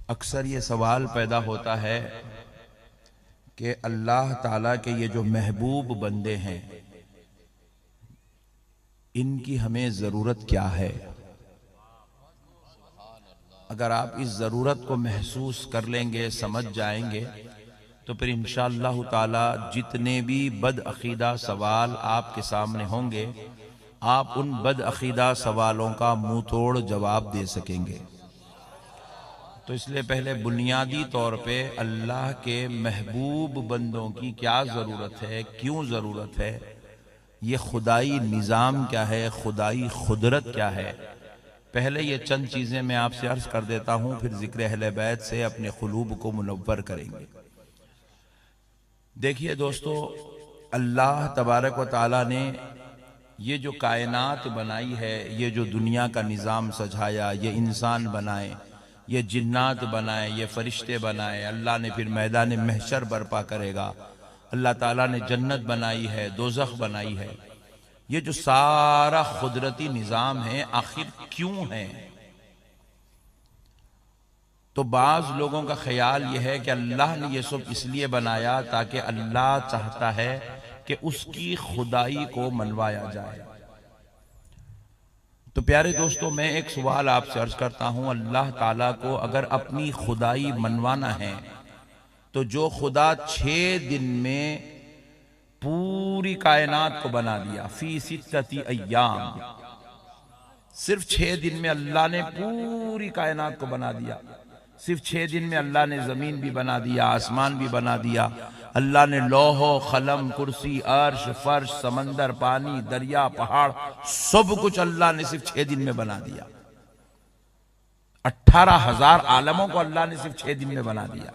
اکثر یہ سوال پیدا ہوتا ہے کہ اللہ تعالیٰ کے یہ جو محبوب بندے ہیں ان کی ہمیں ضرورت کیا ہے؟ اگر آپ اس ضرورت کو محسوس کر لیں گے، سمجھ جائیں گے، تو پھر انشاءاللہ تعالیٰ جتنے بھی بد عقیدہ سوال آپ کے سامنے ہوں گے، آپ ان بد عقیدہ سوالوں کا منہ توڑ جواب دے سکیں گے۔ تو اس لیے پہلے بنیادی طور پہ اللہ کے محبوب بندوں کی کیا ضرورت ہے، کیوں ضرورت ہے، یہ خدائی نظام کیا ہے، خدائی قدرت کیا ہے، پہلے یہ چند چیزیں میں آپ سے عرض کر دیتا ہوں، پھر ذکر اہل بیت سے اپنے قلوب کو منور کریں گے۔ دیکھیے دوستو، اللہ تبارک و تعالیٰ نے یہ جو کائنات بنائی ہے، یہ جو دنیا کا نظام سجایا، یہ انسان بنائے، یہ جنات بنائے، یہ فرشتے بنائے، اللہ نے پھر میدان محشر برپا کرے گا، اللہ تعالیٰ نے جنت بنائی ہے، دوزخ بنائی ہے، یہ جو سارا قدرتی نظام ہے آخر کیوں ہے؟ تو بعض لوگوں کا خیال یہ ہے کہ اللہ نے یہ سب اس لیے بنایا تاکہ اللہ چاہتا ہے کہ اس کی خدائی کو منوایا جائے۔ تو پیارے دوستو، میں ایک سوال آپ سے عرض کرتا ہوں، اللہ تعالیٰ کو اگر اپنی خدائی منوانا ہے تو جو خدا 6 دن میں پوری کائنات کو بنا دیا، فی 6 ایام، صرف 6 دن میں اللہ نے پوری کائنات کو بنا دیا، صرف 6 دن میں اللہ نے زمین بھی بنا دیا، آسمان بھی بنا دیا، اللہ نے لوح و قلم، کرسی، عرش، فرش، سمندر، پانی، دریا، پہاڑ، سب کچھ اللہ نے صرف 6 دن میں بنا دیا۔ 18,000 عالموں کو اللہ نے صرف 6 دن میں بنا دیا۔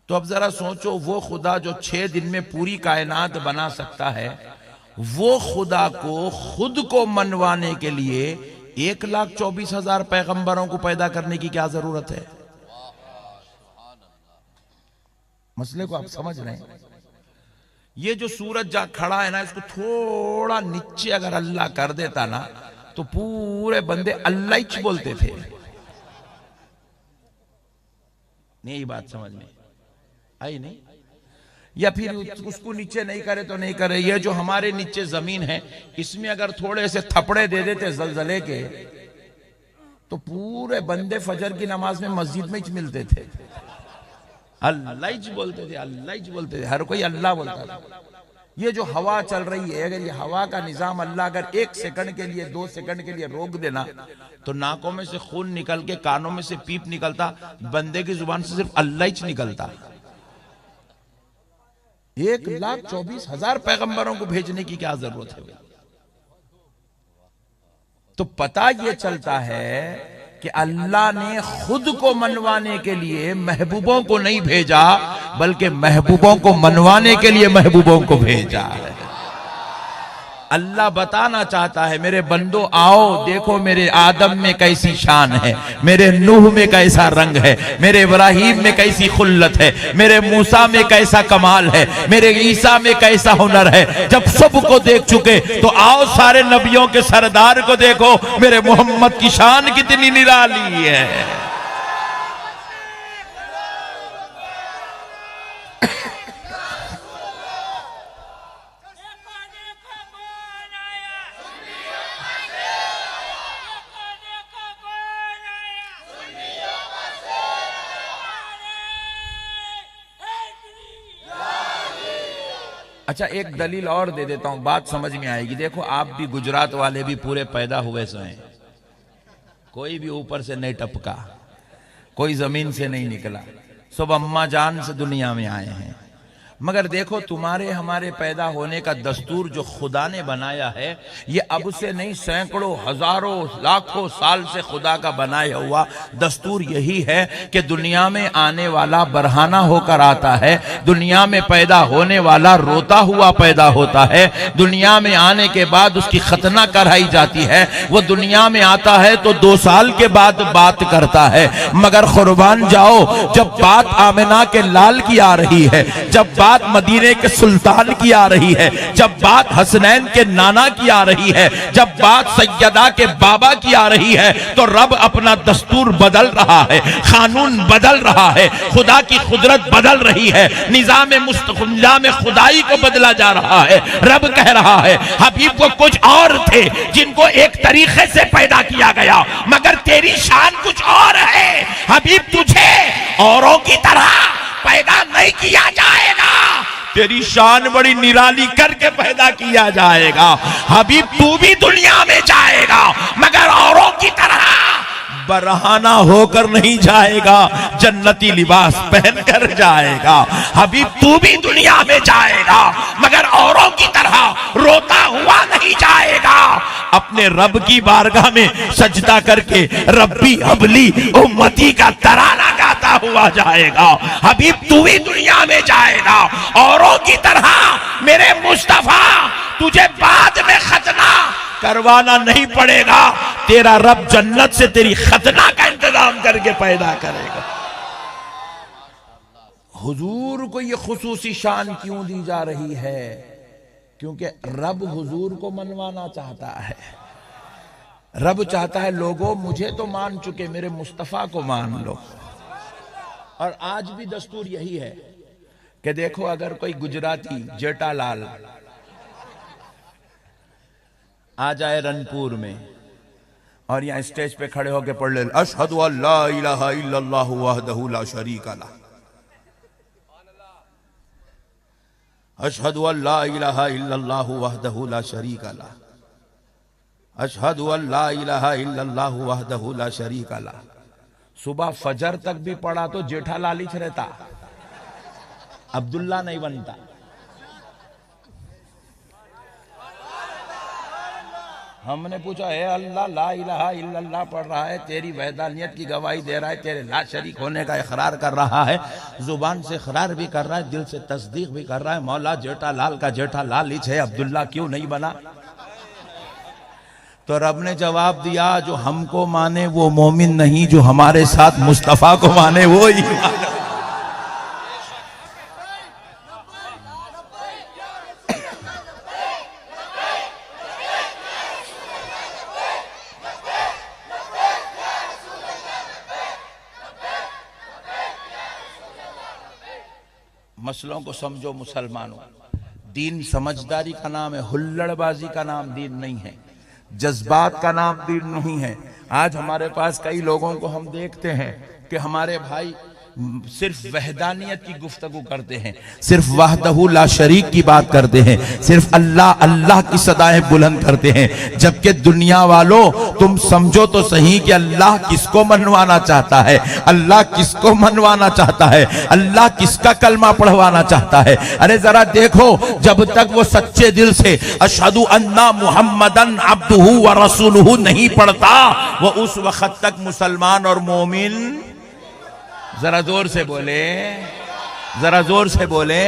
تو اب ذرا سوچو، وہ خدا جو 6 دن میں پوری کائنات بنا سکتا ہے، وہ خدا کو خود کو منوانے کے لیے 1,24,000 پیغمبروں کو پیدا کرنے کی کیا ضرورت ہے؟ مسئلے کو آپ سمجھ رہے ہیں؟ یہ جو سورج جا کھڑا ہے نا، اس کو تھوڑا نیچے اگر اللہ کر دیتا نا تو پورے بندے اللہ ہی بولتے تھے۔ نہیں، یہ بات سمجھ میں آئی نہیں؟ یا پھر اس کو نیچے نہیں کرے تو نہیں کرے، یہ جو ہمارے نیچے زمین ہے، اس میں اگر تھوڑے سے تھپڑے دے دیتے زلزلے کے تو پورے بندے فجر کی نماز میں مسجد میں ہی ملتے تھے۔ اللہ ہی بولتے تھے، اللہ ہی بولتے تھے، ہر کوئی اللہ بولتا تھا۔ یہ جو ہوا چل رہی ہے، اگر یہ ہوا کا نظام اللہ اگر 1 سیکنڈ کے لیے 2 سیکنڈ کے لیے روک دینا تو ناکوں میں سے خون نکل کے کانوں میں سے پیپ نکلتا، بندے کی زبان سے صرف اللہ ہی نکلتا۔ 1,24,000 پیغمبروں کو بھیجنے کی کیا ضرورت ہے؟ تو پتہ یہ چلتا ہے کہ اللہ نے خود کو منوانے کے لیے محبوبوں کو نہیں بھیجا، بلکہ محبوبوں کو منوانے کے لیے محبوبوں کو بھیجا ہے۔ اللہ بتانا چاہتا ہے، میرے بندو آؤ دیکھو میرے آدم میں کیسی شان ہے، میرے نوح میں کیسا رنگ ہے، میرے ابراہیم میں کیسی خلت ہے، میرے موسیٰ میں کیسا کمال ہے، میرے عیسیٰ میں کیسا ہنر ہے۔ جب سب کو دیکھ چکے تو آؤ سارے نبیوں کے سردار کو دیکھو، میرے محمد کی شان کتنی نرالی ہے۔ اچھا، ایک دلیل اور دے دیتا ہوں، بات سمجھ میں آئے گی۔ دیکھو، آپ بھی گجرات والے بھی پورے پیدا ہوئے سو ہیں، کوئی بھی اوپر سے نہیں ٹپکا، کوئی زمین سے نہیں نکلا، سب اماں جان سے دنیا میں آئے ہیں۔ مگر دیکھو، تمہارے ہمارے پیدا ہونے کا دستور جو خدا نے بنایا ہے، یہ اب سے نہیں، سینکڑوں، ہزاروں، لاکھوں سال سے خدا کا بنایا ہوا دستور یہی ہے کہ دنیا میں آنے والا برہنہ ہو کر آتا ہے، دنیا میں پیدا ہونے والا روتا ہوا پیدا ہوتا ہے، دنیا میں آنے کے بعد اس کی ختنہ کرائی جاتی ہے، وہ دنیا میں آتا ہے تو 2 سال کے بعد بات کرتا ہے۔ مگر قربان جاؤ، جب بات آمنہ کے لال کی آ رہی ہے، جب بات بات مدینے کے سلطان کی آ رہی ہے، جب بات حسنین کے نانا کی آ رہی ہے، جب بات سیدہ کے بابا کی آ رہی ہے، تو رب اپنا دستور بدل رہا ہے، قانون بدل رہا ہے، خدا کی قدرت بدل رہی ہے، نظام خدائی کو بدلا جا رہا ہے۔ رب کہہ رہا ہے حبیب کو کچھ اور تھے جن کو ایک طریقے سے پیدا کیا گیا، مگر تیری شان کچھ اور ہے حبیب، تجھے اوروں کی طرح پیدا نہیں کیا جائے گا، تیری شان بڑی نرالی کر کے پیدا کیا جائے گا حبیب، تو بھی دنیا میں جائے گا مگر اوروں کی طرح برہانہ ہو کر نہیں جائے گا، جنتی لباس پہن کر جائے گا حبیب، تو بھی دنیا میں جائے گا مگر اوروں کی طرح روتا ہوا نہیں جائے گا، اپنے رب کی بارگاہ میں سجدہ کر کے ربی حبلی امتی کا ترانہ گاتا ہوا جائے گا حبیب، تو بھی دنیا میں جائے گا اوروں کی طرح، میرے مصطفیٰ تجھے بعد میں ختنہ کروانا نہیں پڑے گا، تیرا رب جنت سے تیری ختنہ کا انتظام کر کے پیدا کرے گا۔ حضور کو یہ خصوصی شان کیوں دی جا رہی ہے؟ کیونکہ رب حضور کو منوانا چاہتا ہے، رب چاہتا ہے لوگوں مجھے تو مان چکے، میرے مصطفیٰ کو مان لو۔ اور آج بھی دستور یہی ہے کہ دیکھو اگر کوئی گجراتی جیٹا لال آ جائے رنپور میں اور یہاں اسٹیج پہ کھڑے ہو کے پڑھ لے اشہد ان لا الہ الا اللہ وحدہ لا شریک لہ، اشہد ان لا الہ الا اللہ وحدہ لا شریک لہ، اشہد ان لا الہ الا اللہ وحدہ لا شریک لہ، صبح فجر تک بھی پڑھا تو جیٹھا لالچ رہتا، عبداللہ نہیں بنتا۔ ہم نے پوچھا اے اللہ لا الہ الا اللہ پڑھ رہا ہے، تیری وحدانیت کی گواہی دے رہا ہے، تیرے لا شریک ہونے کا اقرار کر رہا ہے، زبان سے اقرار بھی کر رہا ہے، دل سے تصدیق بھی کر رہا ہے، مولا جیٹھا لال کا جیٹھا لالچ ہے، عبداللہ کیوں نہیں بنا؟ تو رب نے جواب دیا جو ہم کو مانے وہ مومن نہیں، جو ہمارے ساتھ مصطفیٰ کو مانے وہ ایمان۔ مسئلوں کو سمجھو مسلمانوں، دین سمجھداری کا نام ہے، ہلڑ بازی کا نام دین نہیں ہے، جذبات کا نام دین نہیں ہے۔ آج ہمارے پاس کئی لوگوں کو ہم دیکھتے ہیں کہ ہمارے بھائی صرف وحدانیت کی گفتگو کرتے ہیں، صرف وحدہ لا شریک کی بات کرتے ہیں، صرف اللہ اللہ کی صدائیں بلند کرتے ہیں، جبکہ دنیا والوں تم سمجھو تو صحیح کہ اللہ کس کو منوانا چاہتا ہے، اللہ کس کو منوانا چاہتا ہے، اللہ کس کا کلمہ پڑھوانا چاہتا ہے۔ ارے ذرا دیکھو، جب تک وہ سچے دل سے اشہد ان محمدن عبدہ ورسولہ نہیں پڑھتا، وہ اس وقت تک مسلمان اور مومن، ذرا زور سے بولے، ذرا زور سے بولے۔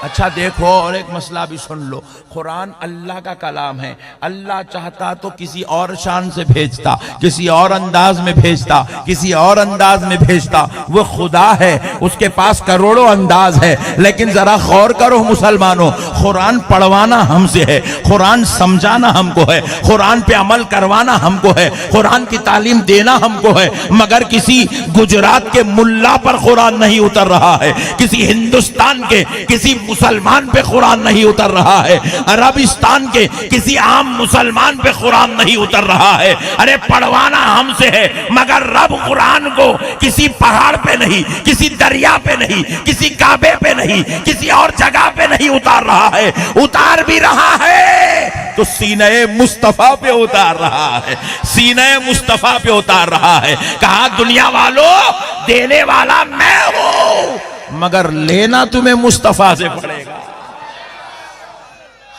اچھا دیکھو اور ایک مسئلہ بھی سن لو، قرآن اللہ کا کلام ہے، اللہ چاہتا تو کسی اور شان سے بھیجتا، کسی اور انداز میں بھیجتا، کسی اور انداز میں بھیجتا، وہ خدا ہے، اس کے پاس کروڑوں انداز ہے، لیکن ذرا غور کرو مسلمانوں، قرآن پڑھوانا ہم سے ہے، قرآن سمجھانا ہم کو ہے، قرآن پہ عمل کروانا ہم کو ہے، قرآن کی تعلیم دینا ہم کو ہے، مگر کسی گجرات کے ملا پر قرآن نہیں اتر رہا ہے، کسی ہندوستان کے کسی مسلمان پہ قرآن نہیں اتر رہا ہے، عربستان کے کسی عام مسلمان پہ قرآن نہیں اتر رہا ہے۔ ارے پڑھوانا ہم سے ہے، مگر رب قرآن کو کسی پہاڑ پہ نہیں، کسی دریا پہ نہیں، کسی کعبے پہ نہیں، کسی اور جگہ پہ نہیں اتار رہا ہے، اتار بھی رہا ہے تو سینہ مصطفیٰ پہ اتار رہا ہے، سینہ مصطفیٰ پہ اتار رہا ہے۔ کہا دنیا والوں دینے والا میں ہوں، مگر لینا تمہیں مصطفیٰ سے پڑے گا۔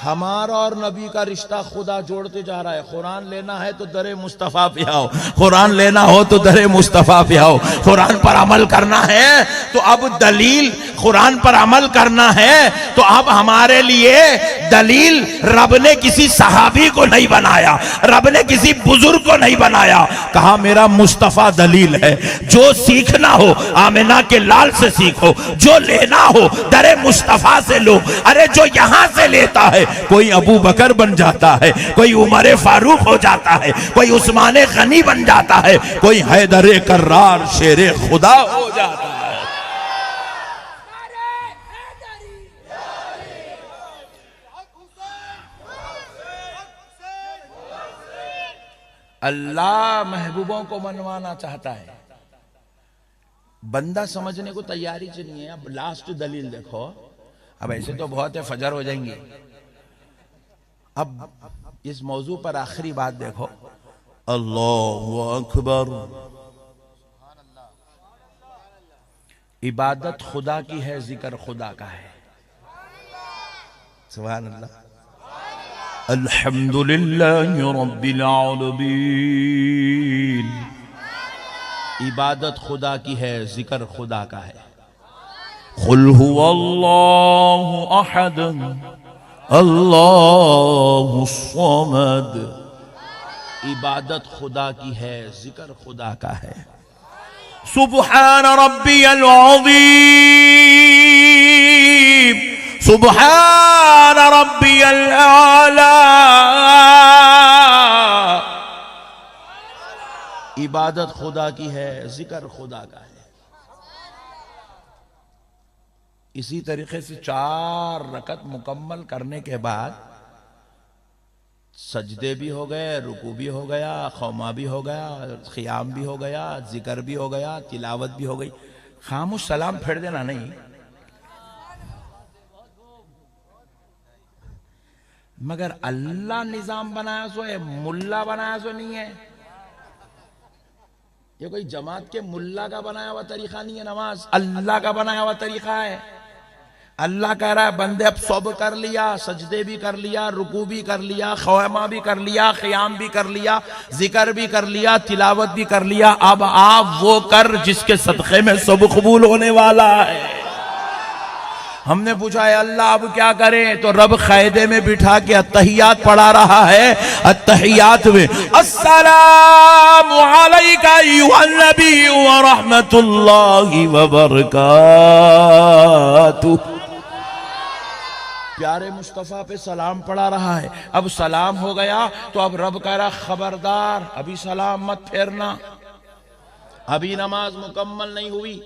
ہمارا اور نبی کا رشتہ خدا جوڑتے جا رہا ہے، قرآن لینا ہے تو در مصطفیٰ پہ آؤ، قرآن لینا ہو تو در مصطفیٰ پہ آؤ، قرآن پر عمل کرنا ہے تو اب دلیل قرآن پر عمل کرنا ہے تو اب ہمارے لیے دلیل رب نے کسی صحابی کو نہیں بنایا، رب نے کسی بزرگ کو نہیں بنایا، کہا میرا مصطفیٰ دلیل ہے، جو سیکھنا ہو آمنہ کے لال سے سیکھو، جو لینا ہو در مصطفیٰ سے لو۔ ارے جو یہاں سے لیتا ہے کوئی ابو بکر بن جاتا ہے، کوئی عمر فاروق ہو جاتا ہے، کوئی عثمان غنی بن جاتا ہے، کوئی حیدر کرار شیر خدا ہو جاتا ہے۔ اللہ محبوبوں کو منوانا چاہتا ہے، بندہ سمجھنے کو تیاری نہیں ہے۔ اب لاسٹ دلیل دیکھو، اب ایسے تو بہت ہے، فجر ہو جائیں گے۔ اب اس موضوع پر آخری بات دیکھو، اللہ اکبر، عبادت خدا کی ہے، ذکر خدا کا ہے۔ سبحان اللہ، الحمدللہ رب العالمین۔ عبادت خدا کی ہے، ذکر خدا کا ہے۔ قل هو اللہ احد اللہ الصمد، عبادت خدا کی ہے، ذکر خدا کا ہے۔ سبحان ربی العظیم، سبحان ربی الاعلی، عبادت خدا کی ہے، ذکر خدا کا ہے۔ اسی طریقے سے 4 رکعت مکمل کرنے کے بعد سجدے بھی ہو گئے، رکوع بھی ہو گیا، خوما بھی ہو گیا، قیام بھی ہو گیا، ذکر بھی ہو گیا، تلاوت بھی ہو گئی، خاموش سلام پھیر دینا نہیں۔ مگر اللہ نظام بنایا سو ہے، ملا بنایا سو نہیں ہے۔ یہ کوئی جماعت کے ملا کا بنایا ہوا طریقہ نہیں ہے نماز، اللہ کا بنایا ہوا طریقہ ہے۔ اللہ کہہ رہا ہے بندے اب سب کر لیا، سجدے بھی کر لیا، رکوع بھی کر لیا، خوما بھی کر لیا، قیام بھی کر لیا، ذکر بھی کر لیا، تلاوت بھی کر لیا، اب آپ وہ کر جس کے صدقے میں سب قبول ہونے والا ہے۔ ہم نے پوچھا ہے اللہ اب کیا کریں، تو رب قاعدے میں بٹھا کے التحیات پڑھا رہا ہے۔ التحیات میں السلام علیک ایھا النبی ورحمۃ اللہ وبرکاتہ، پیارے مصطفیٰ پہ سلام پڑھا رہا ہے۔ اب سلام ہو گیا تو اب رب کہہ رہا خبردار ابھی سلام مت پھیرنا، ابھی نماز مکمل نہیں ہوئی،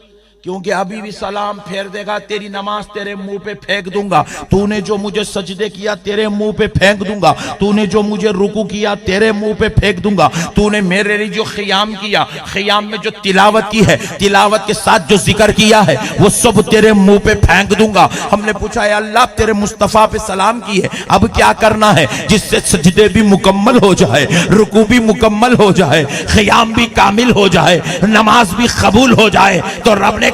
کیونکہ ابھی بھی سلام پھیر دے گا تیری نماز تیرے منہ پہ پھینک دوں گا۔ تو نے جو مجھے سجدے کیا تیرے منہ پہ پھینک دوں گا، تو نے جو مجھے رکوع کیا تیرے منہ پہ پھینک دوں گا، تو نے میرے لیے جو قیام کیا، قیام میں جو تلاوت کی ہے، تلاوت کے ساتھ جو ذکر کیا ہے، وہ سب تیرے منہ پہ پھینک دوں گا۔ ہم نے پوچھا ہے اللہ تیرے مصطفیٰ پہ سلام کی ہے، اب کیا کرنا ہے جس سے سجدے بھی مکمل ہو جائے، رکوع بھی مکمل ہو جائے، قیام بھی کامل ہو جائے، نماز بھی قبول ہو جائے؟ تو رب نے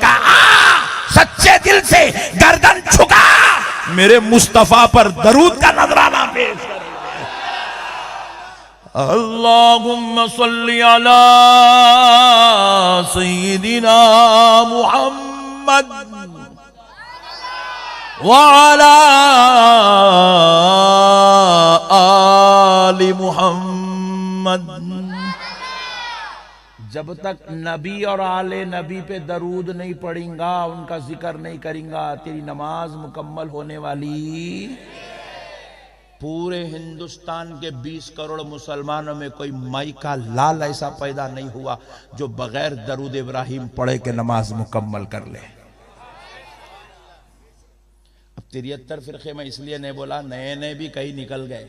سچے دل سے گردن جھکا، میرے مصطفیٰ پر درود کا نذرانہ پیش کر۔ اللہم صلی علی سیدنا محمد وعلی آل محمد۔ جب تک نبی اور آل نبی پہ درود نہیں پڑھیں گا، ان کا ذکر نہیں کریں گا، تیری نماز مکمل ہونے والی۔ پورے ہندوستان کے 20 کروڑ مسلمانوں میں کوئی مائی کا لال ایسا پیدا نہیں ہوا جو بغیر درود ابراہیم پڑھے کے نماز مکمل کر لے۔ اب 73 فرقے میں اس لیے نہیں بولا، نئے نئے بھی کہیں نکل گئے۔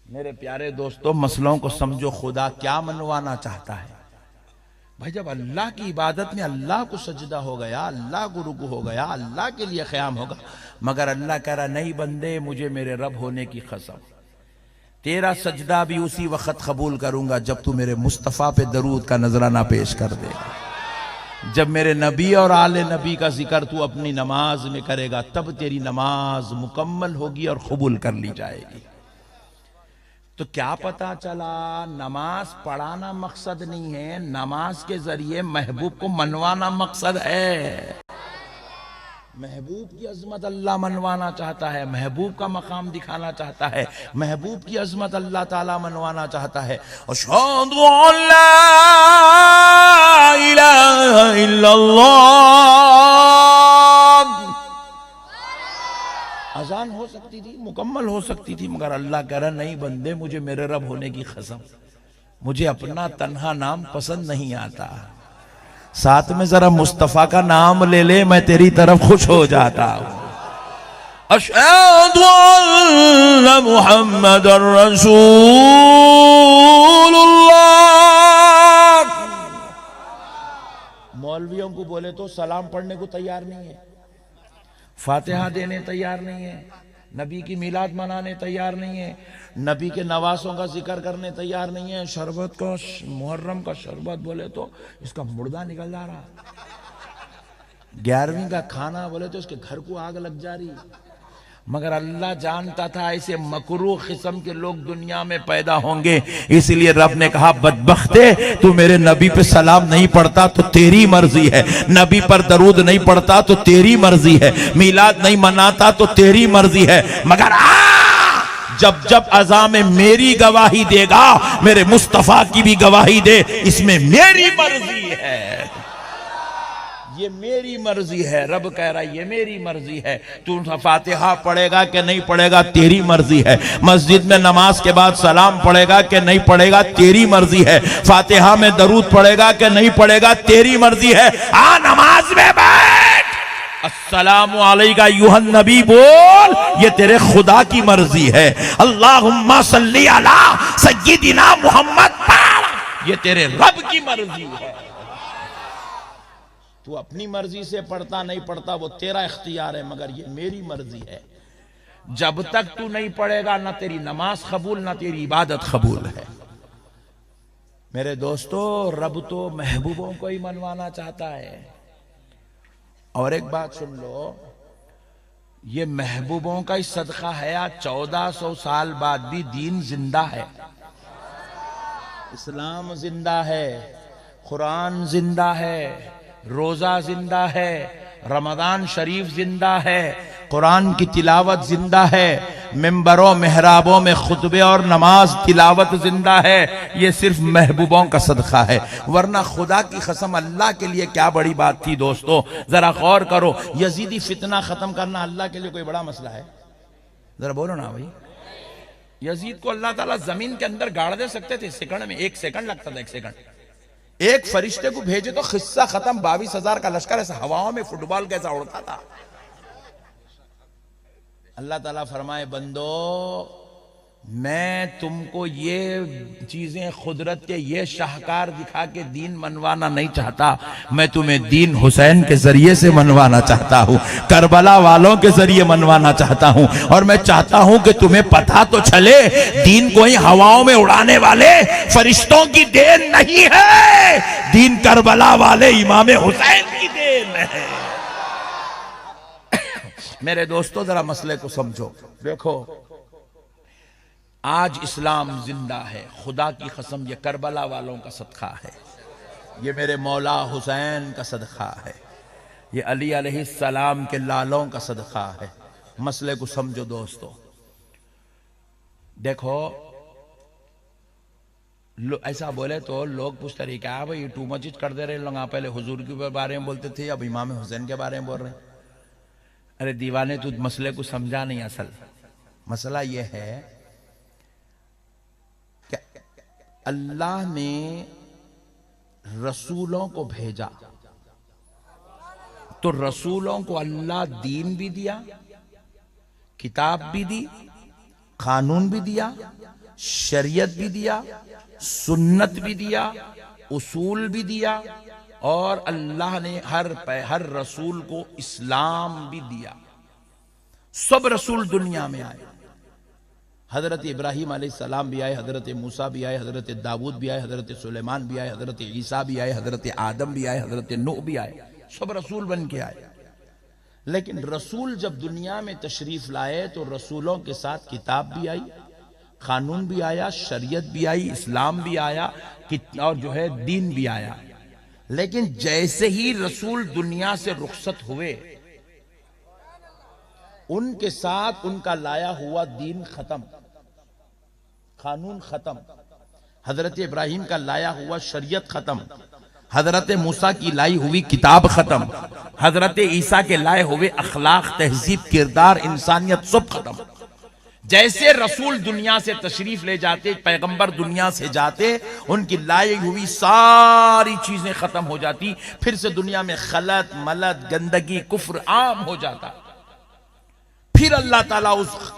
میرے پیارے دوستو مسئلوں کو سمجھو، خدا کیا منوانا چاہتا ہے؟ بھائی جب اللہ کی عبادت میں اللہ کو سجدہ ہو گیا، اللہ کو رکوع ہو گیا، اللہ کے لیے قیام ہوگا، مگر اللہ کہہ رہا نہیں بندے مجھے میرے رب ہونے کی قسم، تیرا سجدہ بھی اسی وقت قبول کروں گا جب تو میرے مصطفیٰ پہ درود کا نذرانہ پیش کر دے گا، جب میرے نبی اور آل نبی کا ذکر تو اپنی نماز میں کرے گا، تب تیری نماز مکمل ہوگی اور قبول کر لی جائے گی۔ تو کیا پتا چلا نماز پڑھانا مقصد نہیں ہے، نماز کے ذریعے محبوب کو منوانا مقصد ہے۔ محبوب کی عظمت اللہ منوانا چاہتا ہے، محبوب کا مقام دکھانا چاہتا ہے، محبوب کی عظمت اللہ تعالیٰ منوانا چاہتا ہے۔ اشہد ان لا الہ الا اللہ۔ اذان ہو سکتی تھی، مکمل ہو سکتی تھی، مگر اللہ کہہ رہا نہیں بندے، مجھے میرے رب ہونے کی قسم، مجھے اپنا تنہا نام پسند نہیں آتا، ساتھ میں ذرا مصطفیٰ کا نام لے لے، میں تیری طرف خوش ہو جاتا ہوں۔ اشہد ان محمد رسول اللہ۔ مولویوں کو بولے تو سلام پڑھنے کو تیار نہیں ہے، فاتحہ دینے تیار نہیں ہے، نبی کی میلاد منانے تیار نہیں ہے، نبی کے نواسوں کا ذکر کرنے تیار نہیں ہے۔ شربت کا محرم کا شربت بولے تو اس کا مردہ نکل جا رہا، 11ویں کا کھانا بولے تو اس کے گھر کو آگ لگ جا رہی۔ مگر اللہ جانتا تھا ایسے مکروہ قسم کے لوگ دنیا میں پیدا ہوں گے، اس لیے رب نے کہا بدبختے، تو میرے نبی پہ سلام نہیں پڑھتا تو تیری مرضی ہے، نبی پر درود نہیں پڑھتا تو تیری مرضی ہے، میلاد نہیں مناتا تو تیری مرضی ہے، مگر جب اذان میں میری گواہی دے گا، میرے مصطفیٰ کی بھی گواہی دے، اس میں میری مرضی ہے، یہ میری مرضی ہے۔ رب کہہ رہا ہے یہ میری مرضی ہے، تو فاتحہ پڑھے گا کہ نہیں پڑھے گا تیری مرضی ہے، مسجد میں نماز کے بعد سلام پڑھے گا کہ نہیں پڑھے گا تیری مرضی ہے، فاتحہ میں درود پڑھے گا کہ نہیں پڑھے گا تیری مرضی ہے۔ نماز میں بیٹھ، السلام علیکہ ایھا النبی بول، یہ تیرے خدا کی مرضی ہے۔ اللہم صلی علی سیدنا محمد پڑھ، یہ تیرے رب کی مرضی ہے۔ تو اپنی مرضی سے پڑھتا نہیں پڑھتا وہ تیرا اختیار ہے، مگر یہ میری مرضی ہے۔ جب تک تو نہیں پڑھے گا نہ تیری نماز قبول نہ تیری عبادت قبول ہے۔ میرے دوستو، رب تو محبوبوں کو ہی منوانا چاہتا ہے۔ اور ایک بات سن لو، یہ محبوبوں کا ہی صدقہ ہے، 1400 سال بعد بھی دین زندہ ہے، اسلام زندہ ہے، قرآن زندہ ہے، روزہ زندہ ہے، رمضان شریف زندہ ہے، قرآن کی تلاوت زندہ ہے، ممبروں محرابوں میں خطبے اور نماز تلاوت زندہ ہے۔ یہ صرف محبوبوں کا صدقہ ہے، ورنہ خدا کی قسم اللہ کے لیے کیا بڑی بات تھی۔ دوستو ذرا غور کرو، یزیدی فتنہ ختم کرنا اللہ کے لیے کوئی بڑا مسئلہ ہے؟ ذرا بولو نا بھائی، یزید کو اللہ تعالیٰ زمین کے اندر گاڑ دے سکتے تھے، سیکنڈ میں، 1 سیکنڈ لگتا تھا، 1 سیکنڈ، ایک فرشتے کو بھیجے تو قصہ ختم۔ 22,000 کا لشکر ایسا ہواؤں میں فٹ بال کیسا اڑتا تھا۔ اللہ تعالیٰ فرمائے بندو، میں تم کو یہ چیزیں قدرت کے یہ شاہکار دکھا کے دین منوانا نہیں چاہتا، میں تمہیں دین حسین کے ذریعے سے منوانا چاہتا ہوں، کربلا والوں کے ذریعے منوانا چاہتا ہوں، اور میں چاہتا ہوں کہ تمہیں پتہ تو چلے دین کوئی ہواؤں میں اڑانے والے فرشتوں کی دین نہیں ہے، دین کربلا والے امام حسین کی دین ہے۔ میرے دوستو ذرا مسئلے کو سمجھو، دیکھو آج اسلام زندہ ہے، خدا کی قسم یہ کربلا والوں کا صدقہ ہے، یہ میرے مولا حسین کا صدقہ ہے، یہ علی علیہ السلام کے لالوں کا صدقہ ہے۔ مسئلے کو سمجھو دوستو، دیکھو ایسا بولے تو لوگ پوچھتے رہے کیا بھائی ٹو مچ کر دے رہے لوگ، پہلے حضور کے بارے میں بولتے تھے اب امام حسین کے بارے میں بول رہے ہیں۔ ارے دیوانے تو مسئلے کو سمجھا نہیں، اصل مسئلہ یہ ہے کہ اللہ نے رسولوں کو بھیجا تو رسولوں کو اللہ دین بھی دیا، کتاب بھی دی، قانون بھی دیا، شریعت بھی دیا، سنت بھی دیا، اصول بھی دیا، اور اللہ نے ہر رسول کو اسلام بھی دیا۔ سب رسول دنیا میں آئے، حضرت ابراہیم علیہ السلام بھی آئے، حضرت موسیٰ بھی آئے، حضرت داؤد بھی آئے، حضرت سلیمان بھی آئے، حضرت عیسیٰ بھی آئے، حضرت آدم بھی آئے، حضرت نوح بھی آئے، سب رسول بن کے آئے۔ لیکن رسول جب دنیا میں تشریف لائے تو رسولوں کے ساتھ کتاب بھی آئی، قانون بھی آیا، شریعت بھی آئی، اسلام بھی آیا اور جو ہے دین بھی آیا، لیکن جیسے ہی رسول دنیا سے رخصت ہوئے ان کے ساتھ ان کا لایا ہوا دین ختم، قانون ختم، حضرت ابراہیم کا لایا ہوا شریعت ختم، حضرت موسیٰ کی لائی ہوئی کتاب ختم، حضرت عیسیٰ کے لائے ہوئے اخلاق، تہذیب، کردار، انسانیت سب ختم۔ جیسے رسول دنیا سے تشریف لے جاتے، پیغمبر دنیا سے جاتے، ان کی لائی ہوئی ساری چیزیں ختم ہو جاتی، پھر سے دنیا میں خلط ملط گندگی کفر عام ہو جاتا۔ پھر اللہ تعالیٰ اس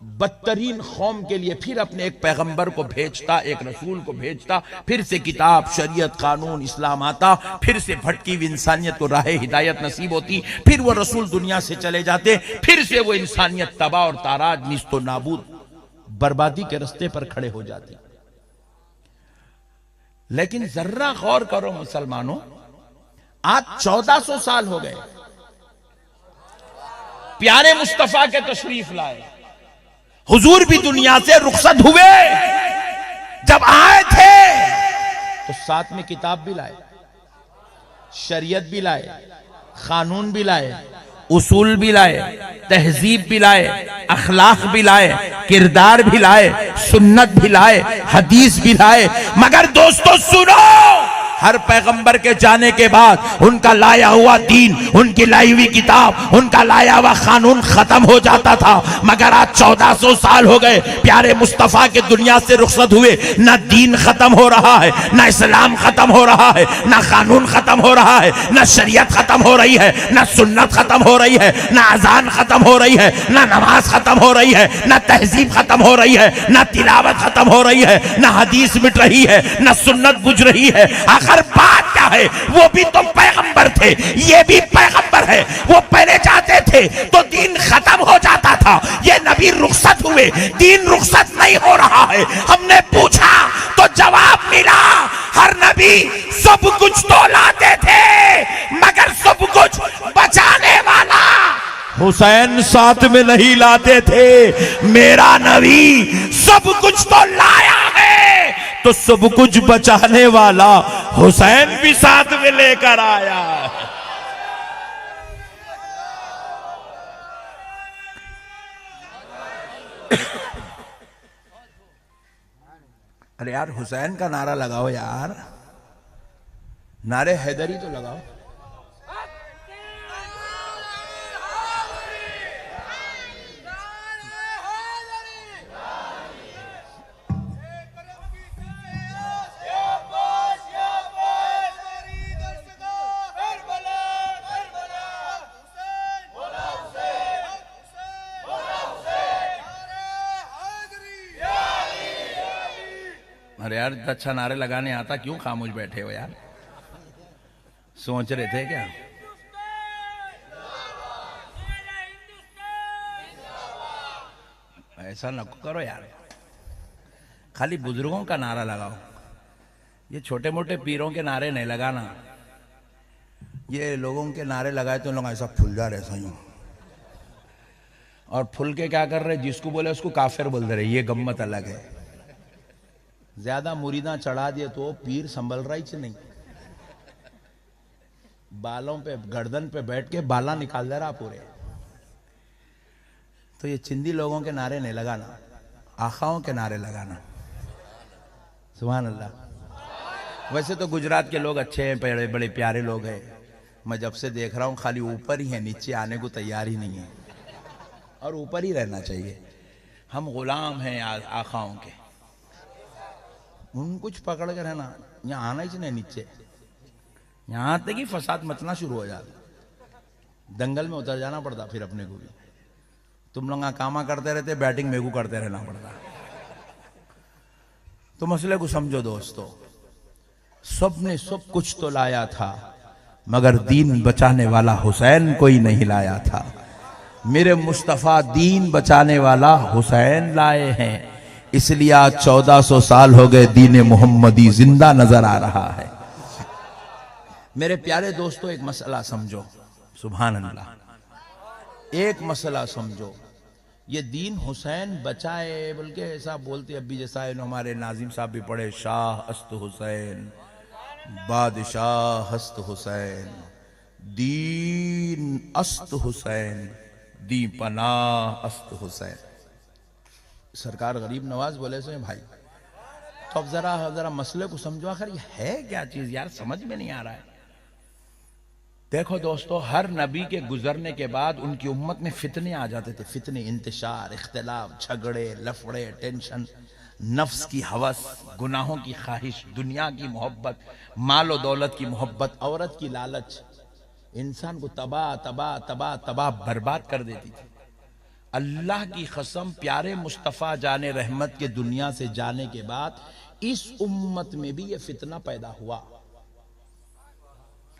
بدترین قوم کے لیے پھر اپنے ایک پیغمبر کو بھیجتا، ایک رسول کو بھیجتا، پھر سے کتاب، شریعت، قانون، اسلام آتا، پھر سے بھٹکی ہوئی انسانیت کو راہ ہدایت نصیب ہوتی، پھر وہ رسول دنیا سے چلے جاتے، پھر سے وہ انسانیت تباہ اور تاراج، نیست و نابود، بربادی کے رستے پر کھڑے ہو جاتی۔ لیکن ذرہ غور کرو مسلمانوں، آج 1400 سال ہو گئے پیارے مصطفیٰ کے تشریف لائے، حضور بھی دنیا سے رخصت ہوئے، جب آئے تھے تو ساتھ میں کتاب بھی لائے، شریعت بھی لائے، قانون بھی لائے، اصول بھی لائے، تہذیب بھی لائے، اخلاق بھی لائے، کردار بھی لائے، سنت بھی لائے، حدیث بھی لائے۔ مگر دوستو سنو، ہر پیغمبر کے جانے کے بعد ان کا لایا ہوا دین، ان کی لائی ہوئی کتاب، ان کا لایا ہوا قانون ختم ہو جاتا تھا۔ مگر آج 1400 سال ہو گئے پیارے مصطفیٰ کے دنیا سے رخصت ہوئے، نہ دین ختم ہو رہا ہے، نہ اسلام ختم ہو رہا ہے، نہ قانون ختم ہو رہا ہے، نہ شریعت ختم ہو رہی ہے، نہ سنت ختم ہو رہی ہے، نہ اذان ختم ہو رہی ہے، نہ نماز ختم ہو رہی ہے، نہ تہذیب ختم ہو رہی ہے، نہ تلاوت ختم ہو رہی ہے، نہ حدیث مٹ رہی ہے، نہ سنت بجھ رہی ہے۔ بات کیا ہے؟ وہ بھی تو پیغمبر تھے، یہ بھی پیغمبر ہے، وہ پہلے جاتے تھے تو دین ختم ہو جاتا تھا، یہ نبی رخصت ہوئے، دین رخصت نہیں ہو رہا ہے۔ ہم نے پوچھا تو جواب ملا، ہر نبی سب کچھ تو لاتے تھے مگر سب کچھ بچانے والا حسین ساتھ میں نہیں لاتے تھے۔ میرا نبی سب کچھ تو لایا ہے تو سب کچھ بچانے والا حسین بھی ساتھ میں لے کر آیا۔ ارے یار حسین کا نعرہ لگاؤ یار، نعرے حیدری تو لگاؤ۔ ارے یار اچھا نعرے لگانے آتا، کیوں خاموش بیٹھے ہو یار؟ سوچ رہے تھے کیا؟ ایسا نہ کرو یار، خالی بزرگوں کا نعرہ لگاؤ، یہ چھوٹے موٹے پیروں کے نعرے نہیں لگانا۔ یہ لوگوں کے نعرے لگائے تو لوگ ایسا پھول جا رہے سائیں، اور پھول کے کیا کر رہے؟ جس کو بولے اس کو کافر بول دے رہے، یہ گمت الگ ہے۔ زیادہ مریداں چڑھا دیے تو پیر سنبھل رہا ہی نہیں، بالوں پہ گردن پہ بیٹھ کے بالا نکال دے رہا پورے۔ تو یہ چندی لوگوں کے نعرے نہیں لگانا، آقاؤں کے نعرے لگانا۔ سبحان اللہ۔ ویسے تو گجرات کے لوگ اچھے ہیں، بڑے بڑے پیارے لوگ ہیں، میں جب سے دیکھ رہا ہوں خالی اوپر ہی ہے، نیچے آنے کو تیار ہی نہیں ہے، اور اوپر ہی رہنا چاہیے۔ ہم غلام ہیں آقاؤں کے، ان کچھ پکڑ کر ہے نا، یہاں آنا ہی نہیں نیچے، یہاں تک ہی فساد مچنا شروع ہو جاتا، دنگل میں اتر جانا پڑتا پھر اپنے کو بھی۔ تم لوگ کاما کرتے رہتے، بیٹنگ میگو کرتے رہنا پڑتا۔ تو مسئلے کو سمجھو دوستو، سب نے سب کچھ تو لایا تھا مگر دین بچانے والا حسین کوئی نہیں لایا تھا۔ میرے مصطفیٰ دین بچانے والا حسین لائے ہیں، اس لیے آج 1400 سال ہو گئے دین محمدی زندہ نظر آ رہا ہے۔ میرے پیارے دوستو ایک مسئلہ سمجھو، سبحان اللہ، ایک مسئلہ سمجھو، یہ دین حسین بچائے، بلکہ ایسا بولتے اب بھی، جیسا ہمارے ناظم صاحب بھی پڑھے، شاہ است حسین بادشاہ است حسین، دین است حسین دی پناہ است حسین۔ سرکار غریب نواز بولے سے بھائی تو اب ذرا مسئلے کو سمجھو، آخر یہ ہے کیا چیز یار، سمجھ میں نہیں آ رہا ہے۔ دیکھو دوستو، ہر نبی کے گزرنے کے بعد ان کی امت میں فتنے آ جاتے تھے، فتنے، انتشار، اختلاف، جھگڑے، لفڑے، ٹینشن، نفس کی ہوس، گناہوں کی خواہش، دنیا کی محبت، مال و دولت کی محبت، عورت کی لالچ، انسان کو تباہ برباد کر دیتی تھی۔ اللہ کی قسم، پیارے مصطفیٰ جان رحمت کے دنیا سے جانے کے بعد اس امت میں بھی یہ فتنہ پیدا ہوا،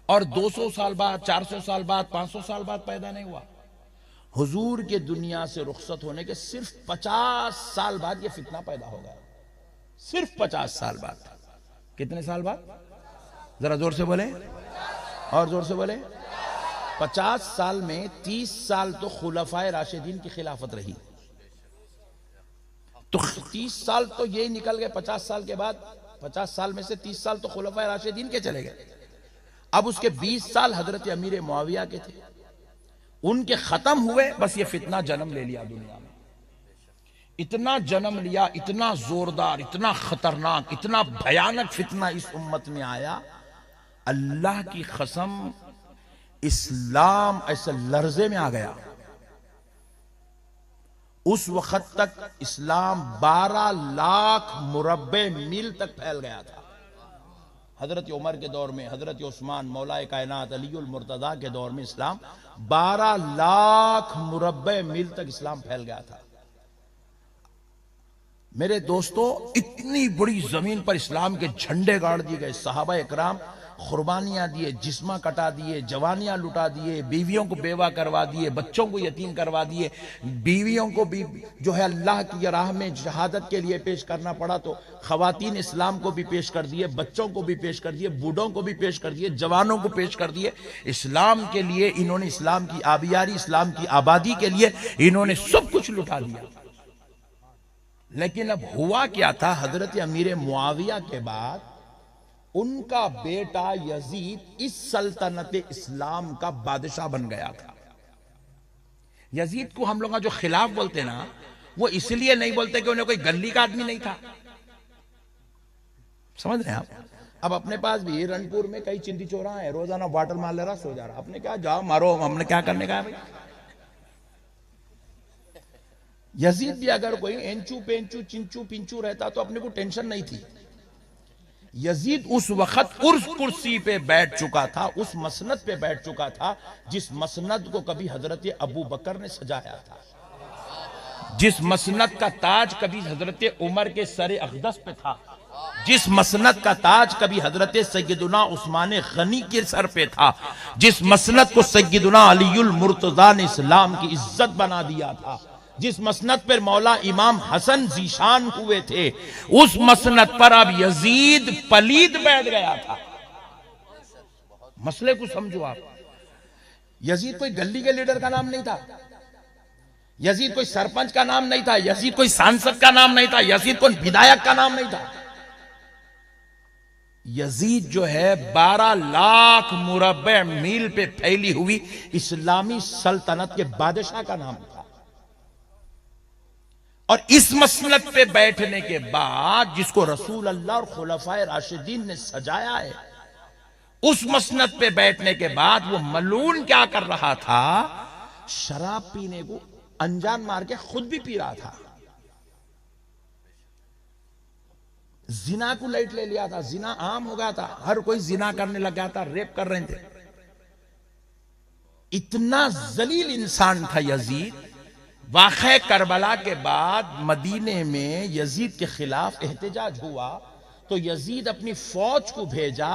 اور 200 سال بعد، 400 سال بعد، 500 سال بعد پیدا نہیں ہوا۔ حضور کے دنیا سے رخصت ہونے کے صرف 50 سال بعد یہ فتنہ پیدا ہو گیا، صرف 50 سال بعد۔ کتنے سال بعد؟ ذرا زور سے بولیں، اور زور سے بولیں۔ 50 سال میں 30 سال تو خلفائے راشدین کی خلافت رہی، تو 30 سال تو یہی نکل گئے 50 سال کے بعد، 50 سال میں سے 30 سال تو خلفائے راشدین کے چلے گئے۔ اب اس کے 20 سال حضرت امیر معاویہ کے تھے، ان کے ختم ہوئے، بس یہ فتنہ جنم لے لیا دنیا میں، اتنا جنم لیا، اتنا زوردار، اتنا خطرناک، اتنا بھیانک فتنہ اس امت میں آیا، اللہ کی قسم اسلام ایسے لرزے میں آ گیا۔ اس وقت تک اسلام 12 لاکھ مربع میل تک پھیل گیا تھا۔ حضرت عمر کے دور میں، حضرت عثمان مولا کائنات علی المرتضیٰ کے دور میں اسلام 12 لاکھ مربع میل تک اسلام پھیل گیا تھا۔ میرے دوستو، اتنی بڑی زمین پر اسلام کے جھنڈے گاڑ دیے گئے، صحابہ اکرام قربانیاں دیے، جسمہ کٹا دیے، جوانیاں لٹا دیے، بیویوں کو بیوہ کروا دیے، بچوں کو یتیم کروا دیے، بیویوں کو بھی جو ہے اللہ کی راہ میں شہادت کے لیے پیش کرنا پڑا تو خواتین اسلام کو بھی پیش کر دیے، بچوں کو بھی پیش کر دیے، بوڑھوں کو بھی پیش کر دیے، جوانوں کو پیش کر دیے۔ اسلام کے لیے انہوں نے، اسلام کی آبیاری، اسلام کی آبادی کے لیے انہوں نے سب کچھ لٹا دیا۔ لیکن اب ہوا کیا تھا، حضرت امیر معاویہ کے بعد ان کا بیٹا یزید اس سلطنت اسلام کا بادشاہ بن گیا تھا۔ یزید کو ہم لوگاں جو خلاف بولتے نا، وہ اس لیے نہیں بولتے کہ انہیں کوئی گلی کا آدمی نہیں تھا، سمجھ رہے ہیں آپ؟ اب اپنے پاس بھی رنپور میں کئی چندی چورا ہیں، روزانہ واٹر مار لے رہا، سو جا رہا، اپنے کیا جاؤ مارو، ہم نے کیا کرنے کا ہے بھائی؟ یزید بھی اگر کوئی اینچو پینچو چنچو پنچو رہتا تو اپنے کو ٹینشن نہیں تھی۔ یزید اس وقت اس کرسی پہ بیٹھ چکا تھا، اس مسند پہ بیٹھ چکا تھا جس مسند کو کبھی حضرت ابو بکر نے سجایا تھا، جس مسند کا تاج کبھی حضرت عمر کے سر اقدس پہ تھا، جس مسند کا تاج کبھی حضرت سیدنا عثمان غنی کے سر پہ تھا، جس مسند کو سیدنا علی المرتضیٰ نے اسلام کی عزت بنا دیا تھا، جس مسند پر مولا امام حسن ذیشان ہوئے تھے، اس مسند پر اب یزید پلید بیٹھ گیا تھا۔ مسئلے کو سمجھو آپ، یزید کوئی گلی کے لیڈر کا نام نہیں تھا، یزید کوئی سرپنچ کا نام نہیں تھا، یزید کوئی سانسد کا نام نہیں تھا، یزید کوئی ودھایک کا نام نہیں تھا۔ یزید جو ہے 12 لاکھ مربع میل پہ پھیلی ہوئی اسلامی سلطنت کے بادشاہ کا نام تھا۔ اور اس مسند پہ بیٹھنے کے بعد جس کو رسول اللہ اور خلفائے راشدین نے سجایا ہے، اس مسند پہ بیٹھنے کے بعد وہ ملعون کیا کر رہا تھا؟ شراب پینے کو انجان مار کے خود بھی پی رہا تھا، زنا کو لائٹ لے لیا تھا، زنا عام ہو گیا تھا، ہر کوئی زنا کرنے لگ گیا تھا، ریپ کر رہے تھے۔ اتنا ذلیل انسان تھا یزید۔ واقعہ کربلا کے بعد مدینے میں یزید کے خلاف احتجاج ہوا تو یزید اپنی فوج کو بھیجا،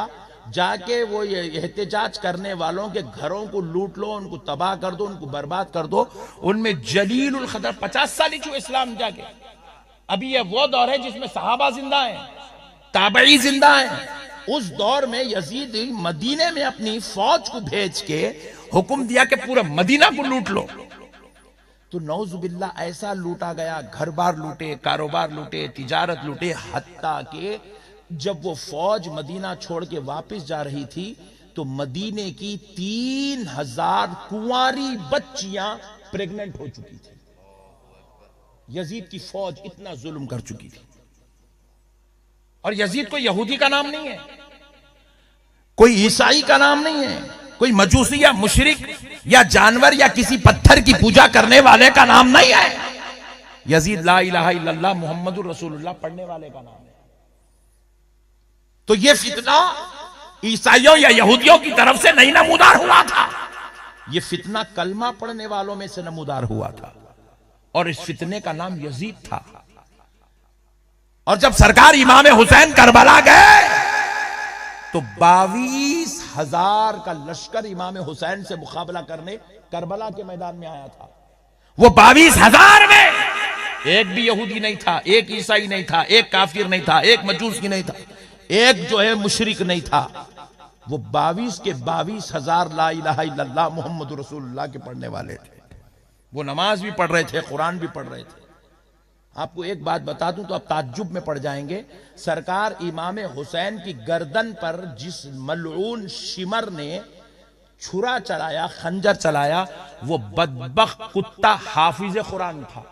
جا کے وہ احتجاج کرنے والوں کے گھروں کو لوٹ لو، ان کو تباہ کر دو، ان کو برباد کر دو۔ ان میں جلیل القدر 50 سالی جو اسلام جا کے، ابھی یہ وہ دور ہے جس میں صحابہ زندہ ہیں، تابعی زندہ ہیں۔ اس دور میں یزید مدینے میں اپنی فوج کو بھیج کے حکم دیا کہ پورا مدینہ کو لوٹ لو۔ تو نعوذ باللہ ایسا لوٹا گیا، گھر بار لوٹے، کاروبار لوٹے، تجارت لوٹے، حتیٰ کہ جب وہ فوج مدینہ چھوڑ کے واپس جا رہی تھی تو مدینے کی 3000 کنواری بچیاں پریگننٹ ہو چکی تھی. یزید کی فوج اتنا ظلم کر چکی تھی. اور یزید کوئی یہودی کا نام نہیں ہے، کوئی عیسائی کا نام نہیں ہے، کوئی مجوسی یا مشرک یا جانور یا کسی پتھر کی پوجا کرنے والے کا نام نہیں ہے. یزید لا الہ الا اللہ محمد الرسول اللہ پڑھنے والے کا نام ہے. تو یہ فتنہ عیسائیوں یا یہودیوں کی طرف سے نہیں نمودار ہوا تھا، یہ فتنہ کلمہ پڑھنے والوں میں سے نمودار ہوا تھا، اور اس فتنے کا نام یزید تھا. اور جب سرکار امام حسین کربلا گئے تو 22,000 کا لشکر امام حسین سے مقابلہ کرنے کربلا کے میدان میں آیا تھا. وہ 22,000 میں ایک بھی یہودی نہیں تھا، ایک عیسائی نہیں تھا، ایک کافر نہیں تھا، ایک مجوسی نہیں تھا، ایک جو ہے مشرک نہیں تھا. وہ 22 کے 22,000 لا الہ الا اللہ محمد رسول اللہ کے پڑھنے والے تھے. وہ نماز بھی پڑھ رہے تھے، قرآن بھی پڑھ رہے تھے. آپ کو ایک بات بتا دوں تو آپ تعجب میں پڑ جائیں گے. سرکار امام حسین کی گردن پر جس ملعون شمر نے چھرا چلایا، خنجر چلایا، وہ بدبخت کتا حافظ قرآن تھا.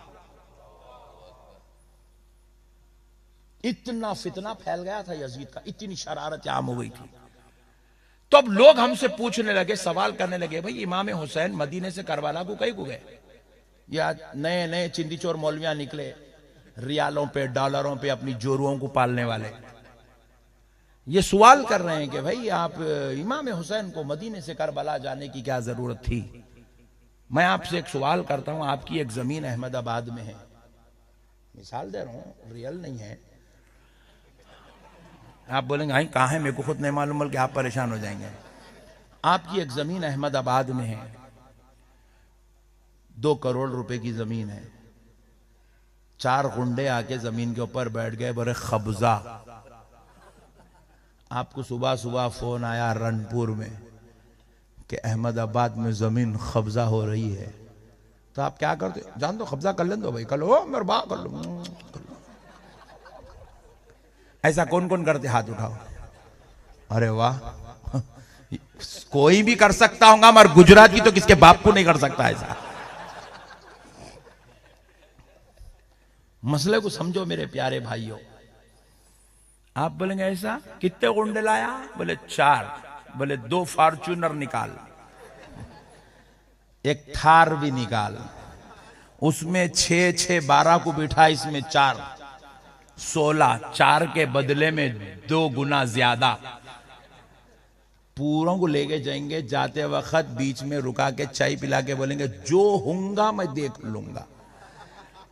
اتنا فتنہ پھیل گیا تھا یزید کا، اتنی شرارت عام ہو گئی تھی. تو اب لوگ ہم سے پوچھنے لگے، سوال کرنے لگے، بھئی امام حسین مدینے سے کربلا کو کہیں کو گئے؟ یا نئے نئے چندی چور مولویاں نکلے، ریالوں پہ ڈالروں پہ اپنی جوروؤں کو پالنے والے، یہ سوال کر رہے ہیں کہ بھئی آپ امام حسین کو مدینے سے کربلا جانے کی کیا ضرورت تھی؟ میں آپ سے ایک سوال کرتا ہوں، آپ کی ایک زمین احمد آباد میں ہے، مثال دے رہا ہوں، ریل نہیں ہے. آپ بولیں گے کہاں ہے، میرے کو خود نہیں معلوم، بلکہ آپ پریشان ہو جائیں گے. آپ کی ایک زمین احمد آباد میں ہے، 2 کروڑ روپے کی زمین ہے. 4 غنڈے آ کے زمین کے اوپر بیٹھ گئے، بڑے قبضہ. آپ کو صبح صبح فون آیا رنپور میں کہ احمد آباد میں زمین قبضہ ہو رہی ہے. تو آپ کیا کرتے؟ جان دو، قبضہ کر لیں دو بھائی، کر لو مربا کر لو. ایسا کون کون کرتے؟ ہاتھ اٹھاؤ. ارے واہ، کوئی بھی کر سکتا ہوں گا، مگر گجرات کی تو کس کے باپ کو نہیں کر سکتا ایسا. مسئلے کو سمجھو میرے پیارے بھائیوں. آپ بولیں گے ایسا کتنے گنڈے لایا؟ بولے 4. بولے 2 فارچونر نکال، ایک تھار بھی نکال، اس میں 6 12 کو بٹھا، اس میں 4 16، 4 کے بدلے میں 2 گنا زیادہ. پوروں کو لے کے جائیں گے، جاتے وقت بیچ میں رکا کے چائے پلا کے بولیں گے جو ہوں گا میں دیکھ لوں گا.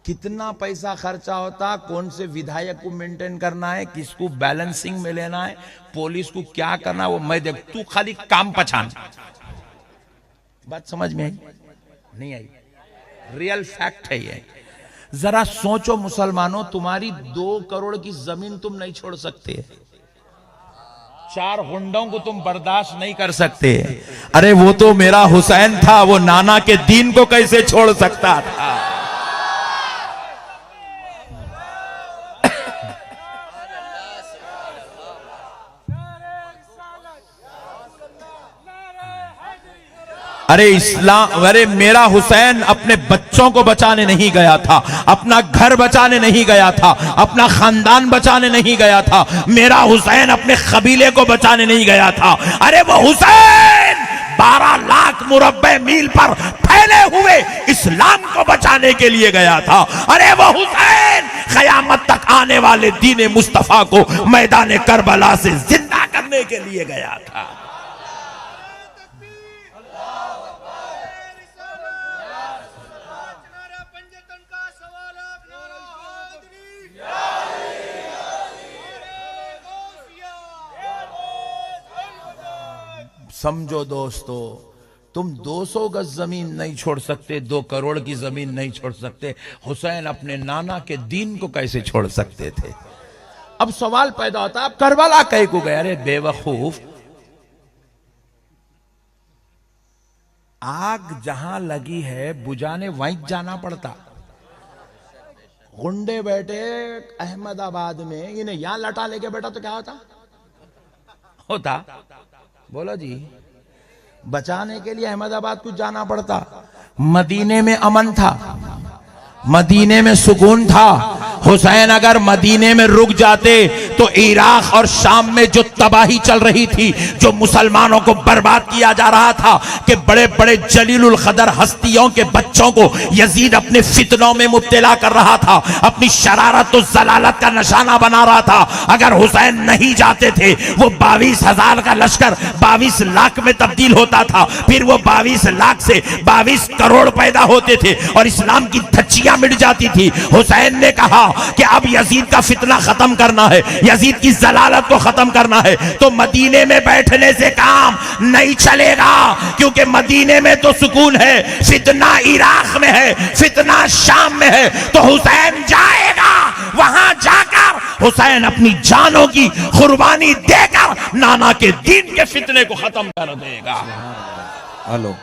کتنا پیسہ خرچہ ہوتا، کون سے ودھائک کو مینٹین کرنا ہے، کس کو بیلنسنگ میں لینا ہے، پولیس کو کیا کرنا، وہ میں دیکھ. تو خالی کام پچھان. بات سمجھ میں آئی؟ نہیں آئی؟ ریئل فیکٹ ہے یہ. ذرا سوچو مسلمانوں، تمہاری 2 کروڑ کی زمین تم نہیں چھوڑ سکتے، 4 غنڈوں کو تم برداشت نہیں کر سکتے. ارے وہ تو میرا حسین تھا، وہ نانا کے دین کو کیسے چھوڑ سکتا تھا؟ ارے اسلام، ارے میرا حسین اپنے بچوں کو بچانے نہیں گیا تھا، اپنا گھر بچانے نہیں گیا تھا، اپنا خاندان بچانے نہیں گیا تھا. میرا حسین اپنے قبیلے کو بچانے نہیں گیا تھا. ارے وہ حسین 12 لاکھ مربع میل پر پھیلے ہوئے اسلام کو بچانے کے لیے گیا تھا. ارے وہ حسین قیامت تک آنے والے دین مصطفیٰ کو میدان کربلا سے زندہ کرنے کے لیے گیا تھا. سمجھو دوستو، تم 200 گز زمین نہیں چھوڑ سکتے، 2 کروڑ کی زمین نہیں چھوڑ سکتے. حسین اپنے نانا کے دین کو کیسے چھوڑ سکتے تھے؟ اب سوال پیدا ہوتا ہے اب کربلا کہیں کو گئے؟ ارے بے وقوف، آگ جہاں لگی ہے بجھانے وہیں جانا پڑتا. گنڈے بیٹھے احمد آباد میں، انہیں یہاں لٹا لے کے بیٹھا تو کیا ہوتا بولو جی. بچانے کے لیے احمد آباد کو جانا پڑتا. مدینے میں امن تھا، مدینے میں سکون تھا. حسین اگر مدینے میں رک جاتے تو عراق اور شام میں جو تباہی چل رہی تھی، جو مسلمانوں کو برباد کیا جا رہا تھا، کہ بڑے بڑے جلیل القدر ہستیوں کے بچوں کو یزید اپنے فتنوں میں مبتلا کر رہا تھا، اپنی شرارت و ضلالت کا نشانہ بنا رہا تھا، اگر حسین نہیں جاتے تھے وہ 22,000 کا لشکر 22 لاکھ میں تبدیل ہوتا تھا. پھر وہ 22 لاکھ سے 22 کروڑ پیدا ہوتے تھے اور اسلام کی دھچیاں مٹ جاتی تھی. حسین نے کہا کہ اب یزید کا فتنہ ختم کرنا ہے، یزید کی ضلالت کو ختم کرنا ہے، تو مدینے میں بیٹھنے سے کام نہیں چلے گا، کیونکہ مدینے میں تو سکون ہے، فتنہ عراق میں ہے، فتنہ شام میں ہے. تو حسین جائے گا، وہاں جا کر حسین اپنی جانوں کی قربانی دے کر نانا کے دین کے فتنے کو ختم کر دے گا. ہلو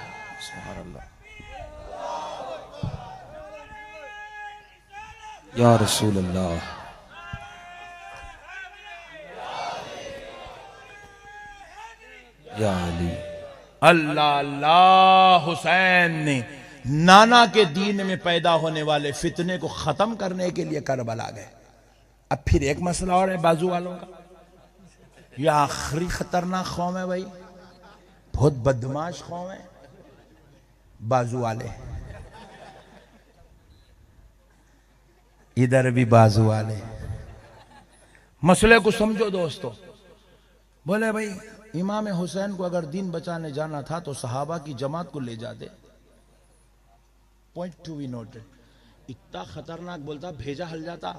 یا رسول اللہ. یا علی. اللہ اللہ. حسین نے نانا کے دین میں پیدا ہونے والے فتنے کو ختم کرنے کے لیے کربلا گئے. اب پھر ایک مسئلہ اور ہے بازو والوں کا. یہ آخری خطرناک قوم ہے بھائی، بہت بدماش قوم ہے بازو والے. ادھر بھی بازو والے. مسئلے کو سمجھو دوستو. بولے بھائی امام حسین کو اگر دین بچانے جانا تھا تو صحابہ کی جماعت کو لے جاتے. Point to be noted. اتنا خطرناک بولتا بھیجا ہل جاتا.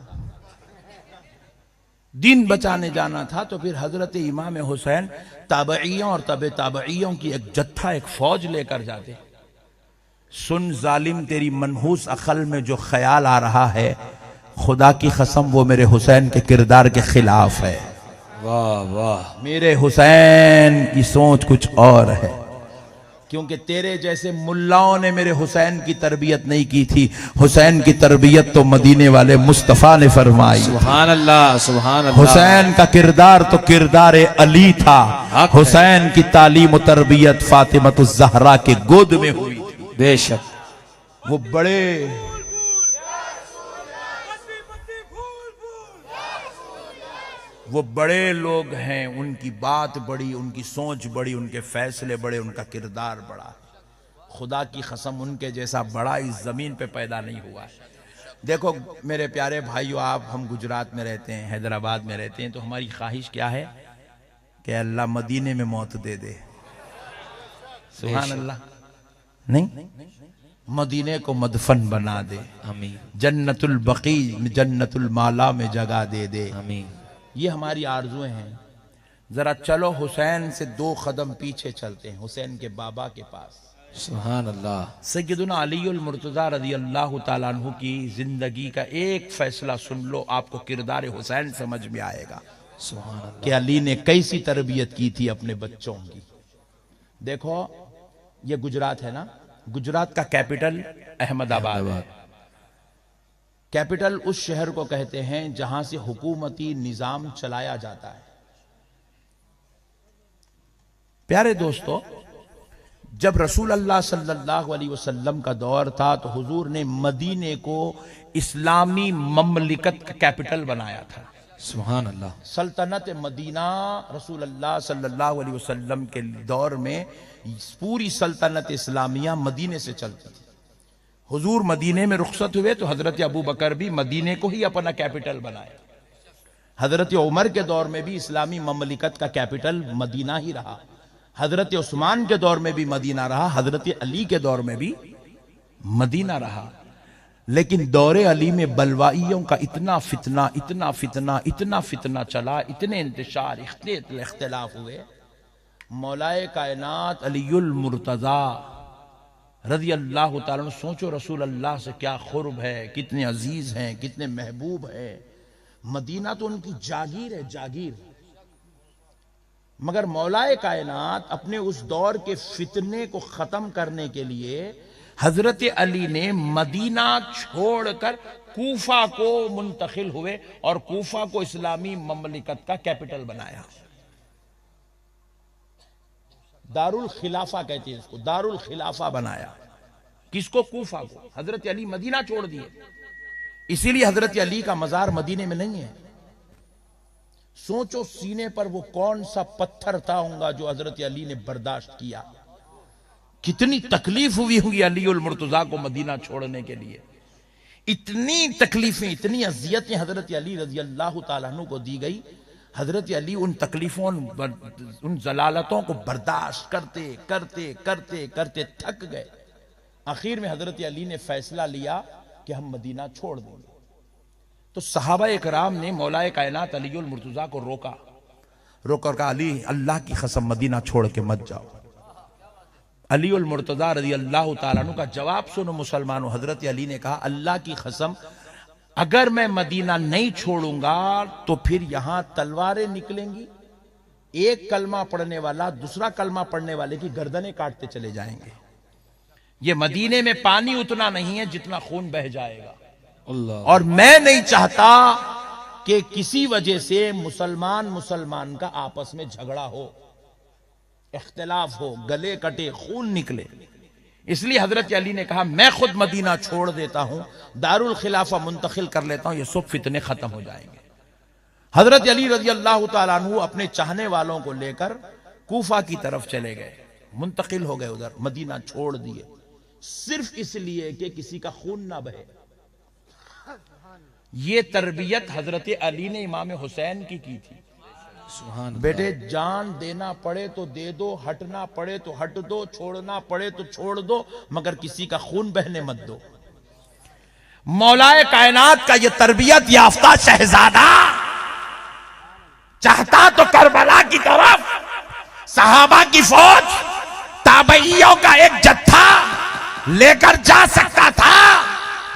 دین بچانے جانا تھا تو پھر حضرت امام حسین تابعیوں اور تبع تابعیوں کی ایک جتھا، ایک فوج لے کر جاتے. سن ظالم تیری منحوس عقل میں جو خیال آ رہا ہے، خدا کی قسم وہ میرے حسین کے کردار کے خلاف ہے. واہ واہ. میرے حسین کی سوچ کچھ اور ہے، کیونکہ تیرے جیسے ملاؤں نے میرے حسین کی تربیت نہیں کی تھی. حسین کی تربیت تو مدینے والے مصطفیٰ نے فرمائی. سبحان اللہ سبحان اللہ. حسین کا کردار تو کردار علی تھا. حسین کی تعلیم و تربیت فاطمہ الزہرا کے گود میں ہوئی تھی. بے شک. وہ بڑے وہ بڑے لوگ ہیں، ان کی بات بڑی، ان کی سوچ بڑی، ان کے فیصلے بڑے، ان کا کردار بڑا. خدا کی قسم ان کے جیسا بڑا اس زمین پہ پیدا نہیں ہوا ہے. دیکھو میرے پیارے بھائیو، آپ ہم گجرات میں رہتے ہیں، حیدرآباد میں رہتے ہیں، تو ہماری خواہش کیا ہے کہ اللہ مدینے میں موت دے دے. سبحان اللہ. نہیں، مدینے کو مدفن بنا دے. آمین. جنت البقیع، جنت المالا میں جگہ دے دے. آمین. یہ ہماری آرزویں ہیں. ذرا چلو حسین سے 2 قدم پیچھے چلتے ہیں، حسین کے بابا کے پاس. سبحان اللہ. سیدنا علی المرتضیٰ رضی اللہ تعالیٰ عنہ کی زندگی کا ایک فیصلہ سن لو، آپ کو کردار حسین سمجھ میں آئے گا سبحان اللہ. کہ علی نے کیسی تربیت کی تھی اپنے بچوں کی. دیکھو یہ گجرات ہے نا، گجرات کا کیپٹل احمد آباد ہے. کیپٹل اس شہر کو کہتے ہیں جہاں سے حکومتی نظام چلایا جاتا ہے. پیارے دوستو، جب رسول اللہ صلی اللہ علیہ وسلم کا دور تھا تو حضور نے مدینے کو اسلامی مملکت کا کیپٹل بنایا تھا. سبحان اللہ. سلطنت مدینہ رسول اللہ صلی اللہ علیہ وسلم کے دور میں پوری سلطنت اسلامیہ مدینے سے چلتی تھی. حضور مدینے میں رخصت ہوئے تو حضرت ابو بکر بھی مدینے کو ہی اپنا کیپٹل بنائے. حضرت عمر کے دور میں بھی اسلامی مملکت کا کیپٹل مدینہ ہی رہا. حضرت عثمان کے دور میں بھی مدینہ رہا. حضرت علی کے دور میں بھی مدینہ رہا. لیکن دور علی میں بلوائیوں کا اتنا فتنہ چلا، اتنے انتشار، اتنے اختلاف ہوئے. مولائے کائنات علی المرتضیٰ رضی اللہ تعالیٰ عنہ، سوچو رسول اللہ سے کیا قرب ہے، کتنے عزیز ہیں، کتنے محبوب ہیں. مدینہ تو ان کی جاگیر ہے، جاگیر. مگر مولا کائنات اپنے اس دور کے فتنے کو ختم کرنے کے لیے حضرت علی نے مدینہ چھوڑ کر کوفہ کو منتقل ہوئے اور کوفہ کو اسلامی مملکت کا کیپٹل بنایا. دارالخلافہ کہتے ہیں اس کو, دارالخلافہ بنایا. کس کو؟ کوفہ کو. حضرت علی مدینہ چھوڑ دیے. اسی لیے حضرت علی کا مزار مدینے میں نہیں ہے. سوچو سینے پر وہ کون سا پتھر تھا ہوگا جو حضرت علی نے برداشت کیا. کتنی تکلیف ہوئی ہوگی علی المرتضیٰ کو مدینہ چھوڑنے کے لیے. اتنی تکلیفیں, اتنی اذیتیں حضرت علی رضی اللہ تعالیٰ عنہ کو دی گئی. حضرت علی ان تکلیفوں, ان ضلالتوں کو برداشت کرتے کرتے کرتے کرتے تھک گئے. آخر میں حضرت علی نے فیصلہ لیا کہ ہم مدینہ چھوڑ دیں گے. تو صحابہ اکرام نے مولا کائنات علی المرتضیٰ کو روکا کر کہا, علی اللہ کی قسم مدینہ چھوڑ کے مت جاؤ. علی المرتضیٰ رضی اللہ تعالیٰ عنہ کا جواب سنو مسلمانوں. حضرت علی نے کہا, اللہ کی قسم اگر میں مدینہ نہیں چھوڑوں گا تو پھر یہاں تلواریں نکلیں گی. ایک کلمہ پڑھنے والا دوسرا کلمہ پڑھنے والے کی گردنیں کاٹتے چلے جائیں گے. یہ مدینے میں پانی اتنا نہیں ہے جتنا خون بہ جائے گا. اللہ. اور میں نہیں چاہتا کہ کسی وجہ سے مسلمان کا آپس میں جھگڑا ہو, اختلاف ہو, گلے کٹے, خون نکلے. اس لیے حضرت علی نے کہا میں خود مدینہ چھوڑ دیتا ہوں, دارالخلافہ منتقل کر لیتا ہوں, یہ سب فتنے ختم ہو جائیں گے. حضرت علی رضی اللہ تعالیٰ عنہ اپنے چاہنے والوں کو لے کر کوفہ کی طرف چلے گئے, منتقل ہو گئے ادھر, مدینہ چھوڑ دیے, صرف اس لیے کہ کسی کا خون نہ بہے. یہ تربیت حضرت علی نے امام حسین کی تھی. سبحان اللہ. بیٹے جان دینا پڑے تو دے دو, ہٹنا پڑے تو ہٹ دو, چھوڑنا پڑے تو چھوڑ دو, مگر کسی کا خون بہنے مت دو. مولا کائنات کا یہ تربیت یافتہ شہزادہ چاہتا تو کربلا کی طرف صحابہ کی فوج, تابعیوں کا ایک جتھا لے کر جا سکتا تھا.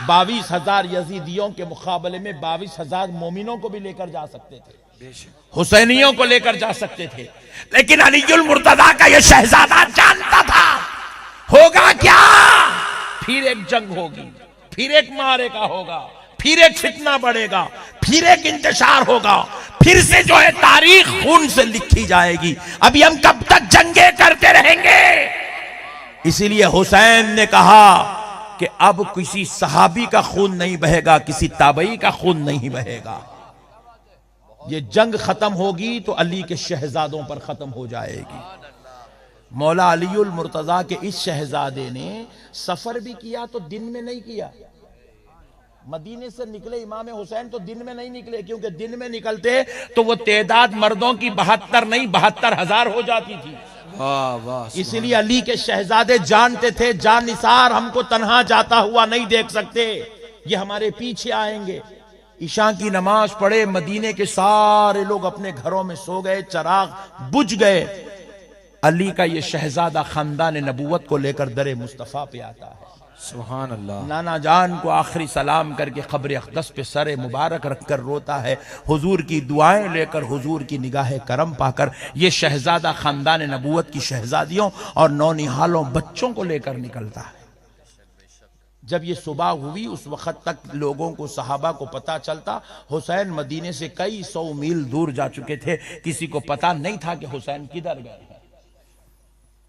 22,000 یزیدیوں کے مقابلے میں 22,000 مومنوں کو بھی لے کر جا سکتے تھے, حسینیوں کو لے کر جا سکتے تھے. لیکن علی المرتضیٰ کا یہ شہزادہ جانتا تھا ہوگا کیا. پھر ایک جنگ ہوگی, پھر ایک معرکہ ہوگا, پھر ایک فتنہ بڑھے گا, پھر ایک انتشار ہوگا, پھر سے جو ہے تاریخ خون سے لکھی جائے گی. ابھی ہم کب تک جنگیں کرتے رہیں گے. اسی لیے حسین نے کہا کہ اب کسی صحابی کا خون نہیں بہے گا, کسی تابعی کا خون نہیں بہے گا. یہ جنگ ختم ہوگی تو علی کے شہزادوں پر ختم ہو جائے گی. مولا علی المرتضیٰ کے اس شہزادے نے سفر بھی کیا تو دن میں نہیں کیا. مدینے سے نکلے امام حسین تو دن میں نہیں نکلے, کیونکہ دن میں نکلتے تو وہ تعداد مردوں کی 72 نہیں 72,000 ہو جاتی تھی. اس لیے علی کے شہزادے جانتے تھے جان نثار ہم کو تنہا جاتا ہوا نہیں دیکھ سکتے, یہ ہمارے پیچھے آئیں گے. عشاء کی نماز پڑھے, مدینے کے سارے لوگ اپنے گھروں میں سو گئے, چراغ بجھ گئے. علی کا یہ شہزادہ خاندان نبوت کو لے کر در مصطفیٰ پہ آتا ہے. سبحان اللہ. نانا جان کو آخری سلام کر کے قبر اقدس پہ سر مبارک رکھ کر روتا ہے, حضور کی دعائیں لے کر, حضور کی نگاہ کرم پا کر. یہ شہزادہ خاندان نبوت کی شہزادیوں اور نونہالوں بچوں کو لے کر نکلتا ہے. جب یہ صبح ہوئی اس وقت تک لوگوں کو, صحابہ کو پتا چلتا حسین مدینے سے کئی 100 میل دور جا چکے تھے. کسی کو پتا نہیں تھا کہ حسین کدھر گئے ہیں,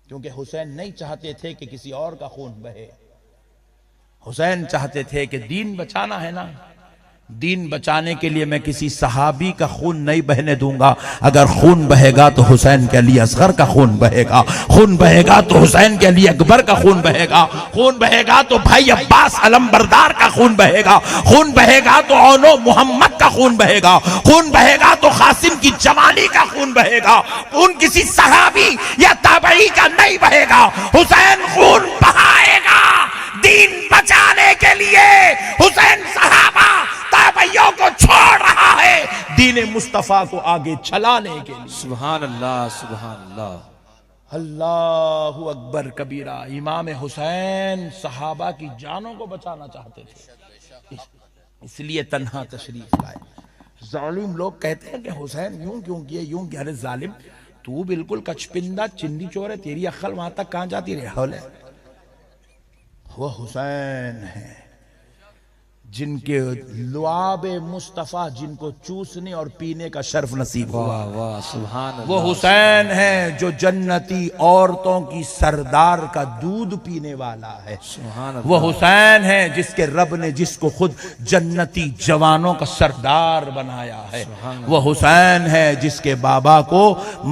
کیونکہ حسین نہیں چاہتے تھے کہ کسی اور کا خون بہے. حسین چاہتے تھے کہ دین بچانا ہے نا, دین بچانے کے لیے میں کسی صحابی کا خون نہیں بہنے دوں گا. اگر خون بہے گا تو حسین کے علی اصغر کا خون بہے گا, خون بہے گا تو حسین کے علی اکبر کا خون بہے گا, خون بہے گا تو بھائی عباس علمبردار کا خون بہے گا, خون بہے گا تو اونو محمد کا خون بہے گا, خون بہے گا تو قاسم کی جمالی کا خون بہے گا. خون کسی صحابی یا تابعی کا نہیں بہے گا. حسین خون بہائے گا دین بچانے کے لیے. حسین صحابہ تابعیوں کو چھوڑ رہا ہے دین مصطفیٰ کو آگے چلانے کے لیے. سبحان اللہ. سبحان اللہ. اللہ اکبر کبیرہ. امام حسین صحابہ کی جانوں کو بچانا چاہتے تھے, اس لیے تنہا تشریف لائے. ظالم لوگ کہتے ہیں کہ حسین یوں کیوں کیے, یوں کیا. ارے ظالم, تو بالکل کچپندہ چندی چور ہے، تیری عقل وہاں تک کہاں جاتی رہے حول ہے؟ وہ حسین ہیں جن کے لعاب مصطفیٰ جن کو چوسنے اور پینے کا شرف نصیب ہوا۔ واہ واہ سبحان اللہ۔ وہ حسین ہیں جو جنتی عورتوں کی سردار کا دودھ پینے والا ہے۔ سبحان اللہ۔ وہ حسین ہیں جس کے رب نے جس کو خود جنتی جوانوں کا سردار بنایا ہے۔ وہ حسین ہیں جس کے بابا کو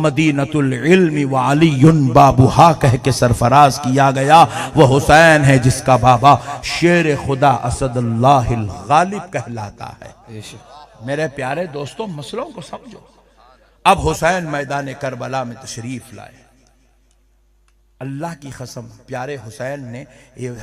مدینۃ العلم وعلی بابوہا کہہ کے سرفراز کیا گیا۔ وہ حسین ہیں جس کا بابا شیر خدا اسد اللہ الغالب کہلاتا ہے۔ بے شک۔ میرے پیارے دوستوں، مسئلوں کو سمجھو۔ اب حسین میدان کربلا میں تشریف لائے۔ اللہ کی قسم پیارے حسین نے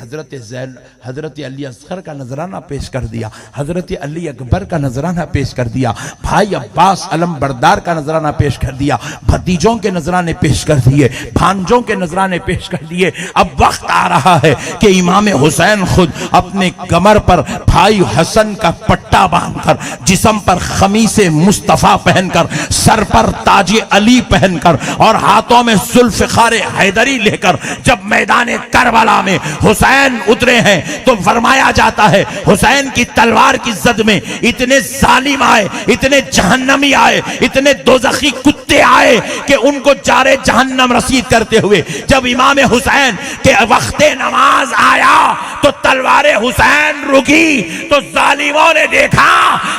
حضرت علی اصغر کا نذرانہ پیش کر دیا، حضرت علی اکبر کا نذرانہ پیش کر دیا، بھائی عباس علم بردار کا نذرانہ پیش کر دیا، بھتیجوں کے نذرانے پیش کر دیے، بھانجوں کے نذرانے پیش کر دیے۔ اب وقت آ رہا ہے کہ امام حسین خود اپنے کمر پر بھائی حسن کا پٹا باندھ کر، جسم پر خمیس مصطفیٰ پہن کر، سر پر تاج علی پہن کر اور ہاتھوں میں ذوالفقار حیدری لے کر جب میدان کربلا میں حسین اترے ہیں تو فرمایا جاتا ہے حسین کی تلوار کی زد میں اتنے ظالم آئے، اتنے جہنمی آئے، اتنے دوزخی کتے آئے کہ ان کو جار جہنم رسید کرتے ہوئے جب امام حسین کے وقت نماز آیا تو تلوار حسین رکی تو ظالموں نے دیکھا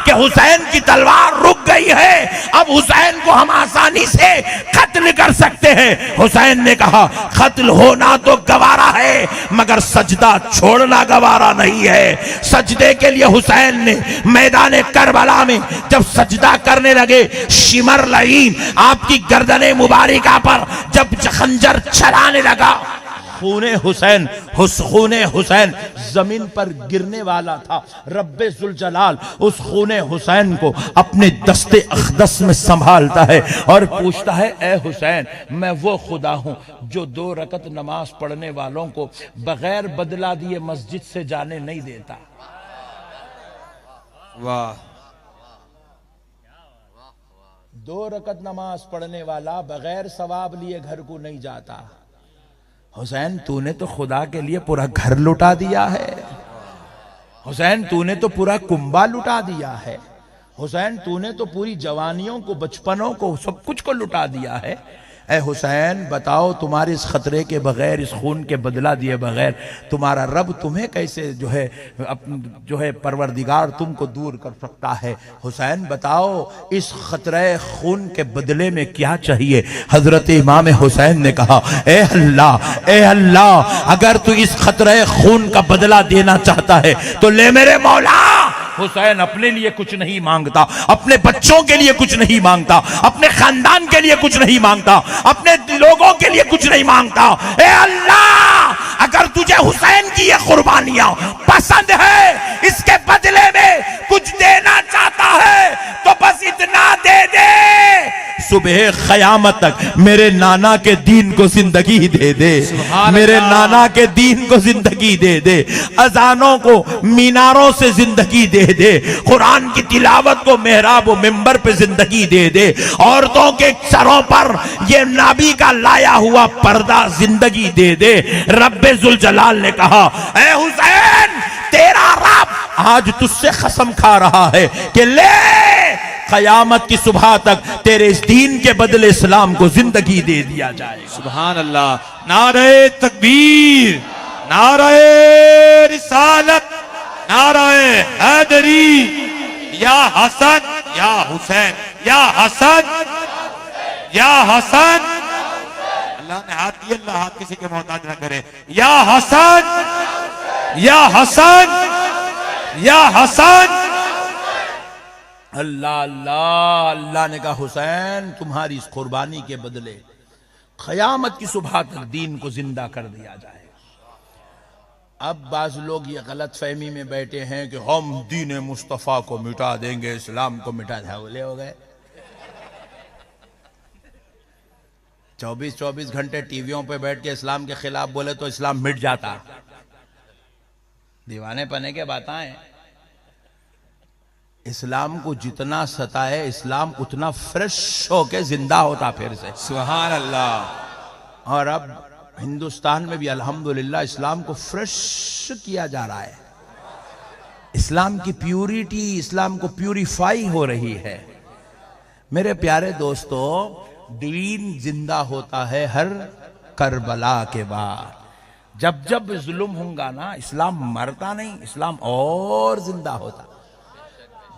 کہ حسین کی تلوار رک گئی ہے، اب حسین کو ہم آسانی سے قتل کر سکتے ہیں۔ حسین نے کہا قتل ہونا تو گوارا ہے مگر سجدہ چھوڑنا گوارا نہیں ہے۔ سجدے کے لیے حسین نے میدان کربلا میں جب سجدہ کرنے لگے، شمر لعین آپ کی گردن مبارکہ پر جب خنجر چلانے لگا، خون حسین زمین پر گرنے والا تھا۔ رب ذوالجلال اس خون حسین کو اپنے دست اقدس میں سنبھالتا ہے اور پوچھتا ہے اے حسین، میں وہ خدا ہوں جو 2 رکعت نماز پڑھنے والوں کو بغیر بدلہ دیے مسجد سے جانے نہیں دیتا۔ واہ 2 رکعت نماز پڑھنے والا بغیر ثواب لیے گھر کو نہیں جاتا۔ حسین تو نے تو خدا کے لیے پورا گھر لٹا دیا ہے، حسین تو نے تو پورا کنبہ لٹا دیا ہے، حسین تو نے تو پوری جوانیوں کو، بچپنوں کو، سب کچھ کو لٹا دیا ہے۔ اے حسین بتاؤ تمہارے اس خطرے کے بغیر، اس خون کے بدلہ دیے بغیر تمہارا رب تمہیں کیسے جو ہے پروردگار تم کو دور کر سکتا ہے؟ حسین بتاؤ اس خطرے خون کے بدلے میں کیا چاہیے؟ حضرت امام حسین نے کہا اے اللہ اگر تو اس خطرے خون کا بدلہ دینا چاہتا ہے تو لے میرے مولا۔ حسین اپنے لیے کچھ نہیں مانگتا، اپنے بچوں کے لیے کچھ نہیں مانگتا، اپنے خاندان کے لیے کچھ نہیں مانگتا، اپنے لوگوں کے لیے کچھ نہیں مانگتا۔ اے اللہ اگر تجھے حسین کی یہ قربانیاں پسند ہے، اس کے بدلے میں کچھ دینا چاہتا ہے تو بس اتنا دے دے، صبح قیامت تک میرے نانا کے دین کو زندگی دے دے، میرے نانا کے دین کو زندگی دے دے، اذانوں کو میناروں سے زندگی دے دے، قرآن کی تلاوت کو محراب و منبر پہ زندگی دے دے، عورتوں کے سروں پر یہ نبی کا لایا ہوا پردہ زندگی دے دے۔ رب ذوالجلال نے کہا اے حسین تیرا رب آج تجھ سے قسم کھا رہا ہے کہ لے قیامت کی صبح تک تیرے اس دین کے بدلے اسلام کو زندگی دے دیا جائے۔ سبحان اللہ۔ نعرہ تکبیر، نعرہ رسالت، نعرہ حیدری، یا حسن یا حسین، یا حسن یا حسن۔ اللہ نے ہاتھ دیا، اللہ ہاتھ کسی کے محتاج نہ کرے۔ یا حسن یا حسن یا حسن۔ اللہ نے کہا حسین تمہاری اس قربانی کے بدلے قیامت کی صبح تک دین کو زندہ کر دیا جائے۔ اب بعض لوگ یہ غلط فہمی میں بیٹھے ہیں کہ ہم دین مصطفیٰ کو مٹا دیں گے، اسلام کو مٹا دیں گے۔ حولے ہو گئے، 24 گھنٹے ٹی ویوں پہ بیٹھ کے اسلام کے خلاف بولے تو اسلام مٹ جاتا۔ دیوانے پنے کے باتیں ہیں۔ اسلام کو جتنا ستائے اسلام اتنا فریش ہو کے زندہ ہوتا پھر سے. سبحان اللہ. اور اب ہندوستان میں بھی الحمدللہ اسلام کو فریش کیا جا رہا ہے. اسلام کی پیوریٹی، اسلام کو پیوریفائی ہو رہی ہے. میرے پیارے دوستو، دین زندہ ہوتا ہے ہر کربلا کے بعد. جب جب ظلم ہوں گا نا، اسلام مرتا نہیں، اسلام اور زندہ ہوتا.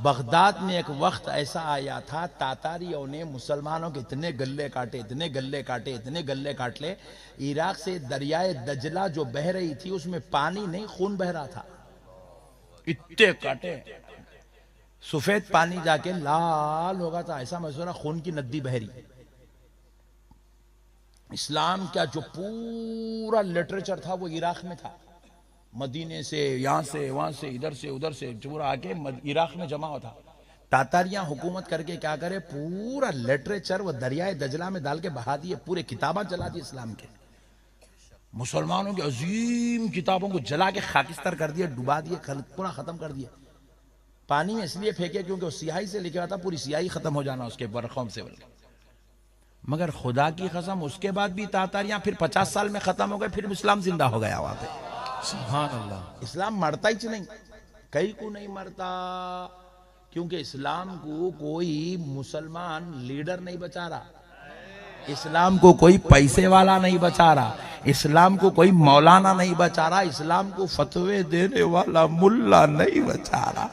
بغداد میں ایک وقت ایسا آیا تھا، تاتاریوں نے مسلمانوں کے اتنے گلے کاٹے، اتنے گلے کاٹے، اتنے گلے کاٹ لے. عراق سے دریائے دجلہ جو بہ رہی تھی اس میں پانی نہیں، خون بہ رہا تھا. اتنے کاٹے، سفید پانی جا کے لال ہوگا تھا، ایسا محسوس رہا خون کی ندی بہ رہی. اسلام کا جو پورا لٹریچر تھا وہ عراق میں تھا. مدینے سے، یہاں سے، وہاں سے، ادھر سے، ادھر سے پورا آ کے عراق میں جمع ہوتا. تاتاریاں حکومت کر کے کیا کرے، پورا لٹریچر وہ دریائے دجلہ میں ڈال کے بہا دیے، پورے کتاباں جلا دی اسلام کے. مسلمانوں کی عظیم کتابوں کو جلا کے خاکستر کر دیے، ڈبا دیے، پورا ختم کر دیے. پانی میں اس لیے پھینکے کیونکہ وہ سیاہی سے لکھا تھا، پوری سیاہی ختم ہو جانا اس کے برخوں سے. مگر خدا کی قسم اس کے بعد بھی تاتاریاں پھر 50 سال میں ختم ہو گئے، پھر اسلام زندہ ہو گیا وہاں پہ. سبحان اللہ. اسلام مرتا ہی نہیں، کئی کو نہیں مرتا، کیونکہ اسلام کو کوئی مسلمان لیڈر نہیں بچا رہا، اسلام کو کوئی پیسے والا نہیں بچا رہا، اسلام کو کوئی مولانا نہیں بچا رہا، اسلام کو فتوے دینے والا ملا نہیں بچا رہا.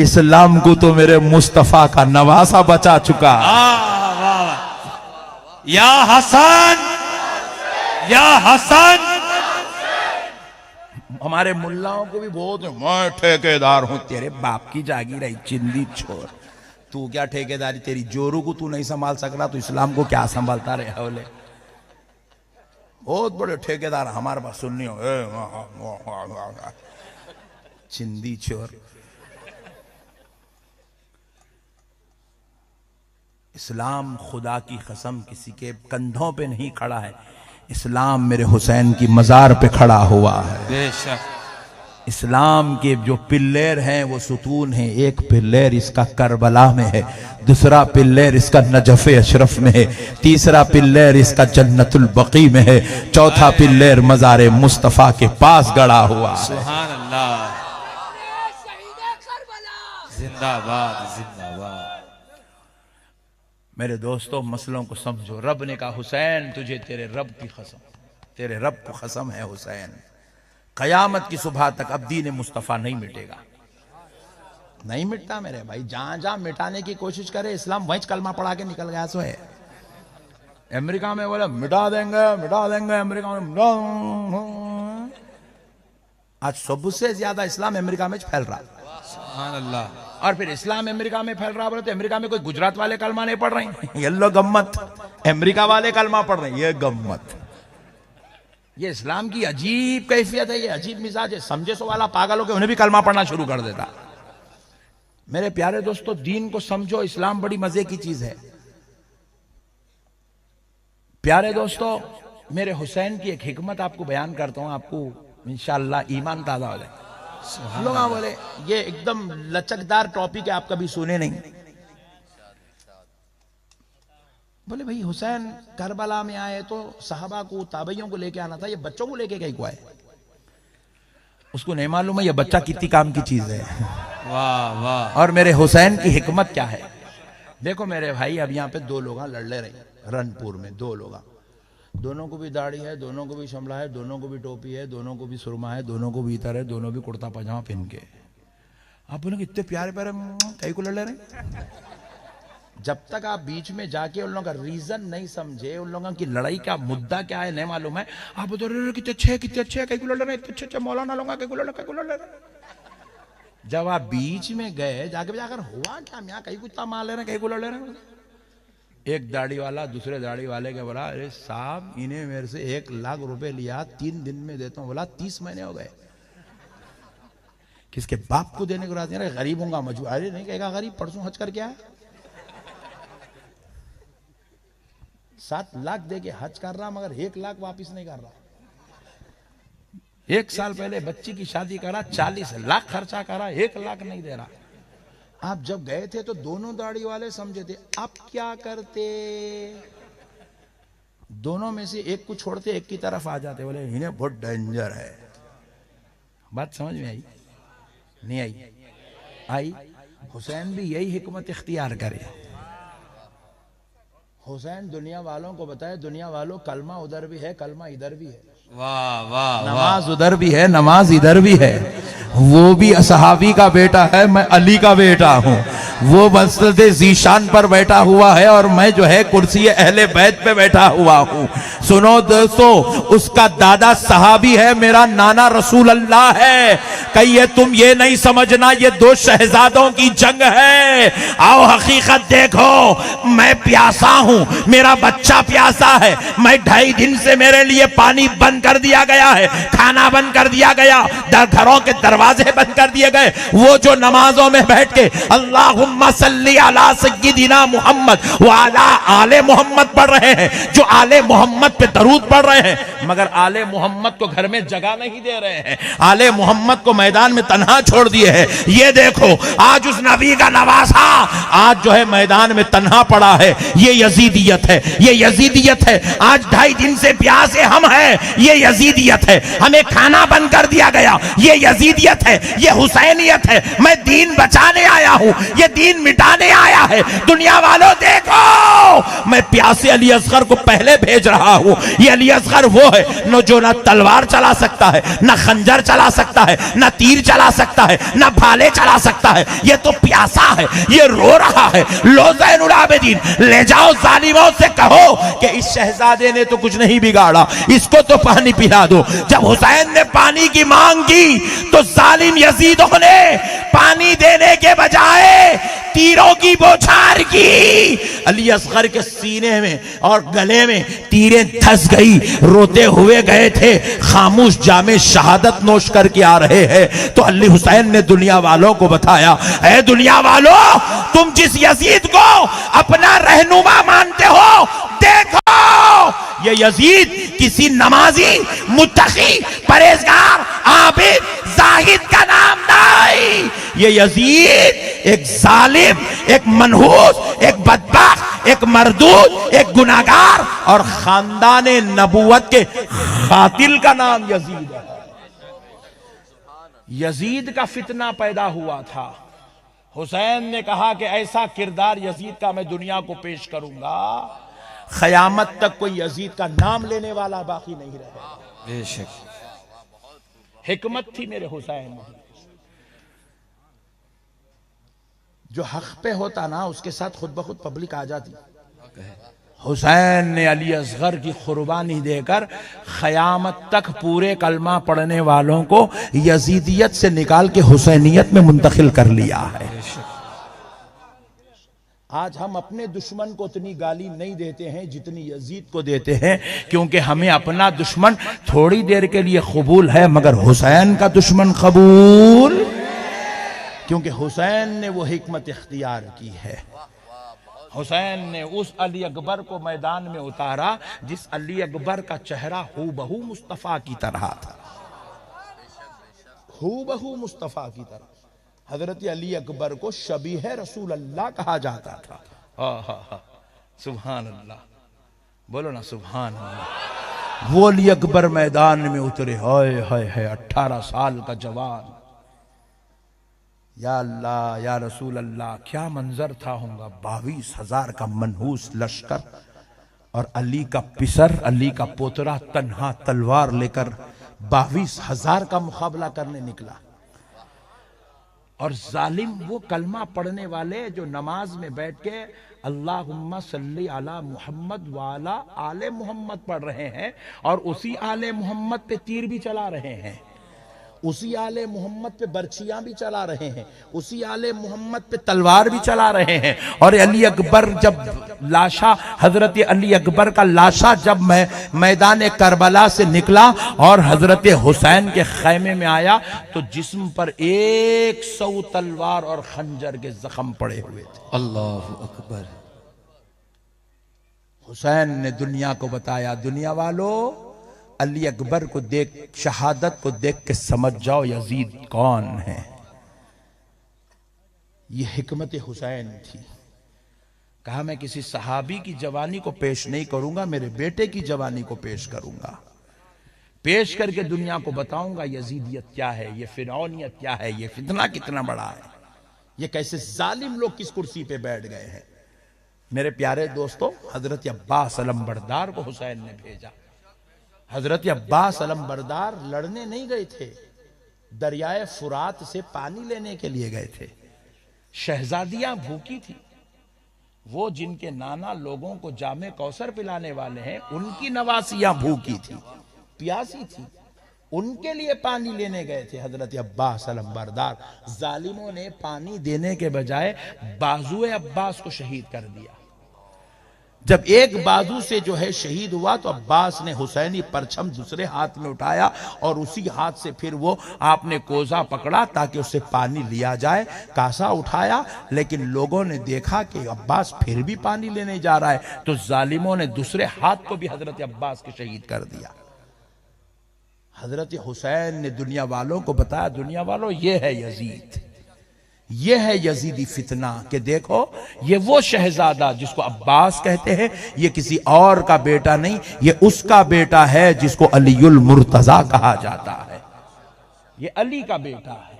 اسلام کو تو میرے مصطفیٰ کا نواسہ بچا چکا. یا حسن، یا حسن. ہمارے ملاؤں کو بھی بہت میں ٹھیکیدار ہوں. تیرے باپ کی جاگیر ہے چندی چھوڑ، تو کیا ٹھیکیداری، تیری جورو کو تو نہیں سنبھال سک رہا تو اسلام کو کیا سنبھالتا رہے حولے. بہت بڑے ٹھیکیدار ہمارے پاس سننی ہو، چندی چھوڑ. اسلام خدا کی قسم کسی کے کندھوں پہ نہیں کھڑا ہے، اسلام میرے حسین کی مزار پہ کھڑا ہوا ہے. بے شک. اسلام کے جو پلیر ہیں وہ ستون ہیں. ایک پلیر اس کا کربلا میں ہے، دوسرا پلیر اس کا نجف اشرف میں ہے، تیسرا پلیر اس کا جنت البقیع میں ہے، چوتھا پلیر مزار مصطفیٰ کے پاس گڑا ہوا ہے. سبحان اللہ. زندہ باد، زندہ باد. میرے دوستو مسئلوں کو سمجھو. رب نے کہا حسین تجھے تیرے رب کی قسم، تیرے رب کو قسم ہے حسین، قیامت کی صبح تک اب دین مصطفیٰ نہیں مٹے گا. نہیں مٹتا میرے بھائی. جہاں جہاں مٹانے کی کوشش کرے اسلام وہیں کلمہ پڑھا کے نکل گیا سو ہے. امریکہ میں بولے مٹا دیں گے، مٹا دیں گے، امریکہ میں آج سب سے زیادہ اسلام امریکہ میں پھیل رہا. سبحان اللہ. اور پھر اسلام امریکہ میں پھیل رہا بولے تو امریکہ میں کوئی گجرات والے کلمہ نہیں پڑھ رہے ہیں، یہ لو گمت. امریکہ والے کلمہ پڑھ رہے ہیں، یہ گمت. یہ اسلام کی عجیب کیفیت ہے، یہ عجیب مزاج ہے. سمجھے سو والا پاگل ہو کے انہیں بھی کلمہ پڑھنا شروع کر دیتا. میرے پیارے دوستو دین کو سمجھو، اسلام بڑی مزے کی چیز ہے. پیارے دوستو میرے حسین کی ایک حکمت آپ کو بیان کرتا ہوں، آپ کو انشاءاللہ ایمان تازہ ہو جائے. لوگ بولے یہ ایک دم لچکدار ٹاپک ہے، آپ کبھی سنے نہیں. بولے بھئی حسین کربلا میں آئے تو صحابہ کو، تابعیوں کو لے کے آنا تھا، یہ بچوں کو لے کے کہیں کو آئے؟ اس کو نہیں معلوم ہے یہ بچہ کتنی کام کی چیز ہے. واہ واہ. اور میرے حسین کی حکمت کیا ہے. دیکھو میرے بھائی، اب یہاں پہ دو لوگ لڑ لے رہے رنپور میں، دو لوگ، دونوں کو بھی داڑھی ہے، دونوں کو بھی شملہ ہے، دونوں کو بھی ٹوپی ہے، دونوں کو بھی سرما ہے، دونوں کو بھی عطر ہے، دونوں بھی کرتا پاجامہ پہن کے. آپ بولیں کہ اتنے پیارے پیارے کئی کو لڑ لے رہے ہیں. جب تک آپ بیچ میں جا کے ان لوگوں کا ریزن نہیں سمجھے، ان لوگوں کی لڑائی کا مدعا کیا ہے نہیں معلوم ہے، آپ بولتے ہیں کتنے اچھے کئی کو لڑ رہے ہیں، اتنے اچھے مولانا لوگوں کئی کو لڑ رہے ہیں. جب آپ بیچ میں گئے جا کر ہوا کیا، میاں کئی کو اتنا مار لے رہے ہیں، کئی کو لڑ لے رہے ہیں. ایک داڑھی والا دوسرے داڑھی والے کے بولا ارے صاحب انہیں میرے سے 1 لاکھ روپے لیا، 3 دن میں دیتا ہوں. بولا 30 مہینے ہو گئے. کس کے باپ کو دینے کو راضی نہیں. غریب ہوں گا مجبور. ارے نہیں کہے گا غریب، پرسوں حج کر کے آیا، 7 لاکھ دے کے حج کر رہا مگر 1 لاکھ واپس نہیں کر رہا. 1 سال پہلے بچی کی شادی کرا، 40 لاکھ خرچہ کرا، 1 لاکھ نہیں دے رہا. آپ جب گئے تھے تو دونوں داڑھی والے سمجھے تھے، اب کیا کرتے؟ دونوں میں سے ایک کو چھوڑتے، ایک کی طرف آ جاتے، بولے انہیں بہت ڈینجر ہے۔ بات سمجھ میں آئی؟ نہیں آئی؟ آئی؟ حسین بھی یہی حکمت اختیار کرے۔ حسین دنیا والوں کو بتائے، دنیا والوں کلمہ ادھر بھی ہے، کلمہ ادھر بھی ہے، واہ واہ واہ، نماز ادھر بھی ہے، نماز ادھر بھی ہے۔ وہ بھی صحابی کا بیٹا ہے، میں علی کا بیٹا ہوں۔ وہ مسجد ذیشان پر بیٹھا ہوا ہے اور میں جو ہے کرسی اہل بیت پہ بیٹھا ہوا ہوں۔ سنو دوستو، اس کا دادا صحابی ہے، میرا نانا رسول اللہ ہے۔ کہیے تم یہ نہیں سمجھنا یہ دو شہزادوں کی جنگ ہے۔ آؤ حقیقت دیکھو، میں پیاسا ہوں، میرا بچہ پیاسا ہے، میں 2.5 دن سے میرے لیے پانی بند کر دیا گیا ہے، کھانا بند کر دیا گیا، گھروں کے دروازے بند کر دیے گئے۔ وہ جو نمازوں میں بیٹھ کے اللہم صلی علی سیدنا محمد وعلی آل محمد پڑھ رہے ہیں، جو آل محمد پہ درود پڑھ رہے ہیں، مگر آل محمد کو گھر میں جگہ نہیں دے رہے ہیں، آل محمد کو میدان میں تنہا چھوڑ دیے ہیں۔ یہ دیکھو آج اس نبی کا نواسا آج جو ہے میدان میں تنہا پڑا ہے۔ یہ یزیدیت ہے، یہ یزیدیت ہے۔ آج 2.5 دن سے پیاسے ہم ہیں، یہ یزیدیت ہے۔ ہمیں کھانا بند کر دیا گیا، یہ یزیدیت ہے، یہ حسینیت ہے۔ میں دین بچانے آیا ہوں، یہ دین مٹانے آیا ہے۔ دنیا والوں دیکھو، میں پیاسے علی اصغر کو پہلے بھیج رہا ہوں۔ یہ علی اصغر وہ ہے جو نہ تلوار چلا سکتا ہے، نہ خنجر چلا سکتا ہے، نہ تیر چلا سکتا ہے، نہ بھالے چلا سکتا ہے۔ یہ تو پیاسا ہے، یہ رو رہا ہے۔ لو زین العابدین، لے جاؤ ظالموں سے کہو کہ اس شہزادے نے تو کچھ نہیں بگاڑا، اس کو تو پانی پلا دو۔ جب حسین نے پانی کی مانگ کی تو ظالم یزیدوں نے پانی دینے کے بجائے تیروں کی بوچھار کی۔ علی اصغر کے سینے میں اور گلے میں تیریں دھس گئی، روتے ہوئے گئے تھے، خاموش جام شہادت نوش کر کے آ رہے ہیں۔ تو علی حسین نے دنیا والوں کو بتایا، اے دنیا والوں، تم جس یزید کو اپنا رہنما مانتے ہو، دیکھو یہ یزید کسی نمازی، متقی، پرہیزگار، عابد، زاہد کا نام نہیں۔ یہ یزید ایک ظالم، ایک منحوس، ایک بدبخت، ایک مردود، ایک گناہگار اور خاندان نبوت کے قاتل کا نام یزید ہے۔ یزید کا فتنہ پیدا ہوا تھا۔ حسین نے کہا کہ ایسا کردار یزید کا میں دنیا کو پیش کروں گا، قیامت تک کوئی یزید کا نام لینے والا باقی نہیں رہے گا۔ بے شک حکمت تھی میرے حسین میں۔ جو حق پہ ہوتا نا اس کے ساتھ خود بخود پبلک آ جاتی۔ حسین نے علی اصغر کی قربانی دے کر قیامت تک پورے کلمہ پڑھنے والوں کو یزیدیت سے نکال کے حسینیت میں منتقل کر لیا ہے۔ آج ہم اپنے دشمن کو اتنی گالی نہیں دیتے ہیں جتنی یزید کو دیتے ہیں، کیونکہ ہمیں اپنا دشمن تھوڑی دیر کے لیے قبول ہے مگر حسین کا دشمن قبول، کیونکہ حسین نے وہ حکمت اختیار کی ہے۔ حسین نے اس علی اکبر کو میدان میں اتارا جس علی اکبر کا چہرہ ہو بہو مصطفیٰ کی طرح تھا، ہو بہو مصطفیٰ کی طرح۔ حضرت علی اکبر کو شبیہ رسول اللہ کہا جاتا تھا۔ سبحان اللہ، بولو نا سبحان اللہ۔ وہ علی اکبر میدان میں اترے، ہائے ہائے ہائے، 18 سال کا جوان، یا اللہ یا رسول اللہ، کیا منظر تھا ہوگا۔ 22,000 کا منحوس لشکر اور علی کا پسر، علی کا پوترا تنہا تلوار لے کر 22,000 کا مقابلہ کرنے نکلا۔ اور ظالم وہ کلمہ پڑھنے والے جو نماز میں بیٹھ کے اللہم صلی علی محمد وعلی آل محمد پڑھ رہے ہیں، اور اسی آل محمد پہ تیر بھی چلا رہے ہیں، اسی آل محمد پہ برچیاں بھی چلا رہے ہیں، اسی آل محمد پہ تلوار بھی چلا رہے ہیں۔ اور علی اکبر جب لاشا، حضرت علی اکبر کا لاشا جب میدان کربلا سے نکلا اور حضرت حسین کے خیمے میں آیا تو جسم پر 100 تلوار اور خنجر کے زخم پڑے ہوئے تھے۔ اللہ اکبر۔ حسین نے دنیا کو بتایا، دنیا والو علی اکبر کو دیکھ، شہادت کو دیکھ کے سمجھ جاؤ یزید کون ہے۔ یہ حکمت حسین تھی. کہا میں کسی صحابی کی جوانی کو پیش نہیں کروں گا، میرے بیٹے کی جوانی کو پیش کروں گا، پیش کر کے دنیا کو بتاؤں گا یزیدیت کیا ہے، یہ فرعونیت کیا ہے، یہ فتنہ کتنا بڑا ہے، یہ کیسے ظالم لوگ کس کرسی پہ بیٹھ گئے ہیں. میرے پیارے دوستو، حضرت عباس علمبردار کو حسین نے بھیجا. حضرت عباس علمبردار لڑنے نہیں گئے تھے، دریائے فرات سے پانی لینے کے لیے گئے تھے. شہزادیاں بھوکی تھی، وہ جن کے نانا لوگوں کو جام کوثر پلانے والے ہیں، ان کی نواسیاں بھوکی تھی، پیاسی تھی، ان کے لیے پانی لینے گئے تھے حضرت عباس علمبردار. ظالموں نے پانی دینے کے بجائے بازو عباس کو شہید کر دیا. جب ایک بازو سے جو ہے شہید ہوا تو عباس نے حسینی پرچم دوسرے ہاتھ میں اٹھایا اور اسی ہاتھ سے پھر وہ آپ نے کوزہ پکڑا تاکہ اس سے پانی لیا جائے. کاسا اٹھایا لیکن لوگوں نے دیکھا کہ عباس پھر بھی پانی لینے جا رہا ہے تو ظالموں نے دوسرے ہاتھ کو بھی حضرت عباس کے شہید کر دیا. حضرت حسین نے دنیا والوں کو بتایا، دنیا والوں یہ ہے یزید، یہ ہے یزیدی فتنہ، کہ دیکھو یہ وہ شہزادہ جس کو عباس کہتے ہیں، یہ کسی اور کا بیٹا نہیں، یہ اس کا بیٹا ہے جس کو علی المرتضیٰ کہا جاتا ہے، یہ علی کا بیٹا ہے.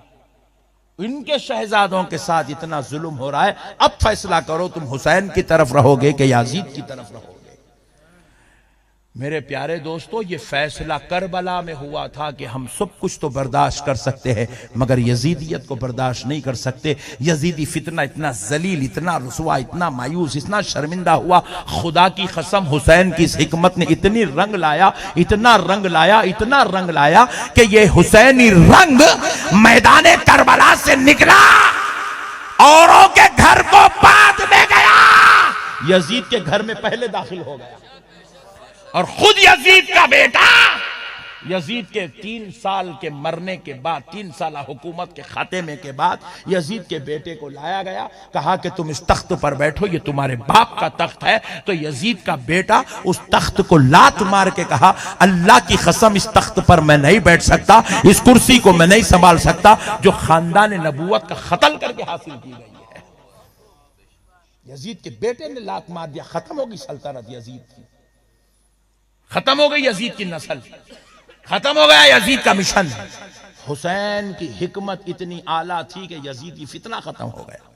ان کے شہزادوں کے ساتھ اتنا ظلم ہو رہا ہے، اب فیصلہ کرو تم حسین کی طرف رہو گے کہ یزید کی طرف رہو گے. میرے پیارے دوستو، یہ فیصلہ کربلا میں ہوا تھا کہ ہم سب کچھ تو برداشت کر سکتے ہیں مگر یزیدیت کو برداشت نہیں کر سکتے. یزیدی فتنہ اتنا ذلیل، اتنا رسوا، اتنا مایوس، اتنا شرمندہ ہوا. خدا کی قسم حسین کی اس حکمت نے اتنی رنگ لایا، اتنا رنگ لایا، اتنا رنگ لایا کہ یہ حسینی رنگ میدان کربلا سے نکلا، اوروں کے گھر کو بعد میں گیا، یزید کے گھر میں پہلے داخل ہو گیا. اور خود یزید کا بیٹا، یزید کے 3 سال کے مرنے کے بعد، 3 سالہ حکومت کے خاتمے کے بعد یزید کے بیٹے کو لایا گیا، کہا کہ تم اس تخت پر بیٹھو، یہ تمہارے باپ کا تخت ہے. تو یزید کا بیٹا اس تخت کو لات مار کے کہا، اللہ کی قسم اس تخت پر میں نہیں بیٹھ سکتا، اس کرسی کو میں نہیں سنبھال سکتا جو خاندان نبوت کا قتل کر کے حاصل کی گئی ہے. یزید کے بیٹے نے لات مار دیا، ختم ہوگی سلطنت یزید کی، ختم ہو گئی یزید کی نسل، ختم ہو گیا یزید کا مشن. حسین کی حکمت اتنی اعلیٰ تھی کہ یزیدی فتنہ ختم ہو گیا.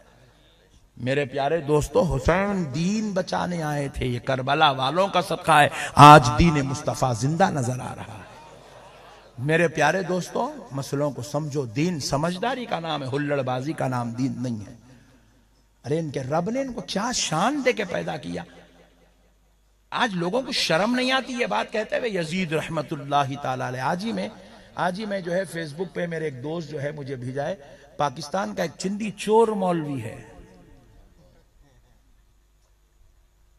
میرے پیارے دوستو، حسین دین بچانے آئے تھے، یہ کربلا والوں کا صدقہ ہے آج دین مصطفیٰ زندہ نظر آ رہا ہے. میرے پیارے دوستو، مسئلوں کو سمجھو. دین سمجھداری کا نام ہے، ہلڑ بازی کا نام دین نہیں ہے. ارے ان کے رب نے ان کو کیا شان دے کے پیدا کیا. آج لوگوں کو شرم نہیں آتی یہ بات کہتے ہوئے یزید رحمت اللہ تعالیٰ علیہ. آج ہی میں جو ہے فیس بک پہ میرے ایک دوست جو ہے مجھے بھیجا ہے، پاکستان کا ایک چندی چور مولوی ہے،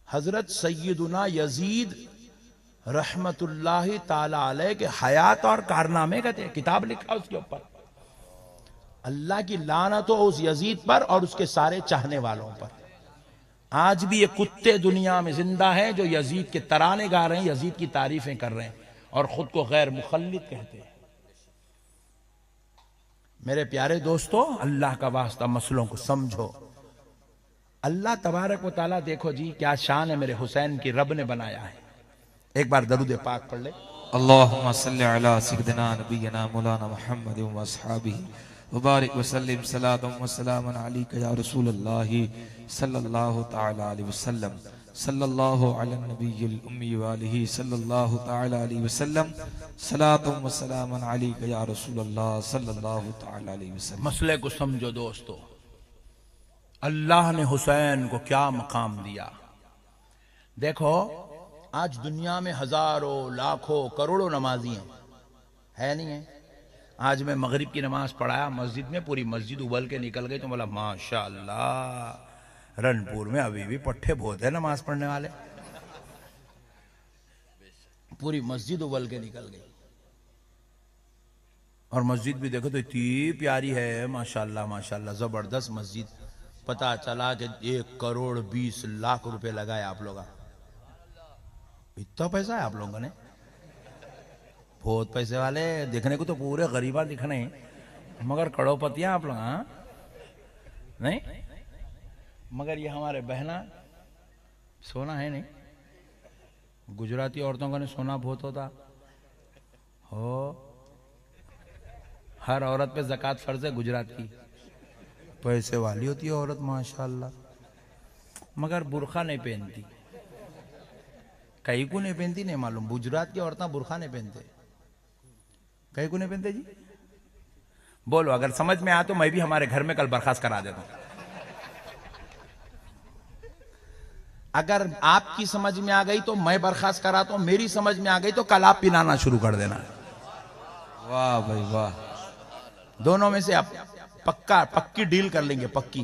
حضرت سیدنا یزید رحمت اللہ تعالیٰ علیہ کے حیات اور کارنامے کہتے ہیں، کتاب لکھا اس کے اوپر. اللہ کی لعنت ہو اس یزید پر اور اس کے سارے چاہنے والوں پر. آج بھی یہ کتے دنیا میں زندہ ہیں جو یزید کے ترانے گا رہے ہیں، یزید کی تعریفیں کر رہے ہیں اور خود کو غیر مخلد کہتے ہیں. میرے پیارے دوستو، اللہ کا واسطہ مسئلوں کو سمجھو. اللہ تبارک و تعالیٰ دیکھو جی کیا شان ہے میرے حسین کی، رب نے بنایا ہے. ایک بار درود پاک پڑھ لے. اللہم صلی علی سیدنا نبینا مولانا محمد و اصحابہ وبارک وسلم. صلاۃ و سلام علیک یا رسول اللہ صلی اللہ تعالی علیہ وسلم. صلی اللہ علی النبی الامی والہ صلی اللہ تعالی علیہ وسلم. صلاۃ و سلام علیک یا رسول اللہ صلی اللہ تعالی علیہ وسلم. مسئلے کو سمجھو دوستو، اللہ نے حسین کو کیا مقام دیا. دیکھو آج دنیا میں ہزاروں لاکھوں کروڑوں نمازی ہیں، ہے نہیں ہیں. آج میں مغرب کی نماز پڑھایا مسجد میں، پوری مسجد ابل کے نکل گئی تو بولا ماشاءاللہ رنپور میں ابھی بھی پٹھے بہت ہیں نماز پڑھنے والے. پوری مسجد ابل کے نکل گئی. اور مسجد بھی دیکھو تو اتنی پیاری ہے، ماشاءاللہ ماشاءاللہ زبردست مسجد. پتا چلا کہ 1,20,00,000 روپے لگائے آپ لوگا. اتنا پیسہ ہے آپ لوگوں نے، بہت پیسے والے. دیکھنے کو تو پورے غریبہ دکھنے ہیں مگر کروڑپتی ہیں آپ لوگ. ہاں نہیں مگر یہ ہمارے بہنا سونا ہے نہیں. گجراتی عورتوں کا سونا بہت ہوتا ہو. ہر عورت پہ زکوٰۃ فرض ہے گجرات کی. پیسے والی ہوتی ہے عورت ماشاءاللہ, مگر برقع نہیں پہنتی. کئی کو نہیں پہنتی نہیں معلوم. گجرات کی عورتیں برقع نہیں پہنتے. کئی کو نہیں پہنتے جی. بولو اگر سمجھ میں آ تو میں بھی ہمارے گھر میں کل برخاست کرا دیتا ہوں. اگر آپ کی سمجھ میں آ گئی تو میں برخاست کراتا ہوں, میری سمجھ میں آ گئی تو کل آپ پلانا شروع کر دینا. واہ بھائی واہ. دونوں میں سے آپ پکی ڈیل کر لیں گے. پکی.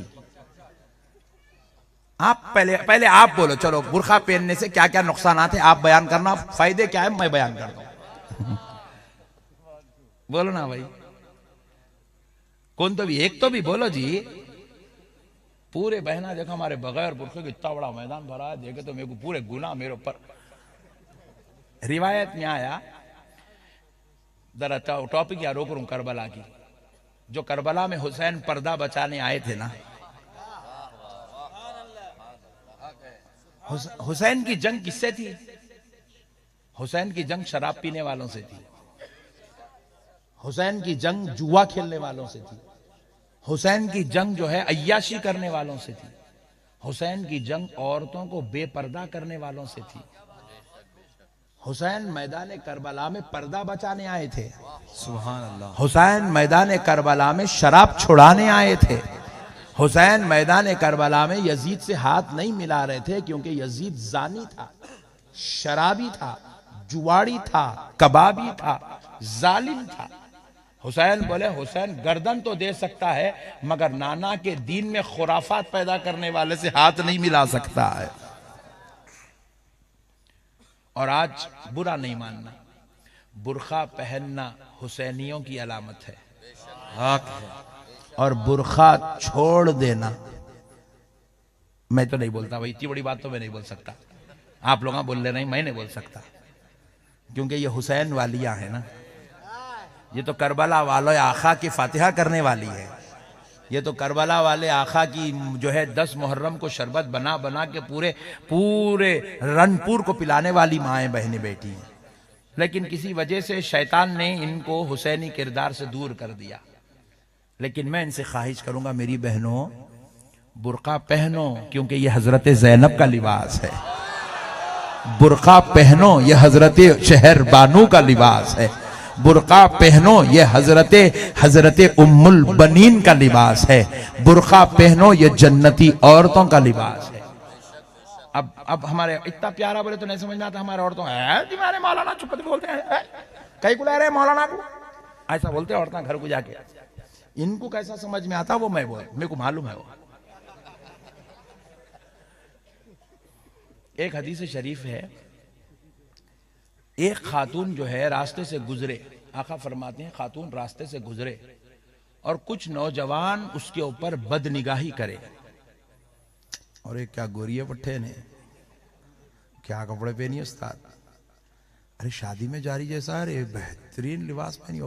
آپ پہلے آپ بولو. چلو برقع پہننے سے کیا کیا نقصانات ہیں آپ بیان کرنا, فائدے کیا ہے میں بیان کرتا ہوں. بولو نا بھائی. کون تو بھی ایک تو بھی بولو جی. پورے بہنا دیکھو ہمارے بغیر برقعے کے اتنا بڑا میدان بھرا ہے, دیکھے تو میرے کو پورے گناہ میرے اوپر. روایت میں آیا, ذرا ٹاپک یا روک رہا ہوں کربلا کی. جو کربلا میں حسین پردہ بچانے آئے تھے نا, حسین کی جنگ کس سے تھی؟ حسین کی جنگ شراب پینے والوں سے تھی. حسین کی جنگ جوا کھیلنے والوں سے تھی. حسین کی جنگ جو ہے عیاشی کرنے والوں سے تھی. حسین کی جنگ عورتوں کو بے پردہ کرنے والوں سے تھی. حسین میدان کربلا میں پردہ بچانے آئے تھے. سبحان اللہ. حسین میدان کربلا میں شراب چھڑانے آئے تھے. حسین میدان کربلا میں یزید سے ہاتھ نہیں ملا رہے تھے کیونکہ یزید زانی تھا, شرابی تھا, جواڑی تھا, کبابی تھا, ظالم تھا. حسین بولے حسین گردن تو دے سکتا ہے مگر نانا کے دین میں خرافات پیدا کرنے والے سے ہاتھ نہیں ملا سکتا ہے. اور آج برا نہیں ماننا, برقع پہننا حسینیوں کی علامت ہے. حق ہے. اور برقع چھوڑ دینا, میں تو نہیں بولتا بھائی, اتنی بڑی بات تو میں نہیں بول سکتا. آپ لوگ بول لے رہے ہیں, میں نہیں بول سکتا کیونکہ یہ حسین والیاں ہیں نا. یہ تو کربلا والے آقا کی فاتحہ کرنے والی ہے. یہ تو کربلا والے آقا کی جو ہے 10 محرم کو شربت بنا بنا کے پورے رنپور کو پلانے والی مائیں بہنیں بیٹھی ہیں. لیکن کسی وجہ سے شیطان نے ان کو حسینی کردار سے دور کر دیا. لیکن میں ان سے خواہش کروں گا میری بہنوں, برقع پہنو کیونکہ یہ حضرت زینب کا لباس ہے. برقع پہنو یہ حضرت شہر بانو کا لباس ہے. برقع پہنو یہ حضرت ام البنین کا لباس ہے. برقع پہنو یہ جنتی عورتوں کا لباس ہے. اب ہمارے اتنا پیارا بولے تو نہیں سمجھ میں آتا. ہمارے عورتوں جی ہمارے مولانا چپ کر بولتے ہیں, کئی کو لے رہے ہیں مولانا کو, ایسا بولتے ہیں عورتیں گھر کو جا کے. ان کو کیسا سمجھ میں آتا وہ میرے کو معلوم ہے. وہ ایک حدیث شریف ہے, ایک خاتون جو ہے راستے سے گزرے, آقا فرماتے ہیں خاتون راستے سے گزرے اور کچھ نوجوان اس کے اوپر بد نگاہی کرے. اور ایک کیا گوریے پٹھے نے, کیا کپڑے پہنی استاد, ارے شادی میں جاری جیسا, ارے بہترین لباس پہنی,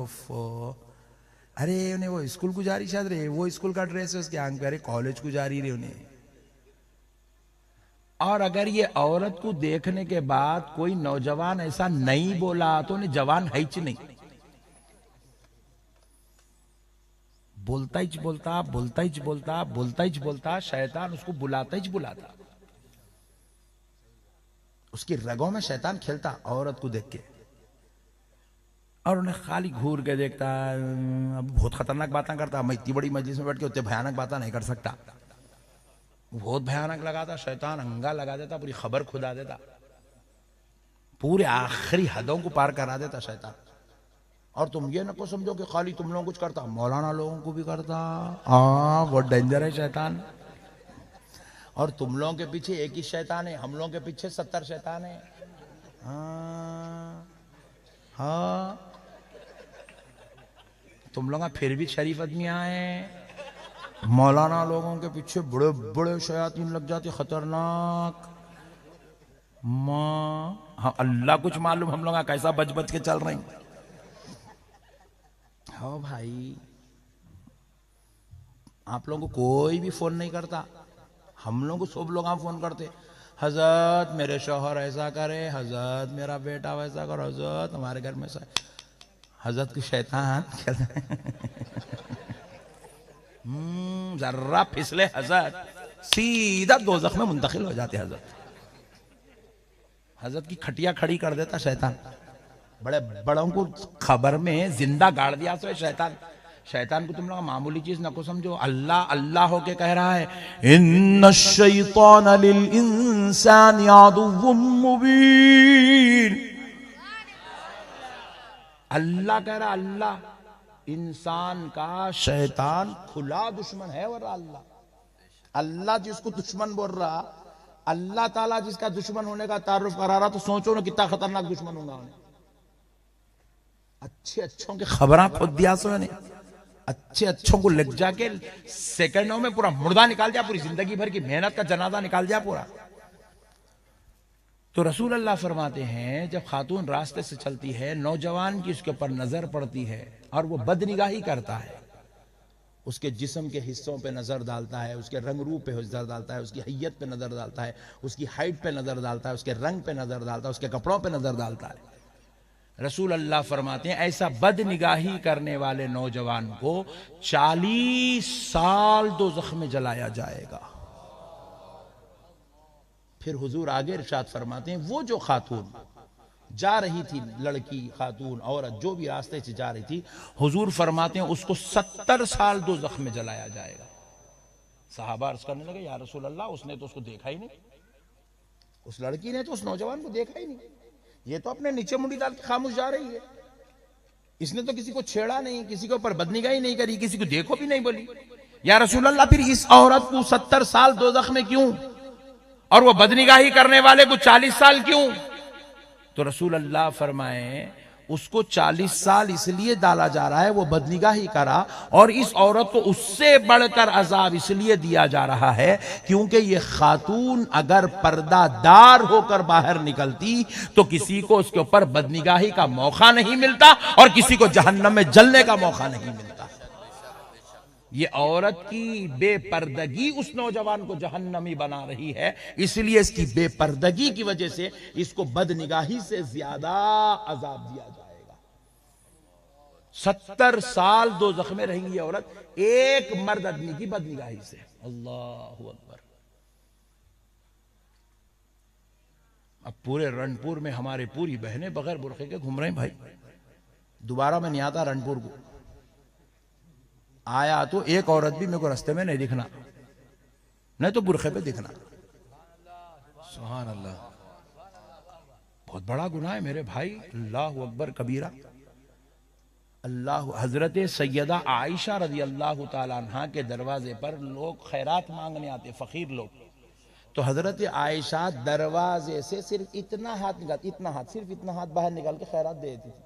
ارے انہیں وہ اسکول کو جاری شاید رہے, وہ اسکول کا ڈریس ہے اس کے آنکھ پہ, ارے کالج کو جاری رہے انہیں. اور اگر یہ عورت کو دیکھنے کے بعد کوئی نوجوان ایسا نہیں بولا تو انہیں جوان ہے چ نہیں. بولتا ہی بولتا, بولتا ہی بولتا, بولتا ہی بولتا, شیطان اس کو بلاتا ہی بلاتا. اس کی رگوں میں شیطان کھیلتا عورت کو دیکھ کے, اور انہیں خالی گھور کے دیکھتا. بہت خطرناک باتیں کرتا, میں اتنی بڑی مجلس میں بیٹھ کے اتنے بھیانک باتیں نہیں کر سکتا. بہت بھیانک لگاتا, شیطان انگا لگا دیتا, پوری خبر کھدا دیتا, پورے آخری حدوں کو پار کرا دیتا شیطان. اور تم یہ نہ کو سمجھو کہ خالی تم لوگوں کچھ کرتا, مولانا لوگوں کو بھی کرتا. بہت ڈینجر ہے شیطان. اور تم لوگوں کے پیچھے ایک ہی شیطان ہے, ہم لوگوں کے پیچھے 70 شیطان ہیں. ہاں تم لوگ پھر بھی شریف آدمی آئے, مولانا لوگوں کے پیچھے بڑے بڑے شیاطین لگ جاتے, خطرناک. ہاں اللہ کچھ معلوم ہم لوگ کیسا بچ بچ کے چل رہے ہیں. ہاں بھائی, آپ لوگوں کو کوئی بھی فون نہیں کرتا، ہم لوگوں کو سب لوگ آپ فون کرتے، حضرت میرے شوہر ایسا کرے، حضرت میرا بیٹا ویسا کرو، حضرت ہمارے گھر میں حضرت کی شیطان ذرہ پھسلے حضرت سیدھا دوزخ میں منتقل ہو جاتے حضرت کی کھٹیا کھڑی کر دیتا شیطان، بڑے بڑوں کو خبر میں زندہ گاڑ دیا تو شیطان کو تم لوگ معمولی چیز نہ کو سمجھو، اللہ اللہ ہو کے کہہ رہا ہے ان الشیطان للانسان عدو مبین، اللہ کہہ رہا اللہ انسان کا شیطان کھلا دشمن ہے، ورہ اللہ جس کو دشمن بول رہا، اللہ تعالیٰ جس کا دشمن ہونے کا تعارف کرا رہا، تو سوچو نا کتنا خطرناک دشمن ہوگا انہیں۔ اچھے اچھوں کے خبراں خود دیا سو نے، اچھے اچھوں کو لگ جا کے سیکنڈوں میں پورا مردہ نکال دیا، پوری زندگی بھر کی محنت کا جنازہ نکال دیا پورا۔ تو رسول اللہ فرماتے ہیں جب خاتون راستے سے چلتی ہے، نوجوان کی اس کے اوپر نظر پڑتی ہے اور وہ بد نگاہی کرتا ہے، اس کے جسم کے حصوں پہ نظر ڈالتا ہے، اس کے رنگ روپ پہ نظر ڈالتا ہے، اس کی حیت پہ نظر ڈالتا ہے، اس کی ہائٹ پہ نظر ڈالتا ہے، اس کے رنگ پہ نظر ڈالتا ہے، اس کے کپڑوں پہ نظر ڈالتا ہے، رسول اللہ فرماتے ہیں ایسا بد نگاہی کرنے والے نوجوان کو 40 سال دوزخ میں جلایا جائے گا۔ پھر حضور آگے ارشاد فرماتے ہیں وہ جو خاتون جا رہی تھی، لڑکی خاتون عورت جو بھی راستے سے جا رہی تھی، حضور فرماتے ہیں اس کو 70 سال دوزخ میں جلایا جائے گا۔ صحابہ عرض کرنے لگے یا رسول اللہ اس نے تو اس کو دیکھا ہی نہیں، اس لڑکی نے تو اس نوجوان کو دیکھا ہی نہیں، یہ تو اپنے نیچے منڈی ڈال کے خاموش جا رہی ہے، اس نے تو کسی کو چھیڑا نہیں، کسی کے اوپر بدنگاہی نہیں کری، کسی کو دیکھو بھی نہیں بولی، یا رسول اللہ پھر اس عورت کو 70 سال دوزخ میں کیوں اور وہ بدنگاہی کرنے والے کو 40 سال کیوں؟ تو رسول اللہ فرمائے اس کو 40 سال اس لیے ڈالا جا رہا ہے وہ بدنگاہی کرا، اور اس عورت کو اس سے بڑھ کر عذاب اس لیے دیا جا رہا ہے کیونکہ یہ خاتون اگر پردہ دار ہو کر باہر نکلتی تو کسی کو اس کے اوپر بدنگاہی کا موقع نہیں ملتا اور کسی کو جہنم میں جلنے کا موقع نہیں ملتا۔ یہ عورت کی بے پردگی اس نوجوان کو جہنمی بنا رہی ہے، اس لیے اس کی بے پردگی کی وجہ سے اس کو بدنگاہی سے زیادہ عذاب دیا جائے گا۔ 70 سال دوزخ میں رہیں گی عورت ایک مرد آدمی کی بدنگاہی سے۔ اللہ اکبر۔ اب پورے رنپور میں ہمارے پوری بہنیں بغیر برقعے کے گھوم رہے ہیں بھائی، دوبارہ میں نہیں آتا رنپور کو، آیا تو ایک عورت بھی میرے کو رستے میں نہیں دکھنا، نہیں تو برقعے پہ دکھنا۔ سبحان اللہ، بہت بڑا گناہ ہے میرے بھائی، اللہ اکبر کبیرہ۔ اللہ حضرت سیدہ عائشہ رضی اللہ تعالیٰ عنہ کے دروازے پر لوگ خیرات مانگنے آتے، فقیر لوگ، تو حضرت عائشہ دروازے سے صرف اتنا ہاتھ باہر نکال کے خیرات دے دیتی تھی۔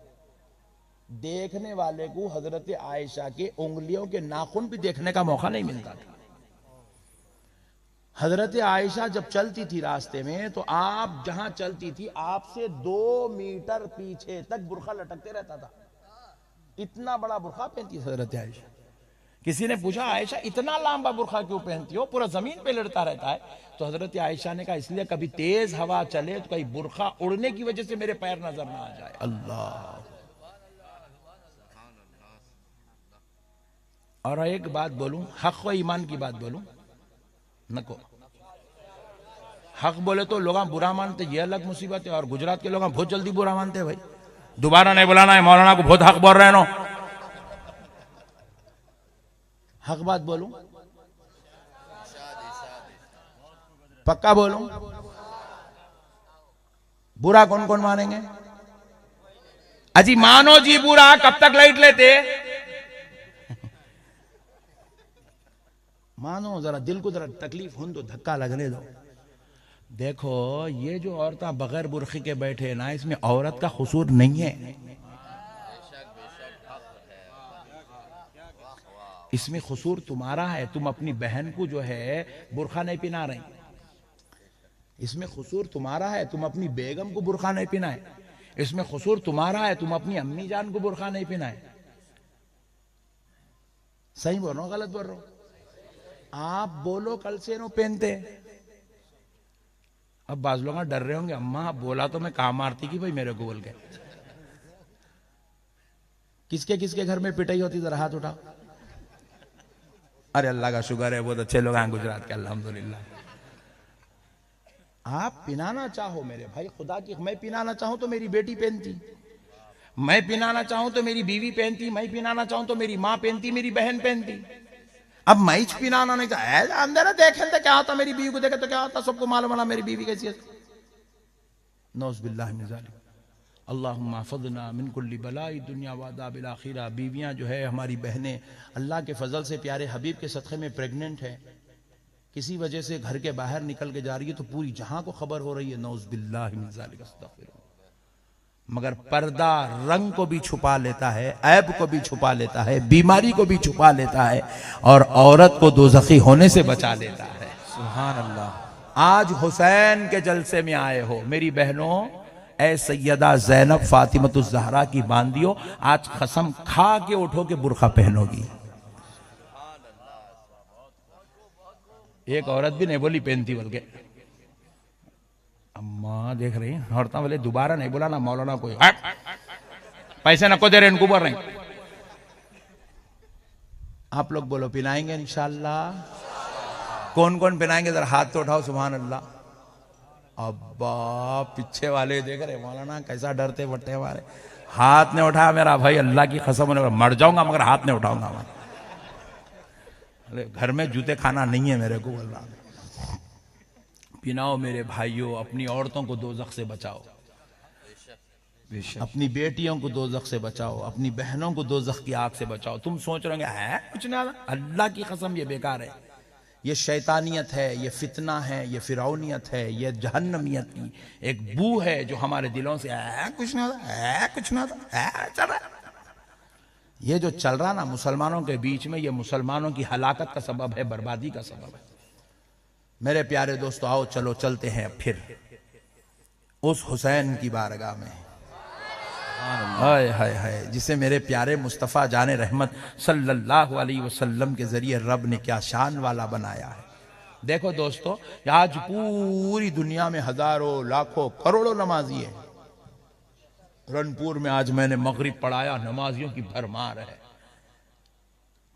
دیکھنے والے کو حضرت عائشہ کے انگلیوں کے ناخن بھی دیکھنے کا موقع نہیں ملتا تھا۔ حضرت عائشہ جب چلتی تھی راستے میں تو آپ جہاں چلتی تھی آپ سے 2 میٹر پیچھے تک برقع لٹکتے رہتا تھا، اتنا بڑا برقع پہنتی حضرت عائشہ۔ کسی نے پوچھا عائشہ اتنا لمبا برقع کیوں پہنتی ہو، پورا زمین پہ لڑتا رہتا ہے؟ تو حضرت عائشہ نے کہا اس لیے کبھی تیز ہوا چلے تو کہیں برقع اڑنے کی وجہ سے میرے پیر نظر نہ آ جائے۔ اللہ۔ اور ایک بات بولوں، حق و ایمان کی بات بولوں، نکو حق بولے تو لوگاں برا مانتے، یہ الگ مصیبت ہے، اور گجرات کے لوگاں بہت جلدی برا مانتے ہیں بھائی، دوبارہ نہیں بلانا ہے، مولانا کو بہت حق بول رہے ہیں نو۔ حق بات بولوں، پکا بولوں، برا کون کون مانیں گے؟ اجی مانو جی برا، کب تک لائٹ لیتے؟ مانو، ذرا دل کو ذرا تکلیف ہون دو، دھکا لگنے دو۔ دیکھو یہ جو عورتیں بغیر برقعے کے بیٹھے نا، اس میں عورت کا قصور نہیں ہے، اس میں قصور تمہارا ہے، تم اپنی بہن کو جو ہے برقع نہیں پہنا رہی، اس میں قصور تمہارا ہے، تم اپنی بیگم کو برقع نہیں پہنائے، اس میں قصور تمہارا ہے، تم اپنی امی جان کو برقع نہیں پہنائے۔ صحیح بول رہا ہوں غلط بول رہا ہوں؟ آپ بولو کل سے نو پہنتے. اب بعض لوگ ڈر رہے ہوں گے اماں آپ بولا تو میں کہاں مارتی کی بھائی میرے کو بول کے. کس کے گھر میں پٹائی ہوتی ذرا ہاتھ اٹھاؤ. ارے اللہ کا شکر ہے بہت اچھے لوگ ہیں گجرات کے الحمدللہ. آپ پہنانا چاہو میرے بھائی خدا کی, میں پہنانا چاہوں تو میری بیٹی پہنتی, میں پہنانا چاہوں تو میری بیوی پہنتی, میں پہنانا چاہوں تو میری ماں پہنتی, میری بہن پہنتی. اب میں پہنانا نہیں چاہتا اندر دیکھیں تو کیا ہوتا, میری بیوی کو دیکھے تو کیا ہوتا, سب کو معلوم ہے میری بیوی کیسی ہے. نعوذ باللہ من ذالک. اللہم احفظنا من کل بلاء دنیا و عذاب الاخرہ. بیویاں جو ہے ہماری بہنیں اللہ کے فضل سے پیارے حبیب کے صدقے میں پریگننٹ ہے, کسی وجہ سے گھر کے باہر نکل کے جا رہی ہے تو پوری جہاں کو خبر ہو رہی ہے. نعوذ باللہ من ذالک, استغفر اللہ. مگر پردہ رنگ کو بھی چھپا لیتا ہے, عیب کو بھی چھپا لیتا ہے, بیماری کو بھی چھپا لیتا ہے, اور عورت کو دوزخی ہونے سے بچا لیتا ہے. سبحان اللہ. آج حسین کے جلسے میں آئے ہو میری بہنوں, اے سیدہ زینب فاطمۃ الزہرا کی باندیو, آج قسم کھا کے اٹھو کہ برقع پہنو گی. ایک عورت بھی نہیں بولی پہنتی, بلکہ اماں دیکھ رہی ہیں عورتیں بولے دوبارہ نہیں بولا نا مولانا کوئی پیسے نہ کو دے رہے ان کو بول رہے ہیں. آپ لوگ بولو پہنائیں گے انشاءاللہ. کون کون پہنائیں گے ذرا ہاتھ تو اٹھاؤ. سبحان اللہ. ابا پیچھے والے دیکھ رہے مولانا کیسا ڈرتے بٹے والے. ہاتھ نے اٹھایا میرا بھائی, اللہ کی قسم مر جاؤں گا مگر ہاتھ نے اٹھاؤں گا. گھر میں جوتے کھانا نہیں ہے میرے کو, اللہ پناؤ میرے بھائیوں, اپنی عورتوں کو دوزخ سے بچاؤ, اپنی بیٹیوں کو دوزخ سے بچاؤ, اپنی بہنوں کو دوزخ کی آگ سے بچاؤ. تم سوچ رہے ہیں ہے کچھ نہیں, اللہ کی قسم یہ بیکار ہے, یہ شیطانیت ہے, یہ فتنہ ہے, یہ فرعونیت ہے, یہ جہنمیت کی ایک بو ہے جو ہمارے دلوں سے کچھ نہیں ہوتا, ہے کچھ نہیں ہوتا, چل رہا. یہ جو چل رہا نا مسلمانوں کے بیچ میں, یہ مسلمانوں کی ہلاکت کا سبب ہے, بربادی کا سبب ہے. میرے پیارے دوستو آؤ چلو چلتے ہیں پھر اس حسین کی بارگاہ میں, ہائے ہائے ہائے, جسے میرے پیارے مصطفیٰ جان رحمت صلی اللہ علیہ وسلم کے ذریعے رب نے کیا شان والا بنایا ہے. دیکھو دوستو, آج پوری دنیا میں ہزاروں لاکھوں کروڑوں نمازی ہیں. رنپور میں آج میں نے مغرب پڑھایا, نمازیوں کی بھرمار ہے.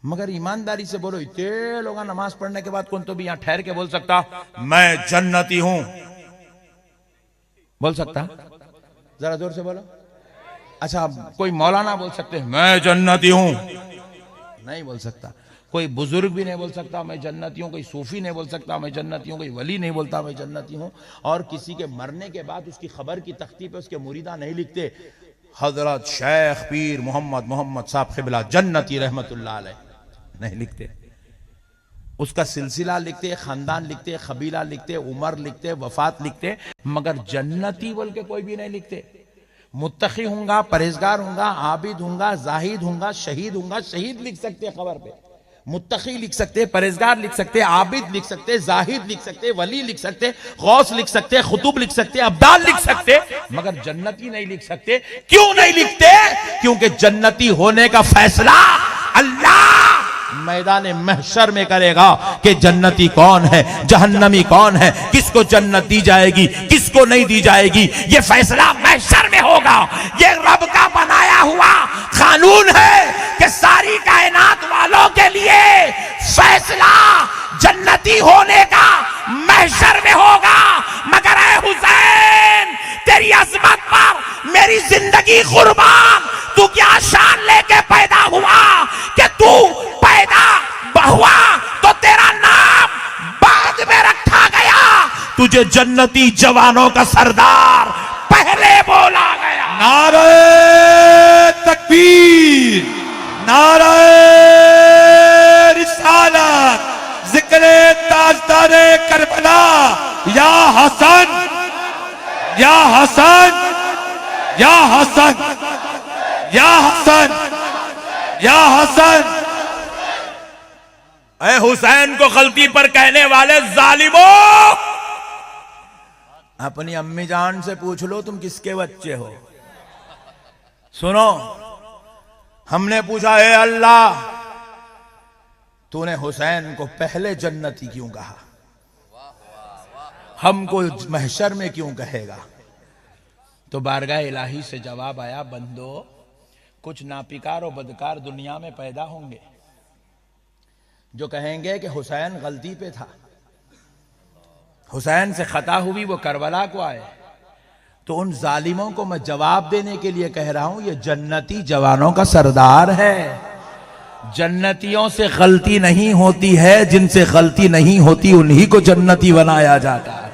مگر ایمانداری سے بولو, اتنے لوگ نماز پڑھنے کے بعد کون تو بھی یہاں ٹھہر کے بول سکتا میں جنتی ہوں؟ بول سکتا؟ ذرا زور سے بولو. اچھا کوئی مولانا بول سکتے ہیں میں جنتی ہوں؟ نہیں بول سکتا. کوئی بزرگ بھی نہیں بول سکتا میں جنتی ہوں, کوئی صوفی نہیں بول سکتا میں جنتی ہوں, کوئی ولی نہیں بولتا میں جنتی ہوں. اور کسی کے مرنے کے بعد اس کی خبر کی تختی پہ اس کے مریدہ نہیں لکھتے حضرت شیخ پیر محمد صاحب قبلہ جنتی رحمت اللہ علیہ, نہیں لکھتے. اس کا سلسلہ لکھتے, خاندان لکھتے, قبیلہ لکھتے, عمر لکھتے, وفات لکھتے, مگر جنتی بول کے کوئی بھی نہیں لکھتے. متقی ہوں گا, پرہیزگار ہوں گا, عابد ہوں گا, زاہد ہوں گا, شہید ہوں گا. شہید لکھ سکتے خبر پہ, متقی لکھ سکتے, پرہیزگار لکھ سکتے, عابد لکھ سکتے, زاہد لکھ سکتے, ولی لکھ سکتے, غوث لکھ سکتے, خطب لکھ سکتے, ابدال لکھ سکتے, مگر جنتی نہیں لکھ سکتے. کیوں نہیں لکھتے؟ کیونکہ جنتی ہونے کا فیصلہ اللہ میدان محشر میں کرے گا کہ جنتی کون ہے, جہنمی کون ہے, کس کو جنت دی جائے گی, کس کو نہیں دی جائے گی. یہ فیصلہ محشر میں ہوگا. یہ رب کا بنایا ہوا قانون ہے کہ ساری کائنات والوں کے لیے فیصلہ جنتی ہونے کا محشر میں ہوگا. مگر اے حسین, تیری عظمت پر میری زندگی قربان. تو کیا شان لے کے پیدا ہوا کہ تو پیدا ہوا تو تیرا نام بعد میں رکھا گیا, تجھے جنتی جوانوں کا سردار پہلے بولا گیا. نعرہ تکبیر, نعرہ رسالت, ذکر تاجدار کربلا, یا حسن یا حسن یا حسن یا حسن یا حسن. اے حسین کو غلطی پر کہنے والے ظالموں, اپنی امی جان سے پوچھ لو تم کس کے بچے ہو. سنو, ہم نے پوچھا اے اللہ تو نے حسین کو پہلے جنتی کیوں کہا؟ ہم کو محشر میں کیوں کہے گا؟ تو بارگاہ الہی سے جواب آیا، بندو کچھ ناپکار و بدکار دنیا میں پیدا ہوں گے جو کہیں گے کہ حسین غلطی پہ تھا، حسین سے خطا ہوئی، وہ کربلا کو آئے. تو ان ظالموں کو میں جواب دینے کے لیے کہہ رہا ہوں، یہ جنتی جوانوں کا سردار ہے. جنتیوں سے غلطی نہیں ہوتی ہے، جن سے غلطی نہیں ہوتی انہی کو جنتی بنایا جاتا ہے.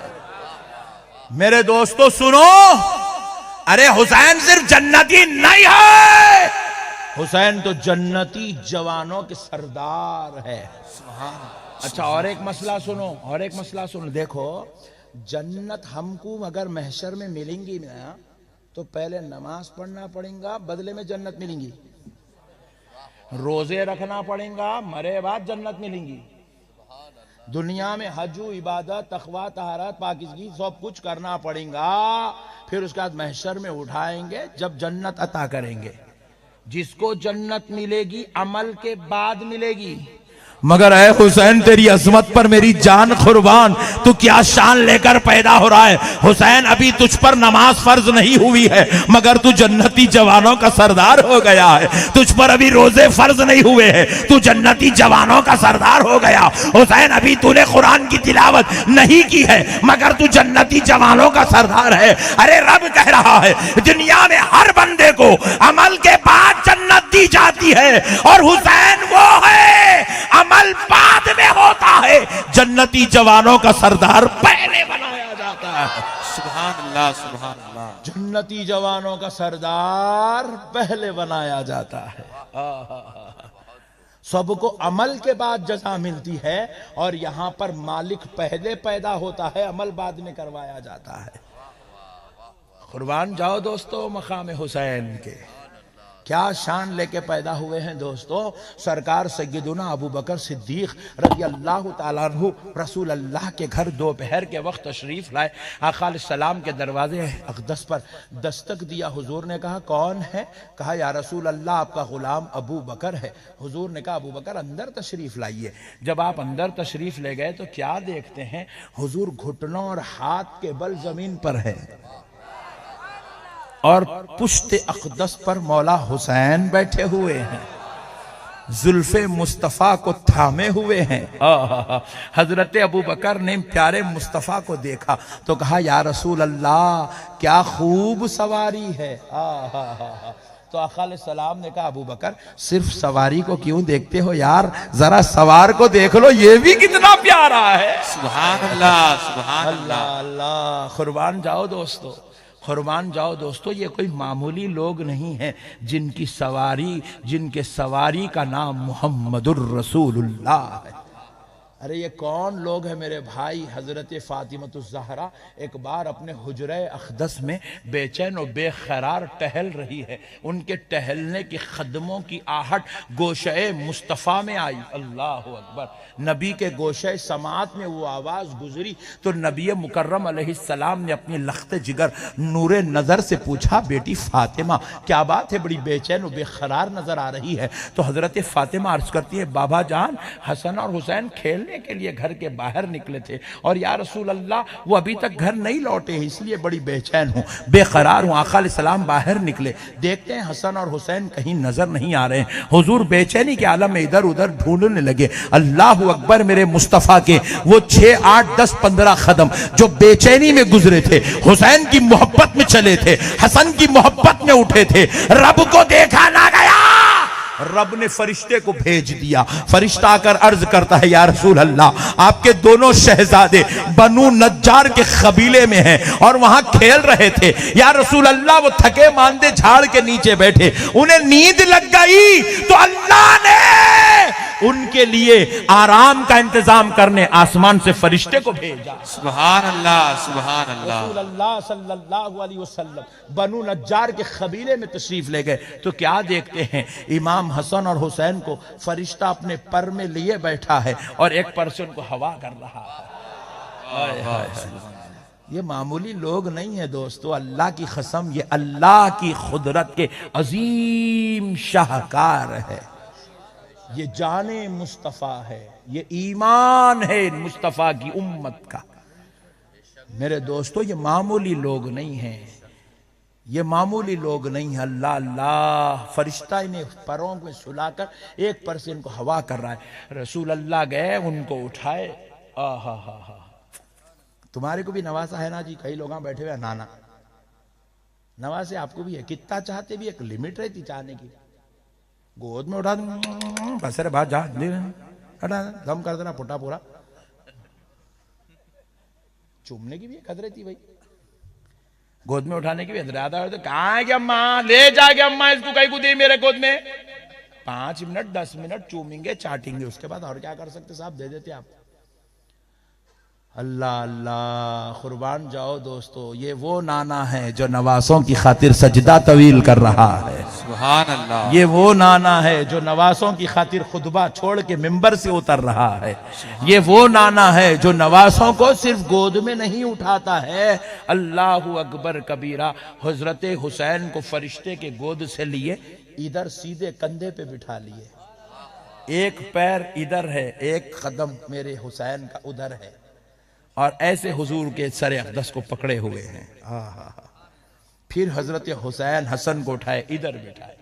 میرے دوستو سنو، ارے حسین صرف جنتی نہیں ہے، حسین تو جنتی جوانوں کے سردار ہے. اچھا اور ایک مسئلہ سنو، دیکھو جنت ہم کو اگر محشر میں ملیں گی نا تو پہلے نماز پڑھنا پڑیں گا، بدلے میں جنت ملیں گی. روزے رکھنا پڑیں گا، مرے بعد جنت ملیں گی. دنیا میں حج و عبادت، تقوی، طہارت، پاکیزگی سب کچھ کرنا پڑیں گا، پھر اس کے بعد محشر میں اٹھائیں گے جب جنت عطا کریں گے. جس کو جنت ملے گی عمل کے بعد ملے گی. مگر اے حسین تیری عظمت پر میری جان قربان، تو کیا شان لے کر پیدا ہو رہا ہے؟ حسین ابھی تجھ پر نماز فرض نہیں ہوئی ہے مگر تو جنتی جوانوں کا سردار ہو گیا ہے. تجھ پر ابھی روزے فرض نہیں ہوئے ہیں، تو جنتی جوانوں کا سردار ہو گیا. حسین ابھی تو نے قرآن کی تلاوت نہیں کی ہے مگر تو جنتی جوانوں کا سردار ہے. ارے رب کہہ رہا ہے دنیا میں ہر بندے کو عمل کے بعد جنت دی جاتی ہے، اور حسین وہ ہے عمل بعد میں ہوتا ہے. جنتی جوانوں کا سردار پہلے بنایا جاتا ہے. سبحان اللہ سبحان اللہ. جنتی جوانوں کا سردار پہلے بنایا جاتا ہے. سب کو عمل کے بعد جزا ملتی ہے، اور یہاں پر مالک پہلے پیدا ہوتا ہے، عمل بعد میں کروایا جاتا ہے. قربان جاؤ دوستو مقام حسین کے. کیا شان لے کے پیدا ہوئے ہیں دوستو. سرکار سیدنا ابو بکر صدیق رضی اللہ تعالیٰ عنہ رسول اللہ کے گھر دوپہر کے وقت تشریف لائے. آقا علیہ السلام کے دروازے اقدس پر دستک دیا. حضور نے کہا کون ہے؟ کہا یا رسول اللہ آپ کا غلام ابو بکر ہے. حضور نے کہا ابو بکر اندر تشریف لائیے. جب آپ اندر تشریف لے گئے تو کیا دیکھتے ہیں؟ حضور گھٹنوں اور ہاتھ کے بل زمین پر ہے، اور پشت اقدس پر مولا حسین بیٹھے ہوئے ہیں، زلف مصطفیٰ کو تھامے ہوئے ہیں. حضرت ابو بکر نے پیارے مصطفیٰ کو دیکھا تو کہا یا رسول اللہ کیا خوب سواری ہے. تو آقا علیہ السلام نے کہا ابو بکر صرف سواری کو کیوں دیکھتے ہو یار، ذرا سوار کو دیکھ لو، یہ بھی کتنا پیارا ہے. سبحان اللہ سبحان اللہ اللہ. قربان جاؤ دوستو، قربان جاؤ دوستو. یہ کوئی معمولی لوگ نہیں ہیں جن کے سواری کا نام محمد الرسول اللہ ہے. ارے یہ کون لوگ ہیں میرے بھائی؟ حضرت فاطمہ الزہرا ایک بار اپنے حجرہ اقدس میں بے چین و بے قرار ٹہل رہی ہے. ان کے ٹہلنے کی قدموں کی آہٹ گوشہ مصطفیٰ میں آئی. اللہ اکبر. نبی کے گوشہ سماعت میں وہ آواز گزری تو نبی مکرم علیہ السلام نے اپنی لخت جگر نور نظر سے پوچھا بیٹی فاطمہ کیا بات ہے، بڑی بے چین و بے قرار نظر آ رہی ہے؟ تو حضرت فاطمہ عرض کرتی ہے بابا جان حسن اور حسین کھیلنے کے لیے گھر کے باہر نکلے تھے، اور یا رسول اللہ وہ ابھی تک گھر نہیں لوٹے ہیں، اس لیے بڑی بے چین ہوں، بے قرار ہوں. آقا علیہ السلام باہر نکلے، دیکھتے ہیں حسن اور حسین کہیں نظر نہیں آ رہے ہیں. حضور بے چینی کے عالم میں ادھر ادھر ڈھونڈنے لگے. اللہ اکبر. میرے مصطفیٰ کے وہ 6 8 10 15 قدم جو بے چینی میں گزرے تھے، حسین کی محبت میں چلے تھے، حسن کی محبت میں اٹھے تھے، رب کو دیکھا نہ گیا. رب نے فرشتے کو بھیج دیا. فرشتہ آ کر عرض کرتا ہے یا رسول اللہ آپ کے دونوں شہزادے بنو نجار کے قبیلے میں ہیں اور وہاں کھیل رہے تھے. یا رسول اللہ وہ تھکے ماندے جھاڑ کے نیچے بیٹھے، انہیں نیند لگ گئی تو اللہ نے ان کے لیے آرام کا انتظام کرنے آسمان سے فرشتے کو بھیجا. سبحان اللہ سبحان اللہ. رسول اللہ صلی اللہ علیہ وسلم بنو نجار کے قبیلے میں تشریف لے گئے تو کیا دیکھتے ہیں؟ امام حسن اور حسین کو فرشتہ اپنے پر میں لیے بیٹھا ہے اور ایک پر سے ان کو ہوا کر رہا ہے. یہ معمولی لوگ نہیں ہیں دوستو. اللہ کی قسم یہ اللہ کی قدرت کے عظیم شاہکار ہے. یہ جان مصطفیٰ ہے، یہ ایمان ہے مصطفیٰ کی امت کا۔ میرے دوستو یہ معمولی لوگ نہیں ہیں، یہ معمولی لوگ نہیں ہیں۔ اللہ اللہ، فرشتہ انہیں پروں میں سلا کر ایک پر سے ان کو ہوا کر رہا ہے۔ رسول اللہ گئے ان کو اٹھائے، آہا ہا ہا۔ تمہارے کو بھی نواسا ہے نا جی، کئی لوگ بیٹھے ہوئے ہیں، نانا نواسے آپ کو بھی ہے، کتنا چاہتے بھی ایک لمٹ رہتی چاہنے کی۔ گود میں اٹھا دیں، بس رے بات جا ہٹا دم کر دینا پھٹا پورا۔ چومنے کی بھی ایک حد رہتی بھائی، گود میں اٹھانے کی بھی حد رہتا۔ کہاں ہے کہ اماں لے جا کے اماں اس کو کہیں کو دی میرے گود میں، 5 منٹ 10 منٹ چومیں گے چاٹیں گے، اس کے بعد اور کیا کر سکتے صاحب، دے دیتے آپ۔ اللہ اللہ، قربان جاؤ دوستو، یہ وہ نانا ہے جو نواسوں کی خاطر سجدہ طویل کر رہا ہے۔ سبحان اللہ، یہ وہ نانا ہے جو نواسوں کی خاطر خطبہ چھوڑ کے ممبر سے اتر رہا ہے۔ یہ وہ نانا ہے جو نواسوں کو صرف گود میں نہیں اٹھاتا ہے۔ اللہ اکبر کبیرہ، حضرت حسین کو فرشتے کے گود سے لیے، ادھر سیدھے کندھے پہ بٹھا لیے، ایک پیر ادھر ہے، ایک قدم میرے حسین کا ادھر ہے، اور ایسے حضور کے سر اقدس کو پکڑے ہوئے ہیں۔ پھر حضرت حسین حسن کو اٹھائے، ادھر بٹھائے،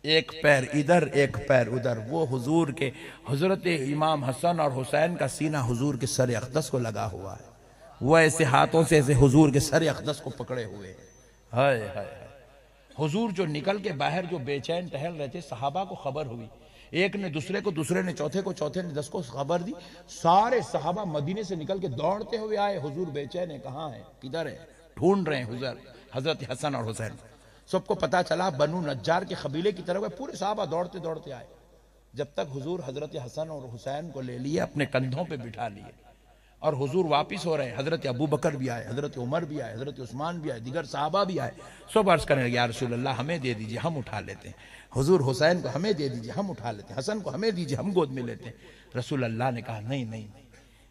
ایک پیر ادھر ایک پیر ادھر۔ وہ حضور کے، حضرت امام حسن اور حسین کا سینہ حضور کے سر اقدس کو لگا ہوا ہے، وہ ایسے ہاتھوں سے ایسے حضور کے سر اقدس کو پکڑے ہوئے ہیں۔ ہائے ہائے ہائے، حضور جو نکل کے باہر جو بے چین ٹہل رہے تھے، صحابہ کو خبر ہوئی، ایک نے دوسرے کو، دوسرے نے چوتھے کو، چوتھے نے 10 کو خبر دی، سارے صحابہ مدینے سے نکل کے دوڑتے ہوئے آئے، حضور بے چین ہے، کہاں ہے، کدھر ہے، ڈھونڈ رہے ہیں حضرت حسن اور حسین۔ سب کو پتا چلا بنو نجار کے قبیلے کی طرف، پورے صحابہ دوڑتے دوڑتے آئے، جب تک حضور حضرت حسن اور حسین کو لے لیے، اپنے کندھوں پہ بٹھا لیے، اور حضور واپس ہو رہے ہیں۔ حضرت ابو بکر بھی آئے، حضرت عمر بھی آئے، حضرت عثمان بھی آئے، دیگر صحابہ بھی آئے، سب عرض کرنے لگے، یا رسول اللہ ہمیں دے دیجئے، ہم اٹھا لیتے ہیں۔ حضور حسین کو ہمیں دے دیجئے، ہم اٹھا لیتے ہیں۔ حسن کو ہمیں دیجئے، ہم گود میں لیتے ہیں۔ رسول اللہ نے کہا نہیں نہیں،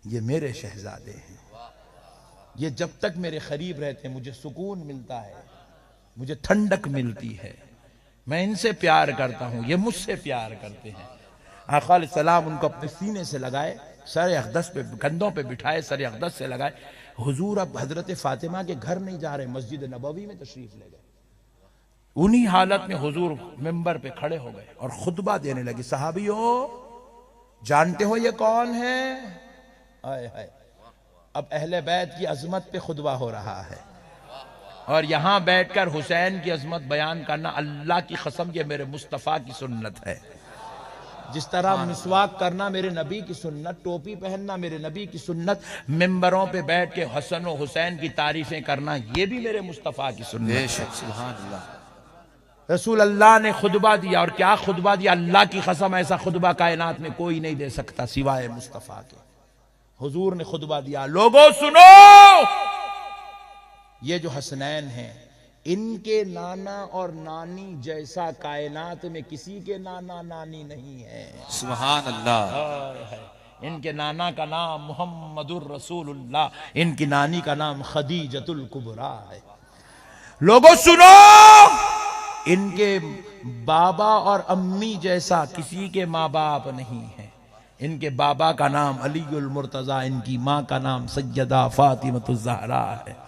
یہ میرے شہزادے ہیں، یہ جب تک میرے قریب رہتے ہیں مجھے سکون ملتا ہے، مجھے ٹھنڈک ملتی ہے، میں ان سے پیار کرتا ہوں، یہ مجھ سے پیار کرتے ہیں۔ آقا علیہ السلام ان کو اپنے سینے سے لگائے، سر اقدس پہ، کندھوں پہ بٹھائے، سر اقدس سے لگائے۔ حضور اب حضرت فاطمہ کے گھر نہیں جا رہے، مسجد نبوی میں تشریف لے گئے۔ انہی حالت میں حضور ممبر پہ کھڑے ہو گئے اور خطبہ دینے لگے، صحابیوں جانتے ہو یہ کون ہے؟ آئے ہائے، اب اہل بیت کی عظمت پہ خطبہ ہو رہا ہے، اور یہاں بیٹھ کر حسین کی عظمت بیان کرنا، اللہ کی قسم یہ میرے مصطفیٰ کی سنت ہے۔ جس طرح مسواک کرنا میرے نبی کی سنت، ٹوپی پہننا میرے نبی کی سنت، ممبروں پہ بیٹھ کے حسن و حسین کی تعریفیں کرنا یہ بھی میرے مصطفیٰ کی سنت بے ہے۔ شک، سبحان اللہ۔ رسول اللہ نے خطبہ دیا، اور کیا خطبہ دیا، اللہ کی قسم ایسا خطبہ کائنات میں کوئی نہیں دے سکتا سوائے مصطفیٰ کے۔ حضور نے خطبہ دیا، لوگوں سنو، یہ جو حسنین ہیں، ان کے نانا اور نانی جیسا کائنات میں کسی کے نانا نانی نہیں ہے۔ سبحان اللہ، ان کے نانا کا نام محمد الرسول اللہ، ان کی نانی کا نام خدیجۃ الکبریٰ ہے۔ لوگوں سنو، ان کے بابا اور امی جیسا کسی کے ماں باپ نہیں ہے۔ ان کے بابا کا نام علی المرتضیٰ، ان کی ماں کا نام سیدہ فاطمۃ الزہراء ہے۔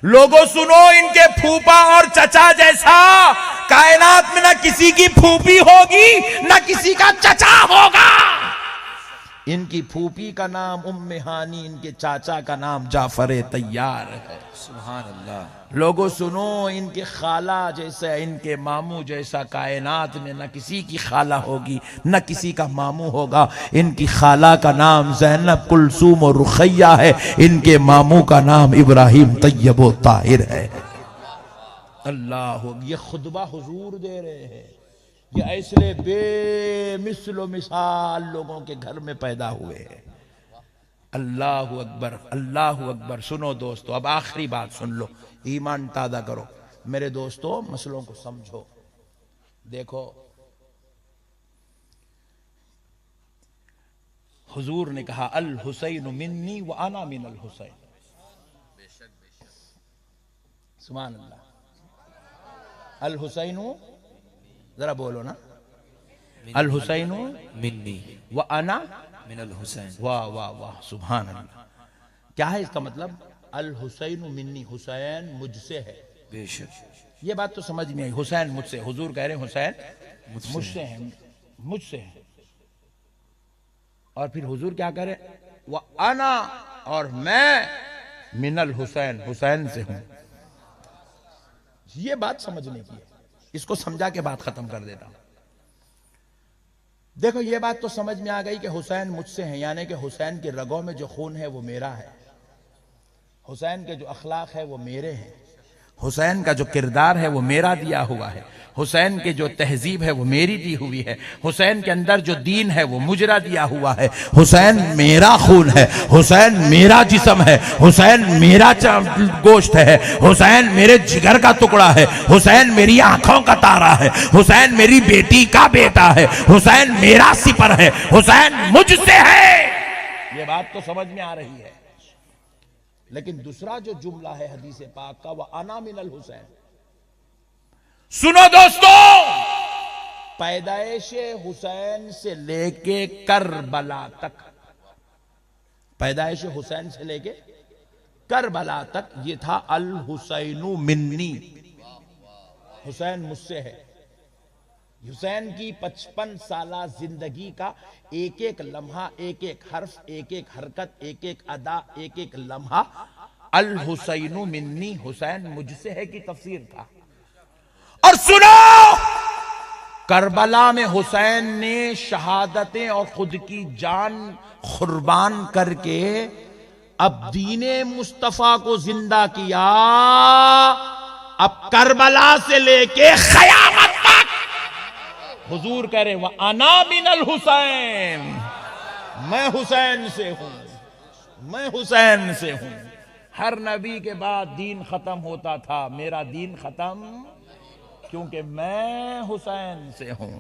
لوگوں سنو، ان کے پھوپا اور چچا جیسا کائنات میں نہ کسی کی پھوپی ہوگی نہ کسی کا چچا ہوگا۔ ان کی پھوپی کا نام ام ہانی، ان کے چاچا کا نام جعفر طیار ہے۔ سبحان اللہ۔ لوگوں سنو، ان کے خالہ جیسا، ان کے ماموں جیسا کائنات میں نہ کسی کی خالہ ہوگی نہ کسی کا ماموں ہوگا۔ ان کی خالہ کا نام زینب، کلثوم اور رقیہ ہے، ان کے ماموں کا نام ابراہیم، طیب و طاہر ہے۔ اللہ، یہ خطبہ حضور دے رہے ہیں، یہ ایسے بے مثل و مثال لوگوں کے گھر میں پیدا ہوئے ہیں۔ اللہ اکبر، اللہ اکبر۔ سنو دوستو، اب آخری بات سن لو، ایمان تازہ کرو میرے دوستو، مسئلوں کو سمجھو۔ دیکھو، حضور نے کہا الحسین منی وانا من الحسین، سبحان اللہ۔ الحسین، ذرا بولو نا، الحسین منی وانا من الحسین. واہ واہ واہ سبحان اللہ. کیا ہے اس کا مطلب؟ الحسین منی، حسین مجھ سے ہے. بے شک. یہ بات تو سمجھ میں آئی. حسین مجھ سے، حضور کہہ رہے ہیں حسین مجھ سے ہیں، مجھ سے ہیں. اور پھر حضور کیا کہہ رہے ہیں؟ وَأَنَا، اور میں من الحسین، حسین سے ہوں. یہ بات سمجھنے کی ہے. اس کو سمجھا کے بات ختم کر دیتا ہوں. دیکھو یہ بات تو سمجھ میں آ گئی کہ حسین مجھ سے ہیں، یعنی کہ حسین کے رگوں میں جو خون ہے وہ میرا ہے، حسین کے جو اخلاق ہے وہ میرے ہیں، حسین کا جو کردار ہے وہ میرا دیا ہوا ہے، حسین کے جو تہذیب ہے وہ میری دی ہوئی ہے، حسین کے اندر جو دین ہے وہ مجرا دیا ہوا ہے. حسین میرا خون ہے، حسین میرا جسم ہے، حسین میرا گوشت ہے، حسین میرے جگر کا ٹکڑا ہے، حسین میری آنکھوں کا تارا ہے، حسین میری بیٹی کا بیٹا ہے، حسین میرا سپر ہے، حسین مجھ سے ہے. یہ بات تو سمجھ میں آ رہی ہے. لیکن دوسرا جو جملہ ہے حدیث پاک کا، وَأَنَا مِنَ الْحُسَيْن. سنو دوستو، پیدائش حسین سے لے کے کربلا تک، پیدائش حسین سے لے کے کربلا تک یہ تھا الحسین منی، حسین مجھ سے ہے. حسین کی 55 سالہ زندگی کا ایک ایک لمحہ، ایک ایک حرف، ایک ایک حرکت، ایک ایک ادا، ایک ایک لمحہ الحسین منی، حسین مجھ سے ہے کی تفسیر تھا. اور سنو، کربلا میں حسین نے شہادتیں اور خود کی جان قربان کر کے اب دین مصطفیٰ کو زندہ کیا. اب کربلا سے لے کے قیامت تک حضور کہہ رہے وَأَنَا مِنَ الْحُسَيْن، میں حسین سے ہوں، میں حسین سے ہوں. ہر نبی کے بعد دین ختم ہوتا تھا، میرا دین ختم کیونکہ میں حسین سے ہوں.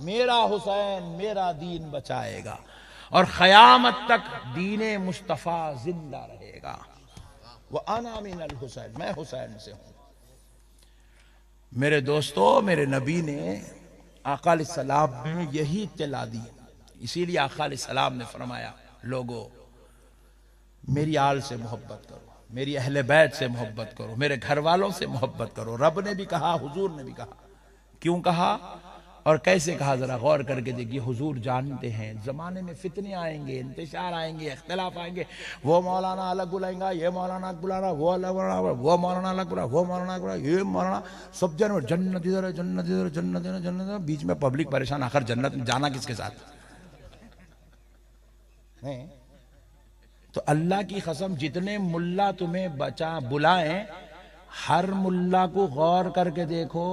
میرا حسین میرا دین بچائے گا اور قیامت تک دین مصطفیٰ زندہ رہے گا. وَأَنَا مِنَ الْحُسَيْن، میں حسین سے ہوں. میرے دوستو، میرے نبی نے، آقا علیہ السلام نے یہی اطلاع دی. اسی لیے آقا علیہ السلام نے فرمایا لوگو میری آل سے محبت کرو، میری اہل بیت سے محبت کرو، میرے گھر والوں سے محبت کرو. رب نے بھی کہا، حضور نے بھی کہا. کیوں کہا اور کیسے کہا ذرا غور کر کے دیکھیے. حضور جانتے ہیں زمانے میں فتنے آئیں گے، انتشار آئیں گے، اختلاف آئیں گے. وہ مولانا الگ بلائیں گا، یہ مولانا الگ بلا رہا، وہ الگ بلا رہا، وہ مولانا الگ بلا، وہ مولانا الگ بلا، یہ مولانا. سب جانور جنت ادھر ہے، جنت ادھر ہے، جنت ادھر ہے، جنت ادھر ہے. بیچ میں پبلک پریشان، آخر جنت میں جانا کس کے ساتھ؟ تو اللہ کی قسم جتنے ملا تمہیں بلائیں، ہر ملا کو غور کر کے دیکھو،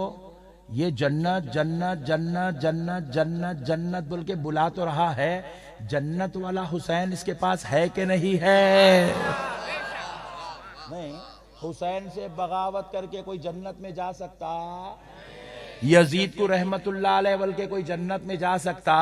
یہ جنت جنت جنت جنت جنت جنت بول کے بلا تو رہا ہے. جنت والا حسین اس کے پاس ہے کہ نہیں ہے؟ نہیں. حسین سے بغاوت کر کے کوئی جنت میں جا سکتا؟ یزید کو رحمت اللہ علیہ بول کے کوئی جنت میں جا سکتا؟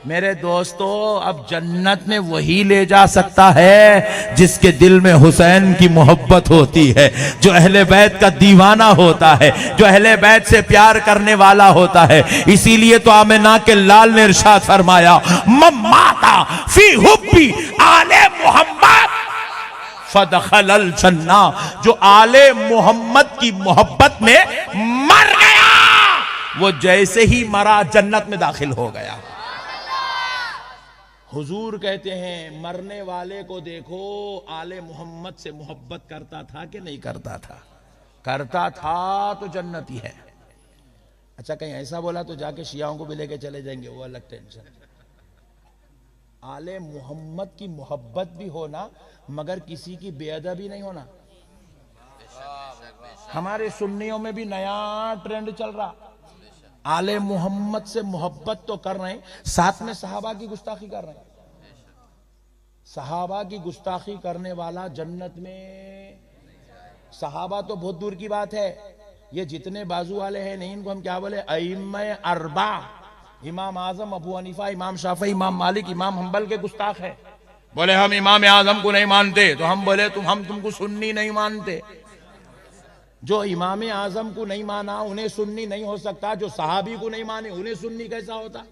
میرے دوستو، اب جنت میں وہی لے جا سکتا ہے جس کے دل میں حسین کی محبت ہوتی ہے، جو اہل بیت کا دیوانہ ہوتا ہے، جو اہل بیت سے پیار کرنے والا ہوتا ہے. اسی لیے تو آمنہ کے لال نے ارشاد فرمایا مماتا فی حبی آل محمد فدخل الجنہ، جو آل محمد کی محبت میں مر گیا وہ جیسے ہی مرا جنت میں داخل ہو گیا. حضور کہتے ہیں مرنے والے کو دیکھو آل محمد سے محبت کرتا تھا کہ نہیں کرتا تھا؟ کرتا تھا تو جنتی ہے. اچھا کہیں ایسا بولا تو جا کے شیعوں کو بھی لے کے چلے جائیں گے، وہ الگ ٹینشن. آل محمد کی محبت بھی ہونا مگر کسی کی بے ادبی نہیں ہونا. ہمارے سنیوں میں بھی نیا ٹرینڈ چل رہا، آل محمد سے محبت تو کر رہے ہیں، ساتھ میں صحابہ کی گستاخی کر رہے ہیں. صحابہ کی گستاخی کرنے والا جنت میں، صحابہ تو بہت دور کی بات ہے. یہ جتنے بازو والے ہیں نہیں، ان کو ہم کیا بولے؟ ائمہ اربعہ، امام اعظم ابو حنیفہ، امام شافعی، امام مالک، امام حنبل کے گستاخ ہیں. بولے ہم امام اعظم کو نہیں مانتے، تو ہم بولے ہم تم کو سنی نہیں مانتے. جو امام اعظم کو نہیں مانا انہیں سنی نہیں ہو سکتا، جو صحابی کو نہیں مانے انہیں سنی کیسا ہوتا؟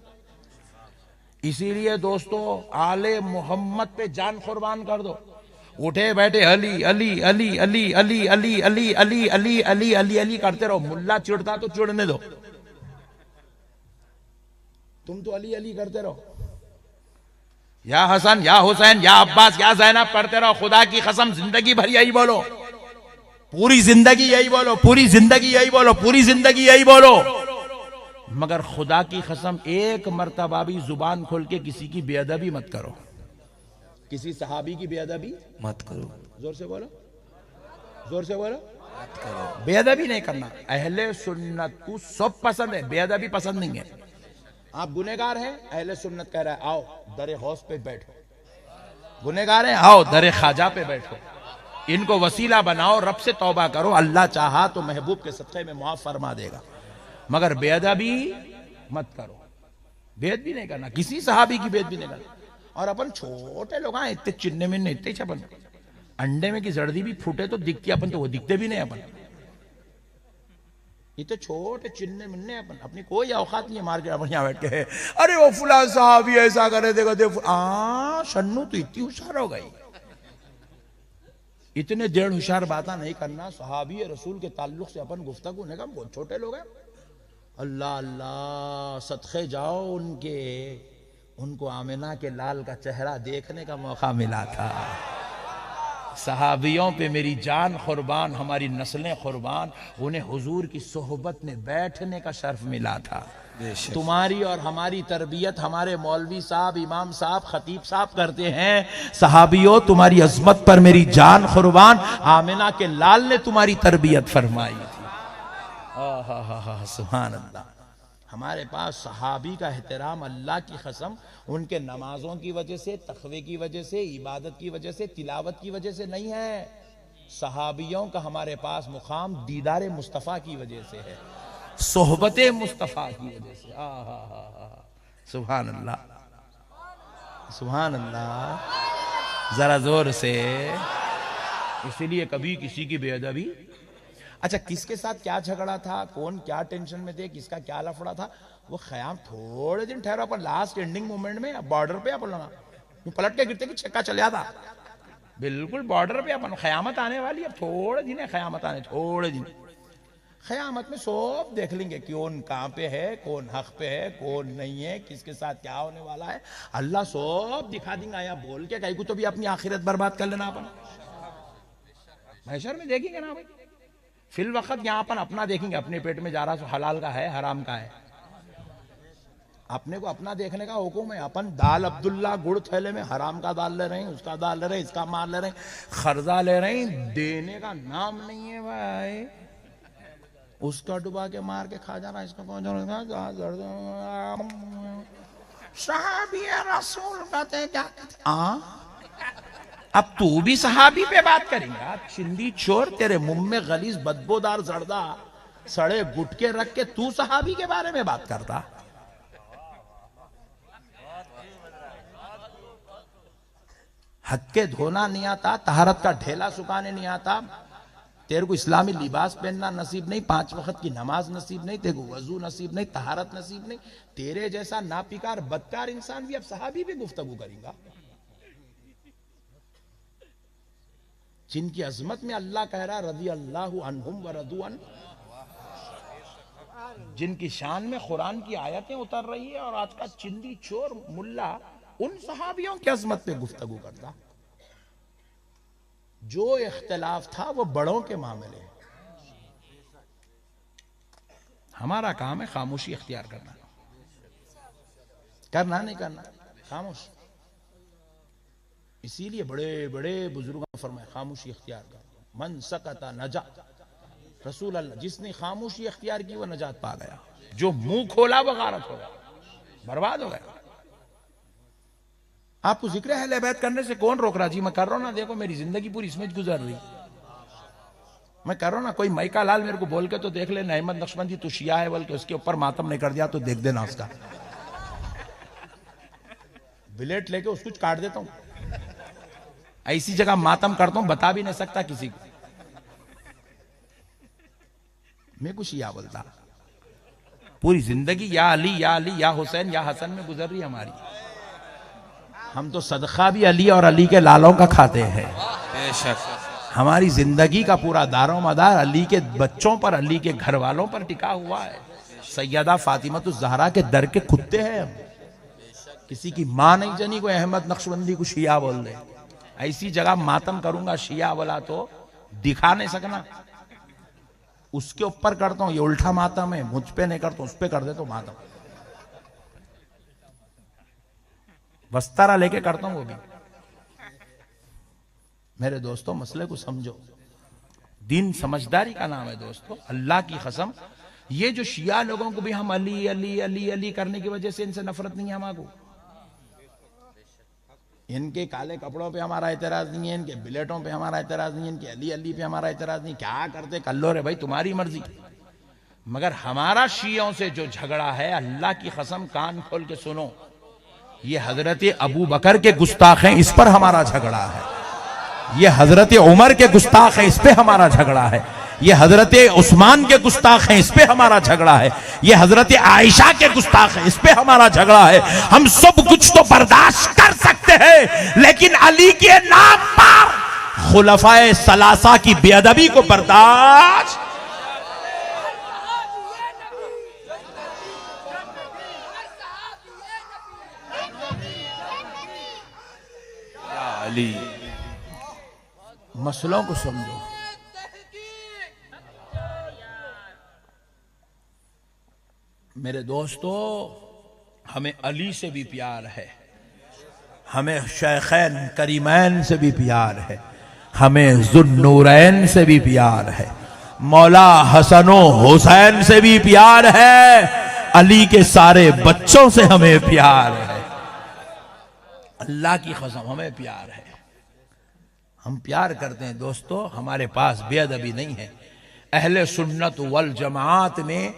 اسی لیے دوستو آل محمد پہ جان قربان کر دو. اٹھے بیٹھے علی علی علی علی علی علی علی علی علی علی علی علی کرتے رہو. ملا چڑھتا تو چڑھنے دو، تم تو علی علی کرتے رہو. یا حسن یا حسین یا عباس یا زینب پڑھتے رہو. خدا کی قسم زندگی بھر یہی بولو، پوری زندگی یہی بولو، پوری زندگی یہی بولو، پوری زندگی یہی بولو. مگر خدا کی قسم ایک مرتبہ بھی زبان کھول کے کسی کی بے ادبی مت کرو، کسی صحابی کی بے ادبی مت کرو. زور سے بولو، زور سے بولو، بے ادبی نہیں کرنا. اہل سنت کو سب پسند ہے، بے ادبی پسند نہیں ہے. آپ گنہگار ہیں، اہل سنت کہہ رہا ہے آؤ در غوث پہ بیٹھو. گنہگار ہیں، آؤ در خواجہ پہ بیٹھو. ان کو وسیلہ بناؤ، رب سے توبہ کرو، اللہ چاہا تو محبوب کے صدقے میں معاف فرما دے گا. مگر بے ادبی مت کرو، بے ادبی نہیں کرنا، کسی صحابی کی بے ادبی نہیں کرنا. اور اپن چھوٹے لوگ ہیں، اتنے چننے مننے اتنے چھپن، انڈے میں کی زردی بھی پھوٹے تو دکھتی، اپن تو وہ دکھتے بھی نہیں. اپن اتنے چھوٹے چننے مننے، اپنی کوئی اوقات نہیں ہے مار کے اپن یہاں بیٹھ کے ارے وہ فلاں صحابی ایسا کرے دیکھو شنو تو اتنی ہوشیار ہو گئی. اتنے ڈیڑھ ہوشیار باتیں نہیں کرنا. صحابی رسول کے تعلق سے اپن گفتگو نہیں کرنا، بہت چھوٹے لوگ ہیں. اللہ اللہ صدقے جاؤ ان کے، ان کو آمنہ کے لال کا چہرہ دیکھنے کا موقع ملا تھا. صحابیوں پہ میری جان قربان، ہماری نسلیں قربان، انہیں حضور کی صحبت میں بیٹھنے کا شرف ملا تھا. تمہاری اور ہماری تربیت ہمارے مولوی صاحب، امام صاحب، خطیب صاحب کرتے ہیں. صحابیوں تمہاری عظمت پر میری جان قربان، آمنہ کے لال نے تمہاری تربیت فرمائی تھی. سبحان اللہ. ہمارے پاس صحابی کا احترام اللہ کی قسم ان کے نمازوں کی وجہ سے، تقوی کی وجہ سے، عبادت کی وجہ سے، تلاوت کی وجہ سے نہیں ہے. صحابیوں کا ہمارے پاس مقام دیدار مصطفیٰ کی وجہ سے ہے، صحبت مصطفیٰ کی وجہ سے. سبحان اللہ، سبحان اللہ. ذرا زور سے. اسی لیے کبھی کسی کی بے ادبی. اچھا کس کے ساتھ کیا جھگڑا تھا، کون کیا ٹینشن میں تھے، کس کا کیا لفڑا تھا، وہ خیام تھوڑے دن ٹھہرا. پر لاسٹ اینڈنگ مومنٹ میں بارڈر پہ اپن لگا پلٹ کے گرتے کہ چھکا چل جاتا. بالکل بارڈر پہ اپن قیامت آنے والی. اب تھوڑے دن ہے قیامت آنے، تھوڑے دن. قیامت میں سب دیکھ لیں گے کون کہاں پہ ہے، کون حق پہ ہے، کون نہیں ہے، کس کے ساتھ کیا ہونے والا ہے. اللہ سب دکھا دیں گا. یا بول کے کہیں کو تو بھی اپنی آخرت برباد کر لینا. اپن محشر میں دیکھیں گے نا بھائی. فی الوقت یہاں اپن اپنا دیکھیں گے، اپنے پیٹ میں جا رہا سو حلال کا ہے حرام کا ہے. اپنے کو اپنا دیکھنے کا حکم ہے. اپن دال عبداللہ گڑ تھیلے میں حرام کا دال لے رہے ہیں، اس کا دال لے رہے ہیں، اس کا مال لے رہے ہیں، قرضہ لے رہے ہیں. دینے کا نام نہیں ہے بھائی. اس کا ڈبا کے مار کے کھا جانا، اس کا کون جانا. صحابی رسول کہتے کیا کہتے. اب تو بھی صحابی پہ بات کریں گا؟ چندی چور، تیرے منہ میں غلیظ بدبودار زردہ سڑے گٹکے رکھ کے تو صحابی کے بارے میں بات کرتا. حد کے دھونا نہیں آتا، طہارت کا ڈھیلا سکانے نہیں آتا، تیرے کو اسلامی لباس پہننا نصیب نہیں، 5 وقت کی نماز نصیب نہیں، تیرے کو وضو نصیب نہیں، طہارت نصیب نہیں. تیرے جیسا ناپکار بدکار انسان بھی اب صحابی بھی گفتگو کریں گا. جن کی عظمت میں اللہ کہہ رہا رضی اللہ عنہم ورضوا عنہ، جن کی شان میں قرآن کی آیتیں اتر رہی ہے، اور آج کا چندی چور ملا ان صحابیوں کی عظمت پہ گفتگو کرتا. جو اختلاف تھا وہ بڑوں کے معاملے. ہمارا کام ہے خاموشی اختیار کرنا. کرنا نہیں کرنا خاموش. اسی لیے بڑے بڑے بزرگوں فرمائے خاموشی اختیار کر. من سکت نجا. رسول اللہ جس نے خاموشی اختیار کی وہ نجات پا گیا، جو منہ کھولا وہ غارت ہو گیا، برباد ہو گیا. آپ کو ذکر اہل بیت کرنے سے کون روک رہا؟ جی میں کر رہا ہوں نا، دیکھو میری زندگی پوری اس میں گزر رہی، میں کر رہا ہوں نا. کوئی مائکا لال میرے کو بول کے تو دیکھ لے احمد نقشبندی تو شیعہ ہے بول کے اس کے اوپر ماتم نہیں کر دیا تو دیکھ دینا. اس کا بلیٹ لے کے اس کو کاٹ دیتا ہوں. ایسی جگہ ماتم کرتا ہوں بتا بھی نہیں سکتا کسی کو. میں کو شیعہ بولتا. پوری زندگی یا علی یا علی یا حسین یا حسن میں گزر رہی ہماری. ہم تو صدقہ بھی علی اور علی کے لالوں کا کھاتے ہیں. بے شک. ہماری زندگی کا پورا دار و مدار علی کے بچوں پر، علی کے گھر والوں پر ٹکا ہوا ہے. سیدہ فاطمہ الزہرا کے در کے کتے ہیں ہم. کسی کی ماں نہیں جنی کوئی احمد نقشبندی کو شیعہ بول دے. ایسی جگہ ماتم کروں گا شیعہ والا تو دکھا نہیں سکنا. اس کے اوپر کرتا ہوں، یہ الٹا ماتم ہے. مجھ پہ نہیں کرتا ہوں، اس پہ کر دیتا ہوں ماتم. بسترا لے کے کرتا ہوں وہ بھی. میرے دوستو مسئلے کو سمجھو. دین سمجھداری کا نام ہے دوستو. اللہ کی قسم یہ جو شیعہ لوگوں کو بھی ہم علی علی علی علی کرنے کی وجہ سے ان سے نفرت نہیں ہے ہمارے کو. ان کے کالے کپڑوں پہ ہمارا اعتراض نہیں ہے، ان کے بلیٹوں پہ ہمارا اعتراض نہیں ہے، ان کے علی علی پہ ہمارا اعتراض نہیں. کیا کرتے کر لو رے بھائی، تمہاری مرضی. مگر ہمارا شیعوں سے جو جھگڑا ہے، اللہ کی قسم کان کھول کے سنو، یہ حضرت ابو بکر کے گستاخ ہیں، اس پر ہمارا جھگڑا ہے. یہ حضرت عمر کے گستاخ ہیں، اس پہ ہمارا جھگڑا ہے. یہ حضرت عثمان کے گستاخ ہیں، اس پہ ہمارا جھگڑا ہے. یہ حضرت عائشہ کے گستاخ ہیں، اس پہ ہمارا جھگڑا ہے. ہم سب کچھ تو برداشت کر سکتے ہیں، لیکن علی کے نام پر خلفائے ثلاثہ کی بے ادبی کو برداشت. علی مسئلوں کو سمجھو. میرے دوستو ہمیں علی سے بھی پیار ہے، ہمیں شیخین کریمین سے بھی پیار ہے، ہمیں ذوالنورین سے بھی پیار ہے، مولا حسن و حسین سے بھی پیار ہے، علی کے سارے بچوں سے ہمیں پیار ہے. اللہ کی قسم ہمیں پیار ہے. ہم پیار کرتے ہیں دوستو. ہمارے پاس بے ادبی نہیں ہے. اہل سنت والجماعت میں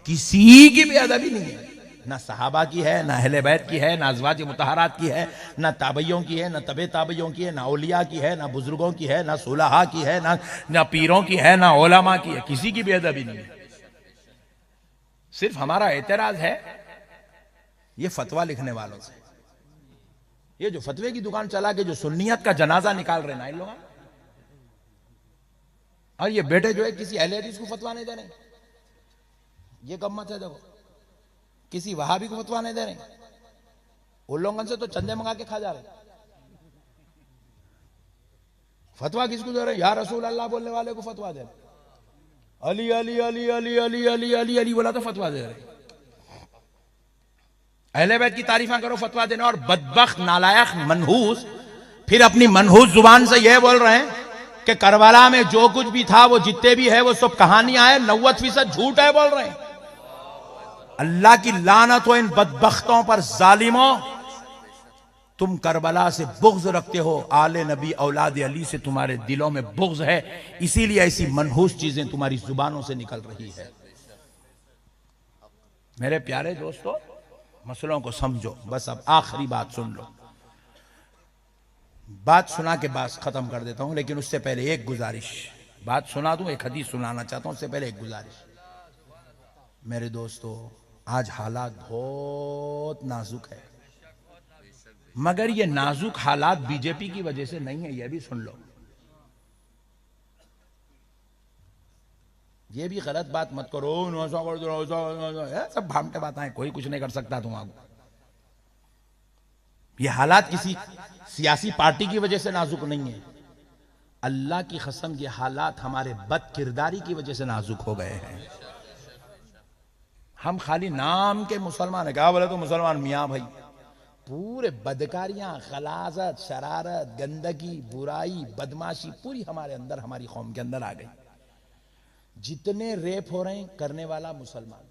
کسی کی بے ادبی نہیں ہے. نہ صحابہ کی ہے، نہ اہل بیت کی ہے، نہ ازواج مطہرات کی ہے، نہ تابعیوں کی ہے، نہ تبع تابعیوں کی ہے، نہ اولیاء کی ہے، نہ بزرگوں کی ہے، نہ صلحاء کی ہے، نہ پیروں کی ہے، نہ علماء کی ہے. کسی کی بے ادبی نہیں ہے. صرف ہمارا اعتراض ہے یہ فتویٰ لکھنے والوں سے. یہ جو فتوے کی دکان چلا کے جو سنیت کا جنازہ نکال رہے نا ان لوگوں، اور یہ بیٹے جو ہے کسی اہل حدیث کو فتویٰ نہیں دے رہے. یہ کب مت ہے دیکھو. کسی وہابی کو فتویٰ نہیں دے رہے. ان لوگوں سے تو چندے منگا کے کھا جا رہے. فتویٰ کس کو دے رہے؟ یا رسول اللہ بولنے والے کو فتویٰ دے رہے. علی علی علی علی علی علی علی علی بولا تو فتویٰ دے رہے. اہل بیت کی تعریفاں کرو فتویٰ دینا. اور بدبخت نالائق منحوس پھر اپنی منحوس زبان سے یہ بول رہے ہیں کہ کربلا میں جو کچھ بھی تھا وہ جتنے بھی ہے وہ سب کہانیاں ہیں، 90% جھوٹ ہے بول رہے ہیں. اللہ کی لعنت ہو ان بدبختوں پر، ظالموں. تم کربلا سے بغض رکھتے ہو، آل نبی اولاد علی سے تمہارے دلوں میں بغض ہے، اسی لیے ایسی منحوس چیزیں تمہاری زبانوں سے نکل رہی ہے. میرے پیارے دوستو مسئلوں کو سمجھو. بس اب آخری بات سن لو. بات سنا کے بعد ختم کر دیتا ہوں، لیکن اس سے پہلے ایک گزارش. بات سنا دوں، ایک حدیث سنانا چاہتا ہوں. اس سے پہلے ایک گزارش. میرے دوستو آج حالات بہت نازک ہے، مگر یہ نازک حالات بی جے پی کی وجہ سے نہیں ہے. یہ بھی سن لو. یہ بھی غلط بات مت کرو، سب بھامٹے باتیں ہیں، کوئی کچھ نہیں کر سکتا تمہارا. یہ حالات کسی سیاسی پارٹی کی وجہ سے نازک نہیں ہے. اللہ کی قسم یہ حالات ہمارے بد کرداری کی وجہ سے نازک ہو گئے ہیں. ہم خالی نام کے مسلمان ہیں. کیا بولے تو مسلمان میاں بھائی، پورے بدکاریاں، غلاظت، شرارت، گندگی، برائی، بدماشی پوری ہمارے اندر، ہماری قوم کے اندر آ گئی. جتنے ریپ ہو رہے ہیں کرنے والا مسلمان،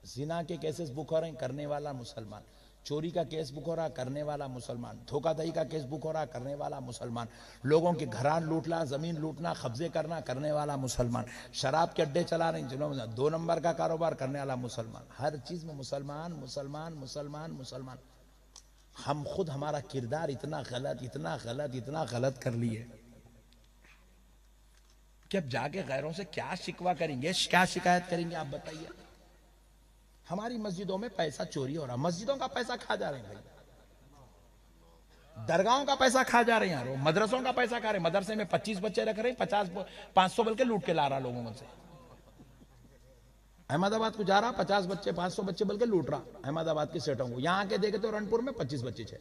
زنا کے کیسز بک ہو رہے ہیں کرنے والا مسلمان، چوری کا کیس بک ہو رہا کرنے والا مسلمان، دھوکہ دہی کا کیس بک ہو رہا کرنے والا مسلمان، لوگوں کے گھران لوٹنا، زمین لوٹنا، قبضے کرنا کرنے والا مسلمان، شراب کے اڈے چلا رہے ہیں جنہوں نے 2 نمبر کا کاروبار کرنے والا مسلمان. ہر چیز میں مسلمان مسلمان مسلمان مسلمان. ہم خود ہمارا کردار اتنا غلط اتنا غلط اتنا غلط کر لیے. کہ اب جا کے غیروں سے کیا شکوہ کریں گے, کیا شکایت کریں گے, آپ بتائیے. ہماری مسجدوں میں پیسہ چوری ہو رہا, مسجدوں کا پیسہ کھا جا رہے ہیں بھائی, درگاہوں کا پیسہ کھا جا رہے ہیں یار, مدرسوں کا پیسہ کھا رہے ہیں. مدرسے میں 25 بچے رکھ رہے ہیں, 500 بلکہ لوٹ کے لا رہا لوگوں سے. احمد آباد کو جا رہا 50 بچے 500 بچے بلکہ لوٹ رہا احمد آباد کے سیٹوں کو. یہاں کے دیکھے تو رنپور میں 25 بچے تھے.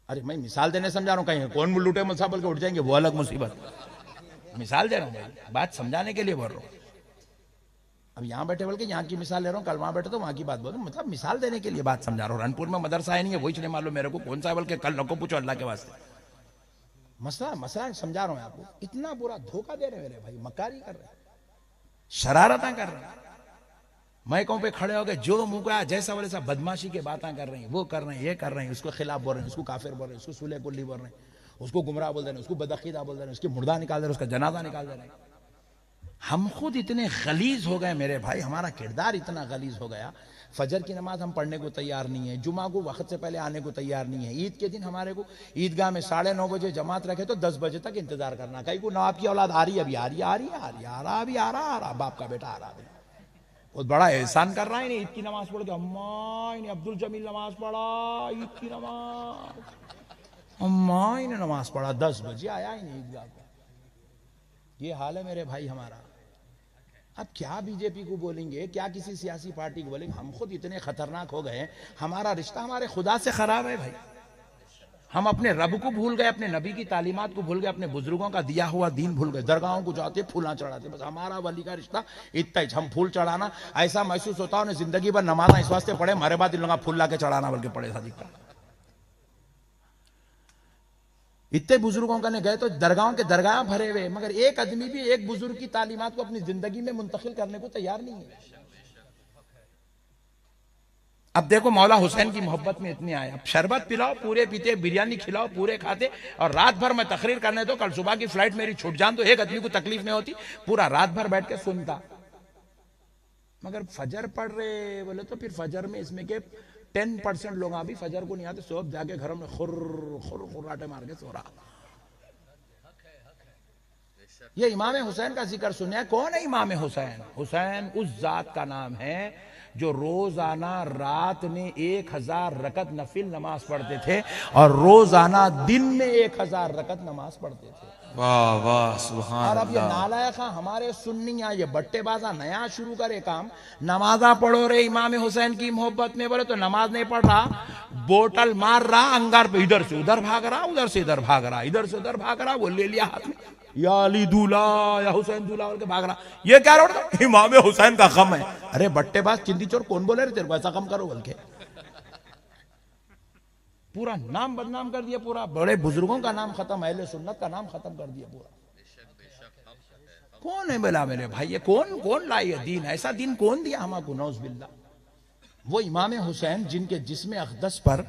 ارے میں مثال دینے سمجھا رہا ہوں, کہیں کون لوٹے مسا بلکہ اٹھ جائیں گے وہ الگ مصیبت. مثال دے رہا ہوں بھائی, بات سمجھانے کے لیے بول رہا ہوں. اب یہاں بیٹھے بلکہ یہاں کی مثال لے رہا ہوں, کل وہاں بیٹھے تو وہاں کی بات بول رہا ہوں, مطلب مثال دینے کے لیے بات سمجھا رہا ہوں. رنپور میں مدرسہ ہے نہیں ہے, وہی چلے معلوم میرے کو کون سا ہے, بلکہ کل نہ کو پوچھو اللہ کے واسطے. مسئلہ سمجھا رہا ہوں آپ کو. اتنا برا دھوکہ دے رہے میرے بھائی, مکاری کر رہے, شرارتیں کر رہے ہیں. مائکوں پہ کھڑے ہو گئے جو منہ کا جیسا ویسا بدماشی کے باتیں کر رہے ہیں, وہ کر رہے ہیں, یہ کر رہے ہیں, اس کو خلاف بول رہے ہیں, اس کو کافر بول رہے ہیں, اس کو سولے کلی بول رہے ہیں, اس کو گمراہ بول رہے ہیں, اس کو بدعقیدہ بول رہے ہیں, اس کی مردہ نکال دے رہے ہیں, اس کا جنازہ نکال دے رہے ہیں. ہم خود اتنے غلیظ ہو گئے میرے بھائی, ہمارا کردار اتنا غلیظ ہو گیا. فجر کی نماز ہم پڑھنے کو تیار نہیں ہے, جمعہ کو وقت سے پہلے آنے کو تیار نہیں ہے. عید کے دن ہمارے کو عیدگاہ میں 9:30 بجے جماعت رکھے تو 10 بجے تک انتظار کرنا. کہیں کو نواب کی اولاد آ رہی ہے, ابھی آ رہا, باپ کا بیٹا آ رہا. بہت بڑا احسان کر رہا ہے. عید کی نماز پڑھ کے اماں نے عبد الجمیل نماز پڑھا, عید کی نماز اماں نے نماز پڑھا, 10 بجے آیا ہی نہیں عیدگاہ کو. یہ حال ہے میرے بھائی ہمارا. اب کیا بی جے پی کو بولیں گے, کیا کسی سیاسی پارٹی کو بولیں گے. ہم خود اتنے خطرناک ہو گئے ہیں, ہمارا رشتہ ہمارے خدا سے خراب ہے بھائی. ہم اپنے رب کو بھول گئے, اپنے نبی کی تعلیمات کو بھول گئے, اپنے بزرگوں کا دیا ہوا دین بھول گئے. درگاہوں کو جاتے پھولاں چڑھاتے, بس ہمارا ولی کا رشتہ اتنا ہی. ہم پھول چڑھانا ایسا محسوس ہوتا ہے, انہیں زندگی بھر نمازاں اس واسطے پڑھے, ہمارے بعد ان لوگوں کا پھول لا کے چڑھانا بلکہ پڑے ایسا دکھتا. اتنے بزرگوں کا نے گئے تو درگاہوں کے درگاہ بھرے ہوئے, مگر ایک آدمی بھی ایک بزرگ کی تعلیمات کو اپنی زندگی میں منتقل کرنے کو تیار نہیں ہے. اب دیکھو مولا حسین کی محبت میں اتنے آئے, اب شربت پلاؤ پورے پیتے, بریانی کھلاؤ پورے کھاتے, اور رات بھر میں تقریر کرنے تو کل صبح کی فلائٹ میری چھوٹ جان تو ایک آدمی کو تکلیف نہیں ہوتی, پورا رات بھر بیٹھ کے سنتا. مگر فجر پڑھ رہے بولے تو پھر فجر میں اس میں کہ 10% لوگ ابھی فجر کو نہیں آتے, صبح جا کے گھروں میں خراٹے مار کے سو رہا. یہ امام حسین کا ذکر سنیا. کون ہے امام حسین؟ حسین اس ذات کا نام ہے جو روزانہ رات میں 1000 رکعت نفل نماز پڑھتے تھے, اور روزانہ دن میں 1000 رکعت نماز پڑھتے تھے. واہ واہ سبحان اور اب یہ اللہ. نالائق ہمارے سنیاں, یہ بٹے بازا نیا شروع کرے کام, نمازہ پڑھو رہے امام حسین کی محبت میں, بولے تو نماز نہیں پڑھ رہا, بوٹل مار رہا انگار پہ, ادھر سے ادھر بھاگ رہا, ادھر سے ادھر بھاگ رہا, ادھر سے ادھر بھاگ رہا, وہ لے لیا ہاتھ میں, یا علی دولا یا حسین دولا بول کے بھاگ رہا. یہ کیا روڑ تھا؟ امام حسین کا غم ہے. ارے بٹے باز چندی چور کون بولے رہے تیرے کو ایسا غم کرو بول کے؟ پورا نام بدنام کر دیا, پورا بڑے بزرگوں کا نام ختم, اہل سنت کا نام ختم کر دیا پورا. کون ہے بلا میرے بھائی, یہ کون لائی ہے دین؟ ایسا دین کون دیا ہما کو؟ نعوذ باللہ. وہ امام حسین جن کے جسم اقدس پر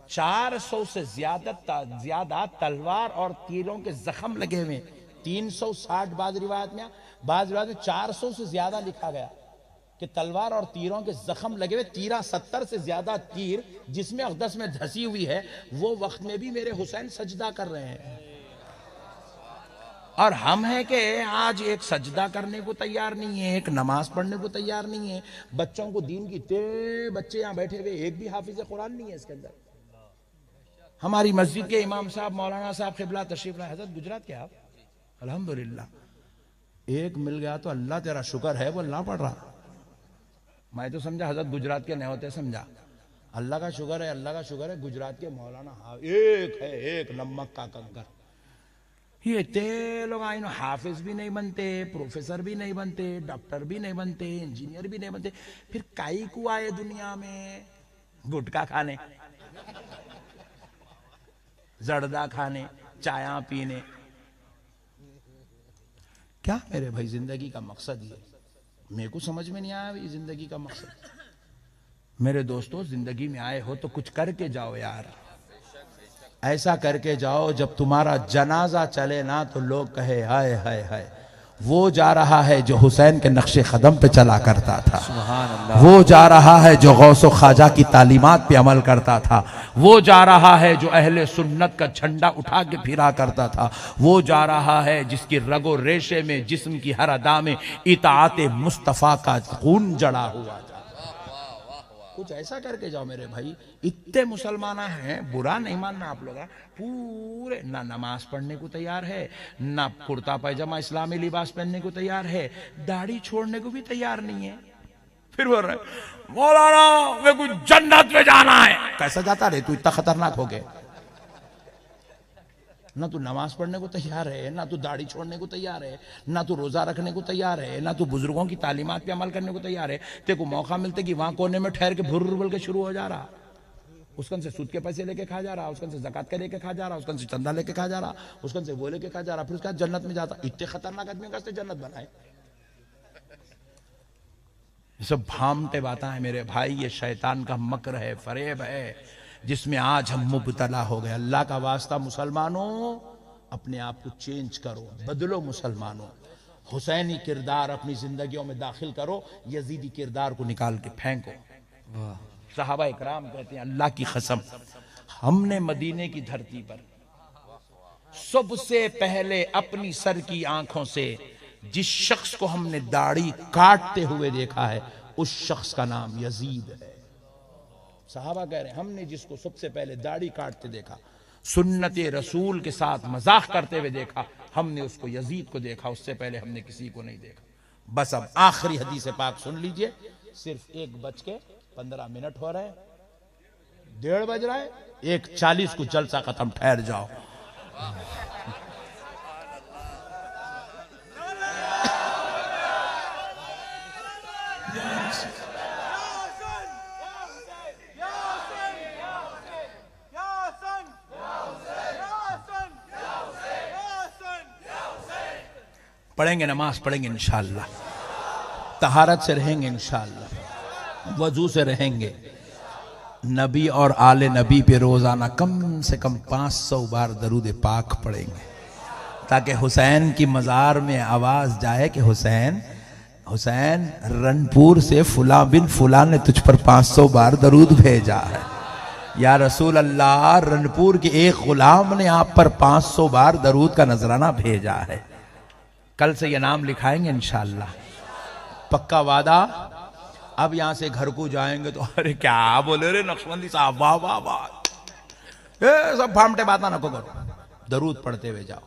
400 سے زیادہ تلوار اور تیروں کے زخم لگے ہوئے, 360 بعض روایت میں 400 سے زیادہ لکھا گیا کہ تلوار اور تیروں کے زخم لگے ہوئے. 70 سے زیادہ تیر جسم اقدس میں دھسی ہوئی ہے, وہ وقت میں بھی میرے حسین سجدہ کر رہے ہیں. اور ہم ہیں کہ آج ایک سجدہ کرنے کو تیار نہیں ہے, ایک نماز پڑھنے کو تیار نہیں ہے. بچوں کو دین کی بچے یہاں بیٹھے ہوئے, ایک بھی حافظ قرآن نہیں ہے اس کے اندر. ہماری مسجد کے امام صاحب مولانا صاحب قبلہ تشریف لائے, حضرت گجرات کے آپ, الحمدللہ ایک مل گیا تو اللہ تیرا شکر ہے, وہ اللہ پڑھ رہا. میں تو سمجھا حضرت گجرات کے نہیں ہوتے, سمجھا اللہ کا شکر ہے, اللہ کا شکر ہے. گجرات کے مولانا ایک ہے, ایک نمک کا کنکر. یہ تے لوگ آئینو حافظ بھی نہیں بنتے, پروفیسر بھی نہیں بنتے, ڈاکٹر بھی نہیں بنتے, انجینئر بھی نہیں بنتے, پھر کائی کو آئے دنیا میں؟ گٹکا کھانے, زردہ کھانے, چایاں پینے. کیا میرے بھائی زندگی کا مقصد یہ؟ میرے کو سمجھ میں نہیں آیا یہ زندگی کا مقصد. میرے دوستو, زندگی میں آئے ہو تو کچھ کر کے جاؤ یار. ایسا کر کے جاؤ جب تمہارا جنازہ چلے نا تو لوگ کہے ہائے ہائے ہائے وہ جا رہا ہے جو حسین کے نقش قدم پہ چلا کرتا تھا، سبحان اللہ، وہ جا رہا ہے جو غوث و خواجہ کی تعلیمات پہ عمل کرتا تھا، وہ جا رہا ہے جو اہل سنت کا جھنڈا اٹھا کے پھرا کرتا تھا، وہ جا رہا ہے جس کی رگ و ریشے میں، جسم کی ہر ادا میں اطاعت مصطفیٰ کا خون جڑا ہوا تھا۔ کچھ ایسا کر کے جاؤ میرے بھائی، اتنے مسلمان ہیں، برا نہیں ماننا آپ لوگ، پورے نہ نماز پڑھنے کو تیار ہے، نہ کرتا پائجامہ اسلامی لباس پہننے کو تیار ہے، داڑھی چھوڑنے کو بھی تیار نہیں ہے، پھر بول رہے مولانا میں کوئی جنت میں جانا ہے۔ کیسا جاتا رہے تو اتنا خطرناک ہو گئے؟ نہ تو نماز پڑھنے کو تیار ہے، نہ تو داڑھی چھوڑنے کو تیار ہے، نہ تو روزہ رکھنے کو تیار ہے، نہ تو بزرگوں کی تعلیمات پہ عمل کرنے کو تیار ہے۔ تیرے کو موقع ملتے کہ وہاں کونے میں ٹھہر کے بھر بول کے شروع ہو جا رہا، اس کن سے سود کے پیسے لے کے کھا جا رہا، اس کن سے زکات کے لے کے کھا جا رہا، اس کن سے چندہ لے کے کھا جا رہا، اس کن سے وہ لے کے کھا جا رہا، پھر اس کے بعد جنت میں جاتا۔ اتنے خطرناک آدمی کا جنت بنائے؟ یہ سب بھامٹے باتیں ہیں میرے بھائی، یہ شیطان کا مکر ہے، فریب ہے، جس میں آج ہم مبتلا ہو گئے۔ اللہ کا واسطہ مسلمانوں، اپنے آپ کو چینج کرو، بدلو مسلمانوں، حسینی کردار اپنی زندگیوں میں داخل کرو، یزیدی کردار کو نکال کے پھینکو۔ صحابہ اکرام کہتے ہیں اللہ کی قسم، ہم نے مدینے کی دھرتی پر سب سے پہلے اپنی سر کی آنکھوں سے جس شخص کو ہم نے داڑھی کاٹتے ہوئے دیکھا ہے، اس شخص کا نام یزید ہے۔ صحابہ کہہ رہے ہیں ہم نے جس کو سب سے پہلے داڑھی کاٹتے دیکھا، سنت رسول کے ساتھ مذاق کرتے ہوئے دیکھا، ہم نے اس کو یزید کو دیکھا، اس سے پہلے ہم نے کسی کو نہیں دیکھا۔ بس اب آخری حدیث پاک سن لیجئے، صرف 1:15 ہو رہے ہیں، 1:30 بج رہا ہے، 1:40 کو جلسہ ختم، ٹھہر جاؤ۔ پڑھیں گے، نماز پڑھیں گے انشاءاللہ، طہارت سے رہیں گے انشاءاللہ، وضو سے رہیں گے، نبی اور آل نبی پہ روزانہ کم سے کم 500 بار درود پاک پڑھیں گے، تاکہ حسین کی مزار میں آواز جائے کہ حسین حسین رنپور سے فلاں بن فلاں نے تجھ پر 500 بار درود بھیجا ہے۔ یا رسول اللہ، رنپور کے ایک غلام نے آپ پر 500 بار درود کا نذرانہ بھیجا ہے۔ کل سے یہ نام لکھائیں گے انشاءاللہ، پکا وعدہ۔ اب یہاں سے گھر کو جائیں گے تو ارے کیا بولے رے نقشبندی صاحب، واہ واہ واہ، سب بھامٹے باتاں نہ کرو، درود پڑھتے ہوئے جاؤ۔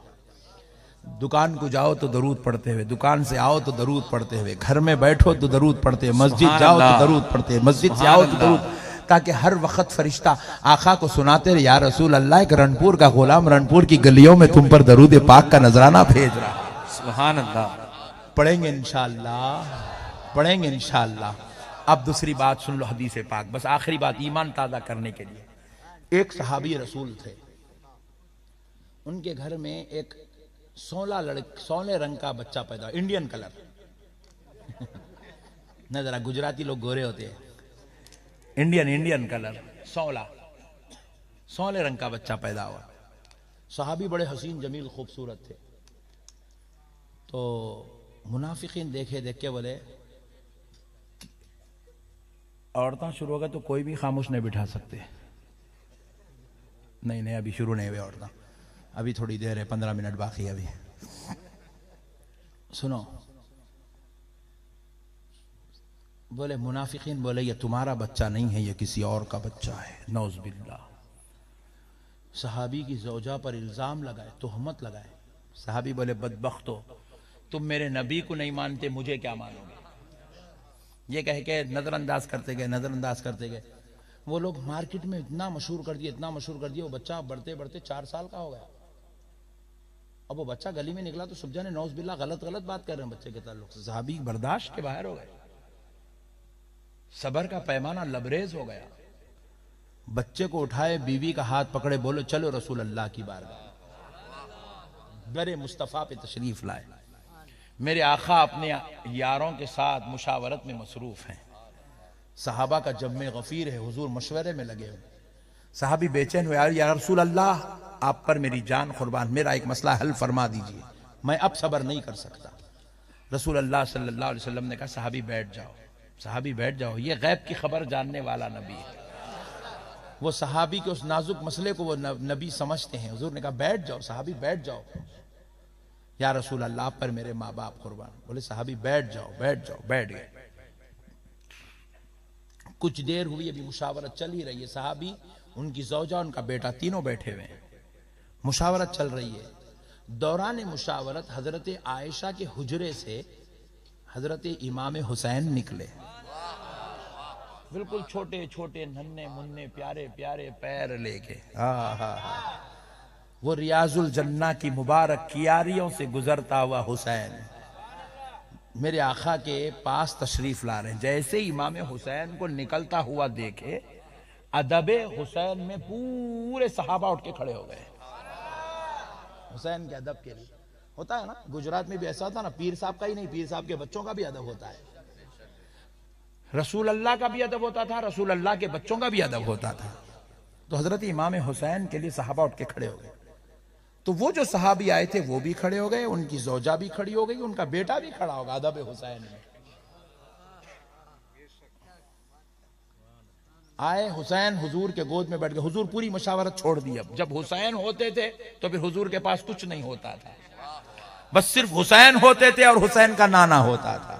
دکان کو جاؤ تو درود پڑھتے ہوئے، دکان سے آؤ تو درود پڑھتے ہوئے، گھر میں بیٹھو تو درود پڑھتے ہوئے، مسجد جاؤ تو درود پڑھتے ہوئے، مسجد سے آؤ تو درود، تاکہ ہر وقت فرشتہ آقا کو سناتے رہے، یا رسول اللہ، ایک رنپور کا غلام رنپور کی گلیوں میں تم پر درود پاک کا نذرانہ بھیج رہا۔ سبحان اللہ، پڑھیں گے انشاءاللہ، پڑھیں گے انشاءاللہ۔ اب دوسری بات سن لو حدیث پاک، بس آخری بات ایمان تازہ کرنے کے لیے۔ ایک صحابی رسول تھے، ان کے گھر میں ایک سونے رنگ کا بچہ پیدا ہوا، انڈین کلر نہ، ذرا گجراتی لوگ گورے ہوتے ہیں، انڈین کلر، سونے رنگ کا بچہ پیدا ہوا۔ صحابی بڑے حسین جمیل خوبصورت تھے، تو منافقین دیکھ کے بولے عورتیں شروع ہو گئے تو کوئی بھی خاموش نہیں بٹھا سکتے۔ نہیں ابھی شروع نہیں ہوئے عورتیں، ابھی تھوڑی دیر ہے، 15 منٹ باقی ہے ابھی۔ سنو، بولے منافقین بولے یہ تمہارا بچہ نہیں ہے، یہ کسی اور کا بچہ ہے، نعوذ باللہ۔ صحابی کی زوجہ پر الزام لگائے، تہمت لگائے۔ صحابی بولے بدبختو، تم میرے نبی کو نہیں مانتے، مجھے کیا مانو گے؟ یہ کہہ کے نظر انداز کرتے گئے۔ وہ لوگ مارکیٹ میں اتنا مشہور کر دیا، وہ بچہ بڑھتے 4 سال کا ہو گیا۔ اب وہ بچہ گلی میں نکلا تو سب جانے نعوذ باللہ غلط بات کر رہے ہیں بچے کے تعلق سے۔ صحابی برداشت کے باہر ہو گئے، صبر کا پیمانہ لبریز ہو گیا۔ بچے کو اٹھائے، بیوی کا ہاتھ پکڑے، بولو چلو رسول اللہ کی بارگاہ، در مصطفیٰ پہ تشریف لائے۔ میرے آقا اپنے یاروں کے ساتھ مشاورت میں مصروف ہیں، صحابہ کا جمع غفیر ہے، حضور مشورے میں لگے ہوئے۔ صحابی بے چین ہوئے، یا رسول اللہ، آپ پر میری جان قربان، میرا ایک مسئلہ حل فرما دیجئے، میں اب صبر نہیں کر سکتا۔ رسول اللہ صلی اللہ علیہ وسلم نے کہا صحابی بیٹھ جاؤ، صحابی بیٹھ جاؤ، یہ غیب کی خبر جاننے والا نبی ہے۔ وہ صحابی کے اس نازک مسئلے کو وہ نبی سمجھتے ہیں۔ حضور نے کہا بیٹھ جاؤ صحابی بیٹھ جاؤ۔ یا رسول اللہ آپ پر میرے ماں باپ قربان۔ بولے صحابی بیٹھ جاؤ بیٹھ جاؤ، بیٹھ گئے۔ کچھ دیر ہوئی، ابھی مشاورت چل ہی رہی ہے، صحابی، ان کی زوجہ، ان کا بیٹا، تینوں بیٹھے ہوئے ہیں، مشاورت چل رہی ہے۔ دوران مشاورت حضرت عائشہ کے حجرے سے حضرت امام حسین نکلے، بالکل چھوٹے چھوٹے ننھے منھے پیارے پیارے پیر لے کے، وہ ریاض الجنہ کی مبارک کیاریوں سے گزرتا ہوا حسین میرے آقا کے پاس تشریف لا رہے ہیں۔ جیسے امام حسین کو نکلتا ہوا دیکھے، ادب حسین میں پورے صحابہ اٹھ کے کھڑے ہو گئے۔ حسین کے ادب کے لیے ہوتا ہے نا، گجرات میں بھی ایسا ہوتا ہے نا، پیر صاحب کا ہی نہیں، پیر صاحب کے بچوں کا بھی ادب ہوتا ہے، رسول اللہ کا بھی ادب ہوتا تھا، رسول اللہ کے بچوں کا بھی ادب ہوتا تھا۔ تو حضرت امام حسین کے لیے صحابہ اٹھ کے کھڑے ہو گئے۔ تو وہ جو صحابی آئے تھے وہ بھی کھڑے ہو گئے، ان کی زوجہ بھی کھڑی ہو گئی، ان کا بیٹا بھی کھڑا ہوگا ادب حسین میں۔ آئے حسین حضور کے گود میں بیٹھ گئے، حضور پوری مشاورت چھوڑ دی۔ اب جب حسین ہوتے تھے تو پھر حضور کے پاس کچھ نہیں ہوتا تھا، بس صرف حسین ہوتے تھے اور حسین کا نانا ہوتا تھا۔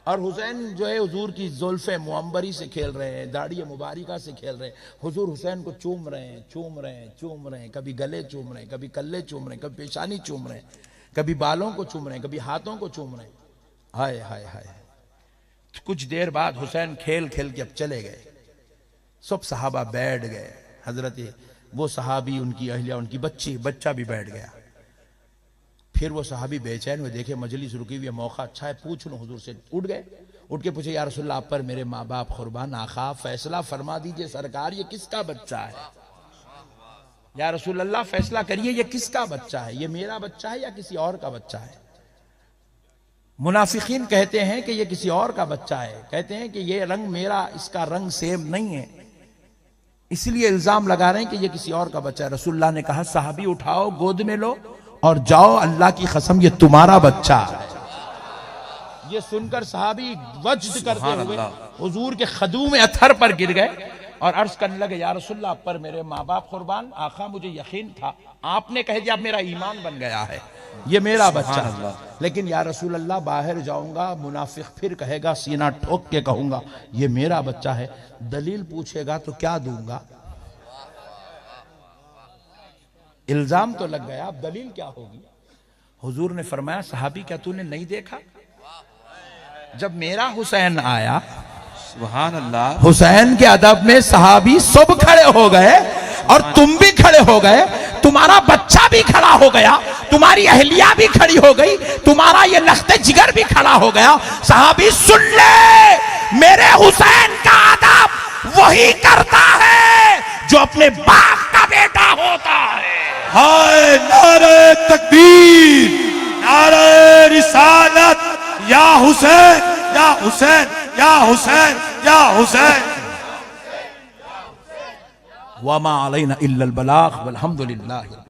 اور حسین جو ہے حضور کی زلف معمبری سے کھیل رہے ہیں، داڑھی مبارکہ سے کھیل رہے ہیں، حضور حسین کو چوم رہے ہیں، چوم رہے ہیں، چوم رہے ہیں، کبھی گلے چوم رہے ہیں، کبھی کلے چوم رہے ہیں، کبھی پیشانی چوم رہے ہیں، کبھی بالوں کو چوم رہے ہیں، کبھی ہاتھوں کو چوم رہے ہیں۔ ہائے ہائے ہائے۔ کچھ دیر بعد حسین کھیل کھیل کے اب چلے گئے، سب صحابہ بیٹھ گئے، حضرت وہ صحابی، ان کی اہلیہ، ان کی بچہ بھی بیٹھ گیا۔ پھر وہ صحابی بے چین ہوئے، دیکھے مجلس رکی ہوئی ہے، موقع اچھا ہے، پوچھ لوں حضور سے۔ اٹھ گئے، اٹھ کے پوچھے یا رسول اللہ آپ پر میرے ماں باپ قربان، آقا فیصلہ فرما دیجئے سرکار، یہ کس کا بچہ ہے؟ یا رسول اللہ فیصلہ کریے یہ کس کا بچہ ہے، یہ میرا بچہ ہے یا کسی اور کا بچہ ہے؟ منافقین کہتے ہیں کہ یہ کسی اور کا بچہ ہے، کہتے ہیں کہ یہ رنگ میرا، اس کا رنگ سیم نہیں ہے، اس لیے الزام لگا رہے ہیں کہ یہ کسی اور کا بچہ ہے۔ رسول اللہ نے کہا صحابی اٹھاؤ، گود میں لو اور جاؤ، اللہ کی قسم یہ تمہارا بچہ ہے۔ یہ سن کر صحابی وجد کرتے ہوئے حضور کے خدوم اطہر پر گر گئے اور عرض کرنے لگے یا رسول اللہ آپ پر میرے ماں باپ قربان، آقا مجھے یقین تھا، آپ نے کہہ دیا اب میرا ایمان بن گیا ہے، یہ میرا بچہ ہے، لیکن یا رسول اللہ باہر جاؤں گا، منافق پھر کہے گا، سینہ ٹھوک کے کہوں گا یہ میرا بچہ ہے، دلیل پوچھے گا تو کیا دوں گا؟ الزام تو لگ گیا، اب دلیل کیا ہوگی؟ حضور نے فرمایا صحابی کیا تو نے نہیں دیکھا، جب میرا حسین آیا، سبحان اللہ، حسین کے ادب میں صحابی سب کھڑے ہو گئے اور تم بھی کھڑے ہو گئے، تمہارا بچہ بھی کھڑا ہو گیا، تمہاری اہلیہ بھی کھڑی ہو گئی، تمہارا یہ لخت جگر بھی کھڑا ہو گیا۔ صحابی سن لے، میرے حسین کا ادب وہی کرتا ہے جو اپنے باپ کا بیٹا ہوتا ہے۔ ہائے نعرہ تکبیر، نعرہ رسالت، یا حسین یا حسین یا حسین یا حسین۔ وما علینا الا البلاغ والحمد للہ۔